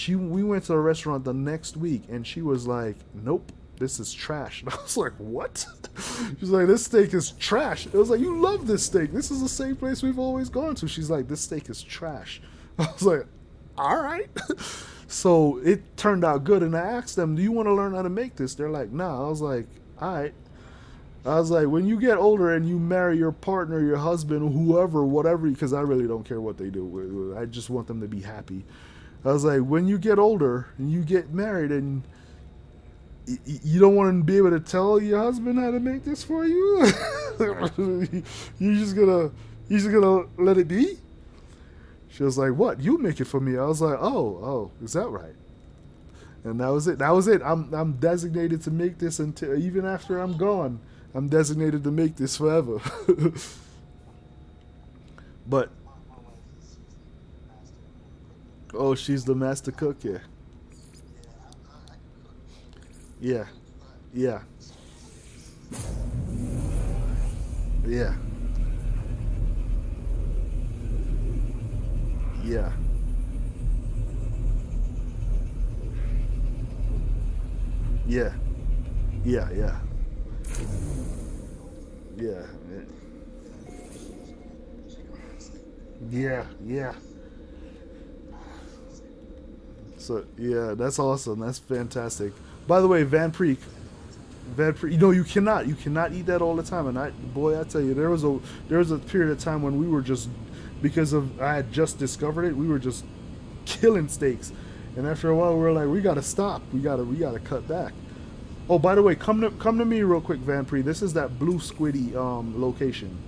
We went to a restaurant the next week, and she was like, "Nope, this is trash." And I was like, "What?" She's like, "This steak is trash." It was like, "You love this steak. This is the same place we've always gone to." She's like, "This steak is trash." I was like, "All right." So it turned out good, and I asked them, "Do you want to learn how to make this?" They're like, "Nah." I was like, "All right." I was like, when you get older and you marry your partner, your husband, whoever, whatever, because I really don't care what they do. I just want them to be happy. I was like, when you get older and you get married, and you don't want to be able to tell your husband how to make this for you, you're just gonna let it be. She was like, "What? You make it for me?" I was like, "Oh, is that right?" And that was it. I'm designated to make this until, even after I'm gone. I'm designated to make this forever. But oh, she's the master cook, yeah. Yeah. Yeah. Yeah. Yeah. Yeah. Yeah. Yeah. Yeah. Yeah. Yeah. So yeah, that's awesome. That's fantastic. By the way, Van Preek, you cannot eat that all the time. And boy, I tell you, there was a period of time when we were just, because of I had just discovered it, we were just killing steaks, and after a while, we were like, we gotta stop. We gotta cut back. Oh, by the way, come to me real quick, Van Pre. This is that Blue Squiddy location.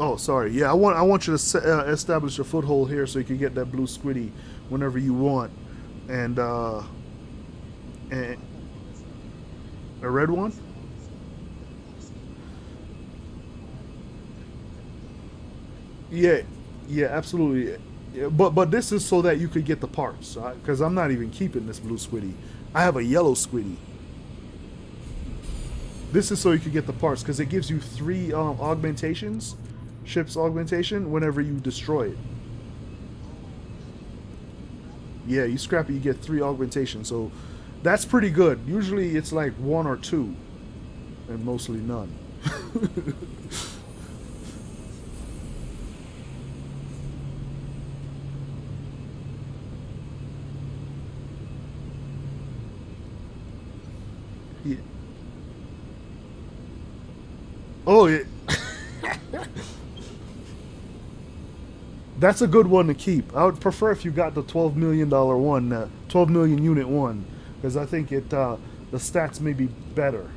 Oh, sorry. Yeah, I want you to establish a foothold here so you can get that Blue Squiddy whenever you want, and and a red one. Yeah, yeah, absolutely. Yeah, but this is so that you could get the parts, because I'm not even keeping this Blue Squiddy. I have a yellow Squiddy. This is so you could get the parts, because it gives you three augmentations, ship's augmentation, whenever you destroy it. Yeah, you scrap it, you get three augmentations. So that's pretty good. Usually it's like one or two, and mostly none. Yeah. Oh, yeah. That's a good one to keep. I would prefer if you got the $12 million one, 12 million unit one, because I think the stats may be better.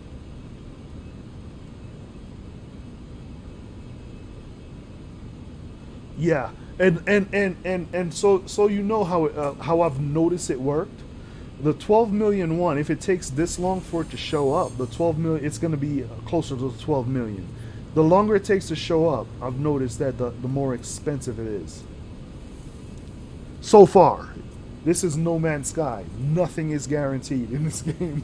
Yeah, and so you know how I've noticed it worked. The 12 million one, if it takes this long for it to show up, the 12 million, it's going to be closer to the 12 million. The longer it takes to show up, I've noticed that the more expensive it is. So far, this is No Man's Sky. Nothing is guaranteed in this game.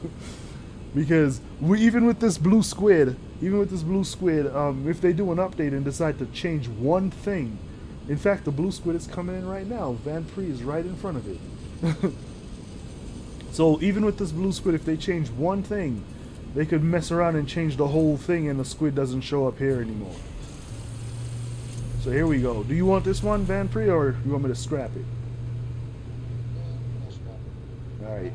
Because even with this blue squid, if they do an update and decide to change one thing, in fact, the blue squid is coming in right now. Van Pre is right in front of it. So even with this blue squid, if they change one thing, they could mess around and change the whole thing, and the squid doesn't show up here anymore. So here we go. Do you want this one, Van Pre, or you want me to scrap it? All right.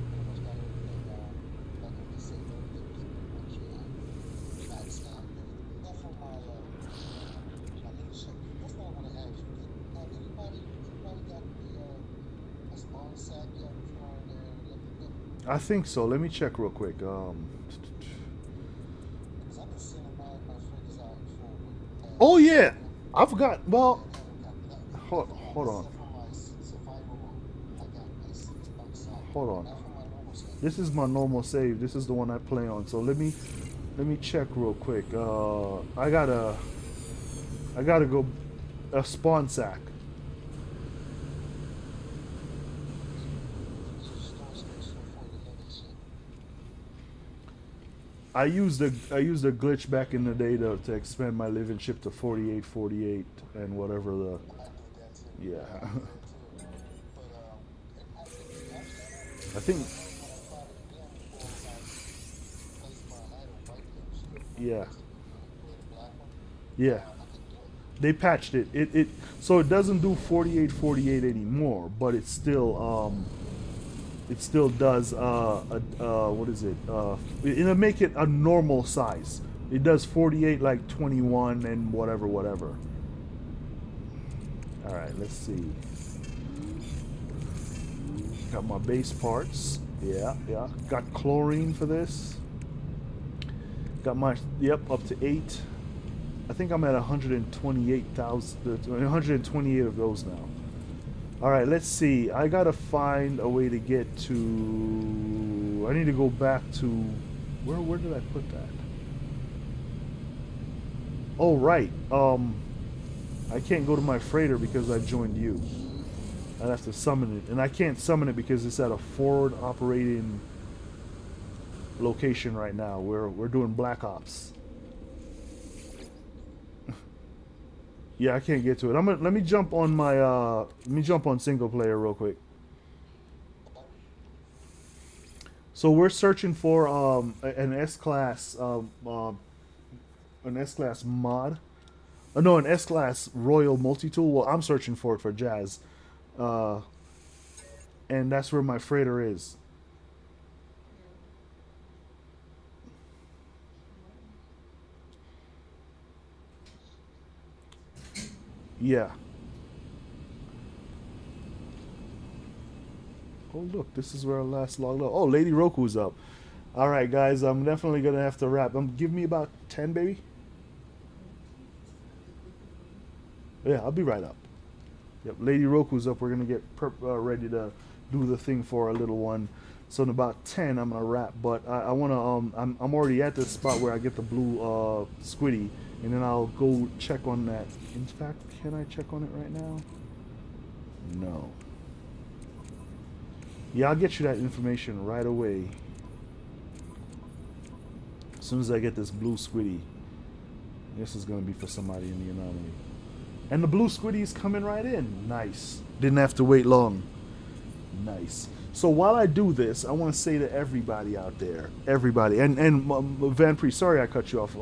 I think so. Let me check real quick. Oh yeah, I've got. Well, hold on, hold on. This is my normal save. This is the one I play on. So let me check real quick. I gotta go a spawn sack. I used a glitch back in the day to expand my living ship to 48, and whatever the yeah. I think yeah, yeah. They patched it. It so it doesn't do 48 anymore, but it still does what is it? It'll make it a normal size. It does 48 like 21 and whatever. All right, let's see. Got my base parts. Yeah, yeah. Got chlorine for this. Got my yep up to 8. I think I'm at 128,000, 128 of those now. All right, let's see. I gotta find a way to get to. I need to go back to. Where did I put that? Oh right. I can't go to my freighter because I joined you. I'd have to summon it, and I can't summon it because it's at a forward operating location right now. We're doing Black Ops. Yeah, I can't get to it. Let me jump on my let me jump on single player real quick. So we're searching for an S class an S class mod. No, an S class Royal multi tool. Well, I'm searching for it for Jazz, uh, and that's where my freighter is. Yeah. Oh look, this is where I last logged out. Oh, Lady Roku's up. All right, guys, I'm definitely gonna have to wrap. Give me about 10, baby. Yeah, I'll be right up. Yep, Lady Roku's up. We're gonna get ready to do the thing for our little one. So in about 10, I'm gonna wrap. But I wanna I'm already at the spot where I get the blue squiddy, and then I'll go check on that. In fact, can I check on it right now? No. Yeah, I'll get you that information right away. As soon as I get this blue squiddy. This is gonna be for somebody in the anomaly. And the blue squiddy's coming right in. Nice. Didn't have to wait long. Nice. So while I do this, I want to say to everybody out there, everybody, and Van Priest, sorry I cut you off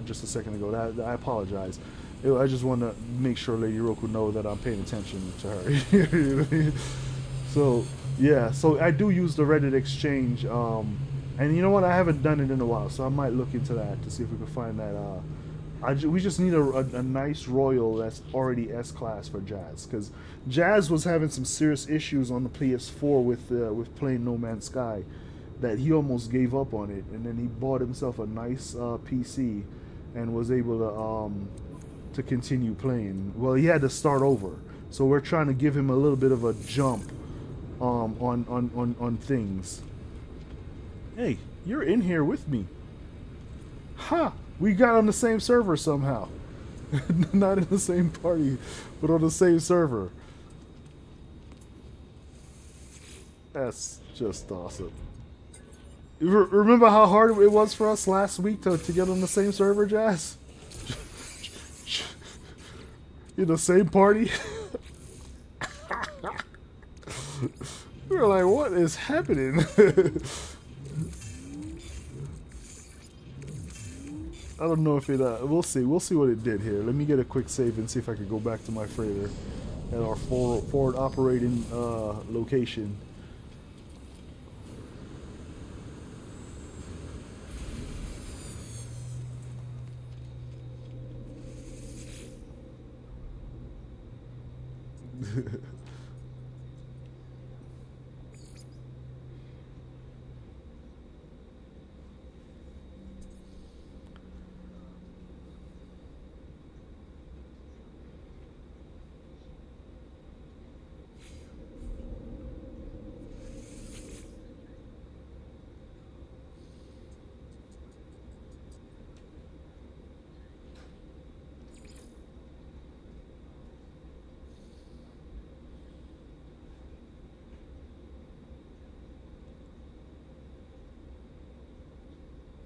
just a second ago. I apologize. I just want to make sure Lady Roku know that I'm paying attention to her. So yeah, so I do use the Reddit exchange, and you know what? I haven't done it in a while, so I might look into that to see if we can find that. We just need a nice royal that's already S class for Jazz, because Jazz was having some serious issues on the PS4 with playing No Man's Sky, that he almost gave up on it, and then he bought himself a nice PC, and was able to continue playing. Well, he had to start over, so we're trying to give him a little bit of a jump on things. Hey, you're in here with me. Ha! We got on the same server somehow. Not in the same party, but on the same server. That's just awesome. Remember how hard it was for us last week to get on the same server, Jazz? In the same party? We were like, what is happening? I don't know if it, we'll see. We'll see what it did here. Let me get a quick save and see if I can go back to my freighter at our forward operating location.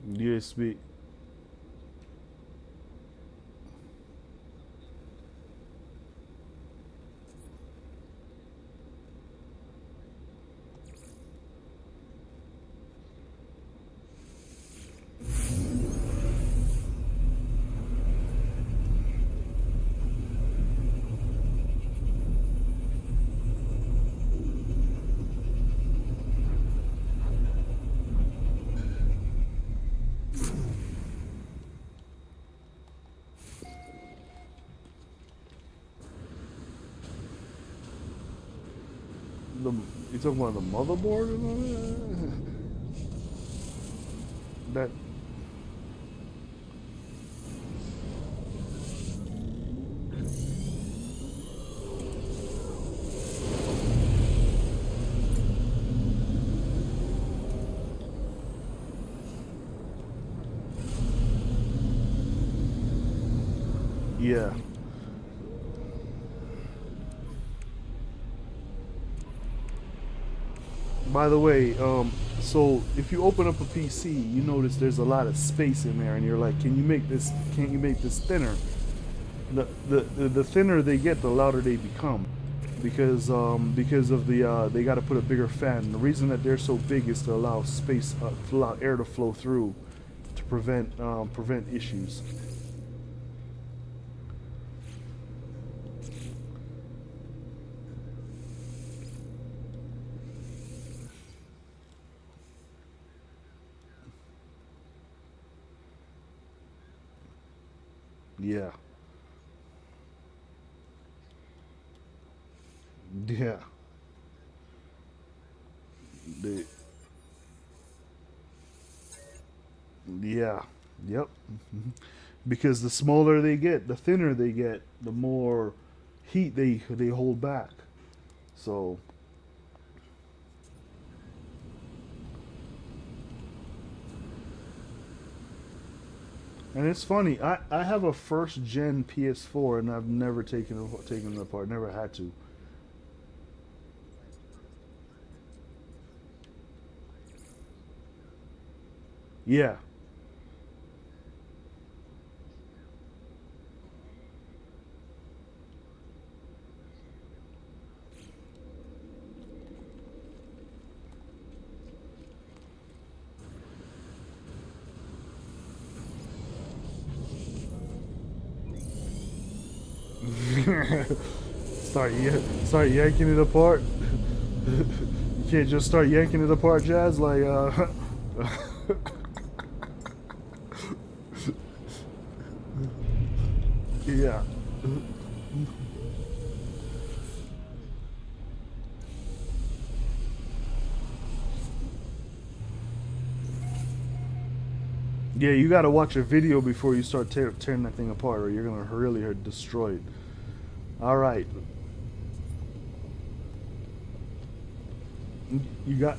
USB. The, you talking about the motherboard and all that? That yeah. By the way, so if you open up a PC, you notice there's a lot of space in there, and you're like, can you make this? Can't you make this thinner? The thinner they get, the louder they become, because of the they got to put a bigger fan. The reason that they're so big is to allow space, allow air to flow through, to prevent issues. Yeah, yeah. They, yeah, yep. Because the smaller they get, the thinner they get, the more heat they hold back. So, and it's funny. I have a first gen PS4 and I've never taken it apart. Never had to. Yeah. Start yanking it apart. You can't just start yanking it apart, Jazz. Like, yeah, yeah. You gotta watch a video before you start tearing that thing apart, or you're gonna really destroy it. All right, you got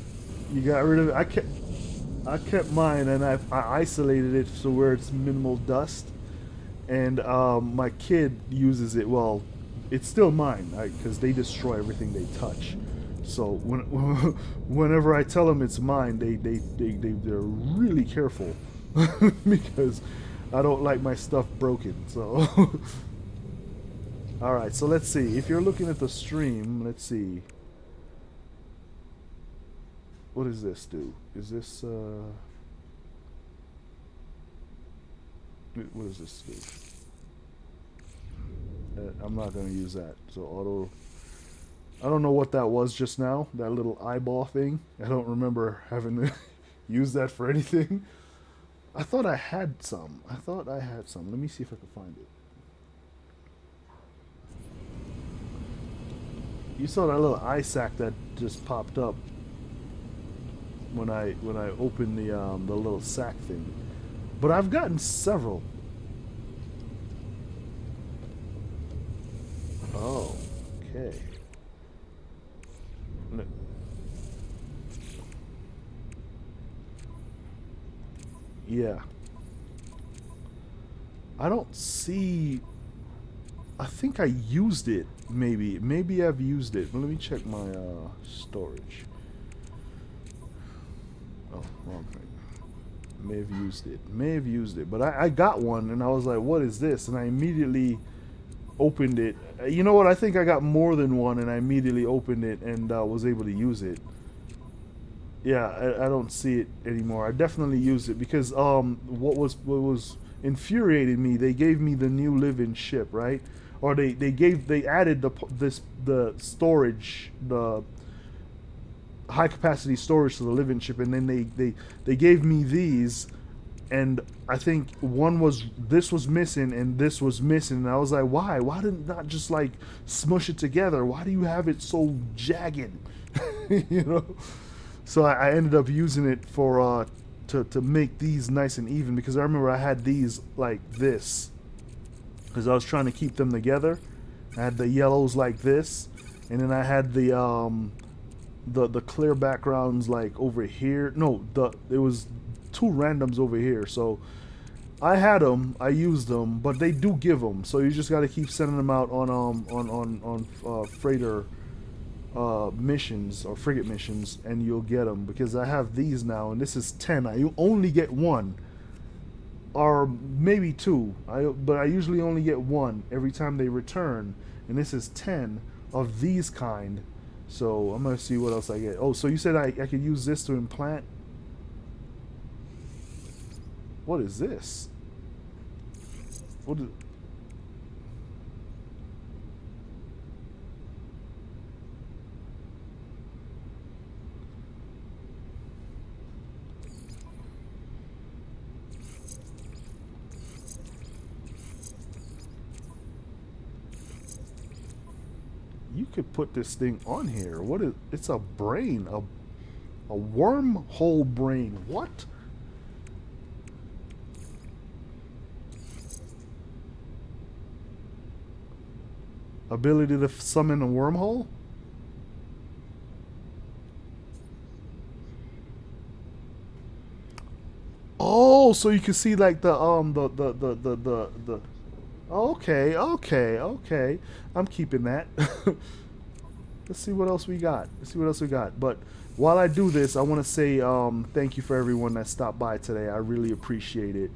you got rid of it. I kept mine, and I isolated it so where it's minimal dust. And my kid uses it. Well, it's still mine because they destroy everything they touch. So whenever I tell them it's mine, they're really careful because I don't like my stuff broken. So all right, so let's see. If you're looking at the stream, let's see. What does this do? Is this what does this do? I'm not gonna use that. So auto. I don't know what that was just now. That little eyeball thing. I don't remember having to use that for anything. I thought I had some. I thought I had some. Let me see if I can find it. You saw that little eye sac that just popped up when I opened the little sack thing. But I've gotten several. Oh, okay. Yeah. I don't see. I think I used it. Maybe I've used it. Let me check my storage. Oh, wrong thing. May have used it. May have used it. But I got one and I was like, what is this? And I immediately opened it. You know what? I think I got more than one and I immediately opened it and was able to use it. Yeah, I don't see it anymore. I definitely used it because what was infuriating me, they gave me the new live-in ship, right? Or they added the storage, the high capacity storage to the live-in chip, and then they gave me these, and I think this was missing and this was missing, and I was like, why didn't not just like smush it together? Why do you have it so jagged? You know. So I ended up using it for to make these nice and even, because I remember I had these like this because I was trying to keep them together. I had the yellows like this, and then I had the clear backgrounds like over here. No, it was two randoms over here. So I had them, I used them, but they do give them. So you just got to keep sending them out on freighter missions or frigate missions, and you'll get them. Because I have these now, and this is 10. You only get one, or maybe two. But I usually only get one every time they return, and this is 10 of these kind. So I'm gonna see what else I get. Oh, so you said I could use this to implant? What is this? What is... You could put this thing on here. What is... It's a brain, a wormhole brain. What? Ability to summon a wormhole? Oh, so you can see like the okay, okay, okay. I'm keeping that. Let's see what else we got. Let's see what else we got. But while I do this, I want to say thank you for everyone that stopped by today. I really appreciate it.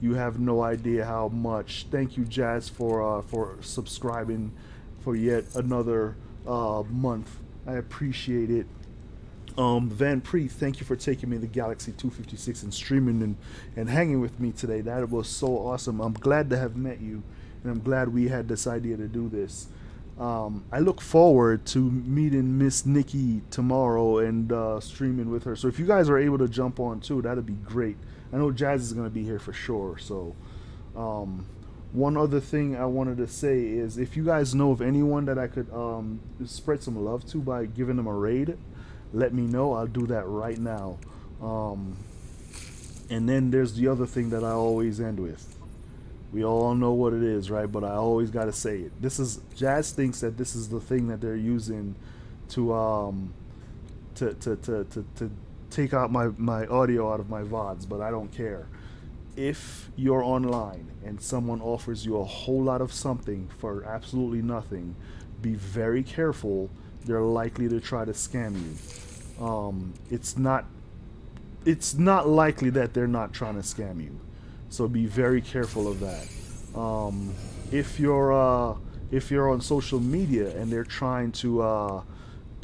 You have no idea how much. Thank you, Jazz, for subscribing for yet another month. I appreciate it. Van Preet, thank you for taking me to Galaxy 256 and streaming and hanging with me today. That was so awesome. I'm glad to have met you, and I'm glad we had this idea to do this. I look forward to meeting Miss Nikki tomorrow and streaming with her. So if you guys are able to jump on too, that'd be great. I know Jazz is going to be here for sure. So one other thing I wanted to say is, if you guys know of anyone that I could spread some love to by giving them a raid, let me know. I'll do that right now. And then there's the other thing that I always end with. We all know what it is, right? But I always got to say it. This is... Jazz thinks that this is the thing that they're using to take out my audio out of my VODs, but I don't care. If you're online and someone offers you a whole lot of something for absolutely nothing, be very careful. They're likely to try to scam you. It's not likely that they're not trying to scam you. So be very careful of that. If you're on social media and they're trying to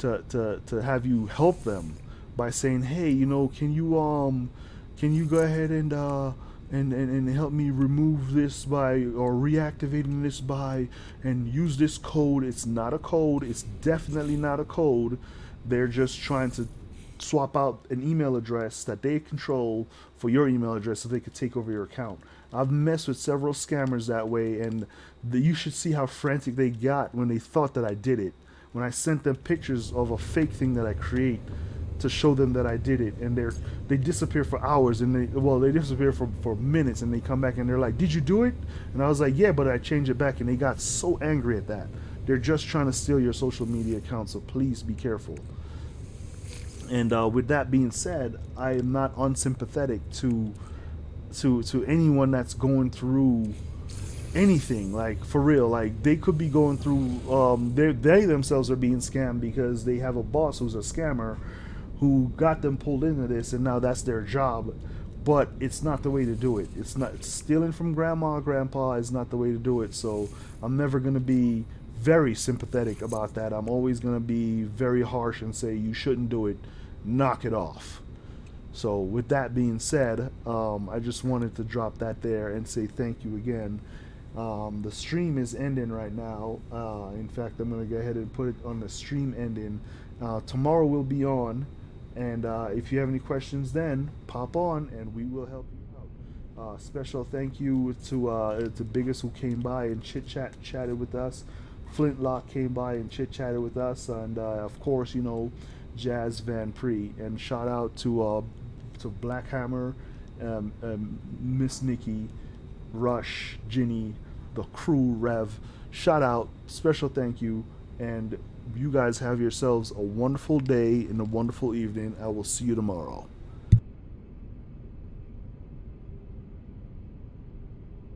have you help them by saying, hey, you know, can you go ahead and help me remove this by, or reactivating this by, and use this code. It's not a code. It's definitely not a code. They're just trying to swap out an email address that they control for your email address so they could take over your account. I've messed with several scammers that way, and you should see how frantic they got when they thought that I did it. When I sent them pictures of a fake thing that I create to show them that I did it, and they disappear for hours, and they disappear for minutes, and they come back and they're like, did you do it? And I was like, yeah, but I changed it back, and they got so angry at that. They're just trying to steal your social media account, so please be careful. And with that being said, I am not unsympathetic to anyone that's going through anything, like, for real. Like, they could be going through they themselves are being scammed because they have a boss who's a scammer who got them pulled into this, and now that's their job. but it's not the way to do it. It's not stealing from grandma or grandpa is not the way to do it. So I'm never gonna be very sympathetic about that. I'm always gonna be very harsh and say you shouldn't do it. Knock it off. So with that being said, I just wanted to drop that there and say thank you again. The stream is ending right now. In fact, I'm gonna go ahead and put it on the stream ending. Tomorrow we'll be on, and if you have any questions, then pop on and we will help you out. Special thank you to Biggest who came by and chatted with us. Flintlock came by and chit-chatted with us, and of course, you know, Jazz Van Pre. And shout out to Black Hammer, Miss Nikki, Rush, Ginny, the crew, Rev. Shout out, special thank you, and you guys have yourselves a wonderful day and a wonderful evening. I will see you tomorrow.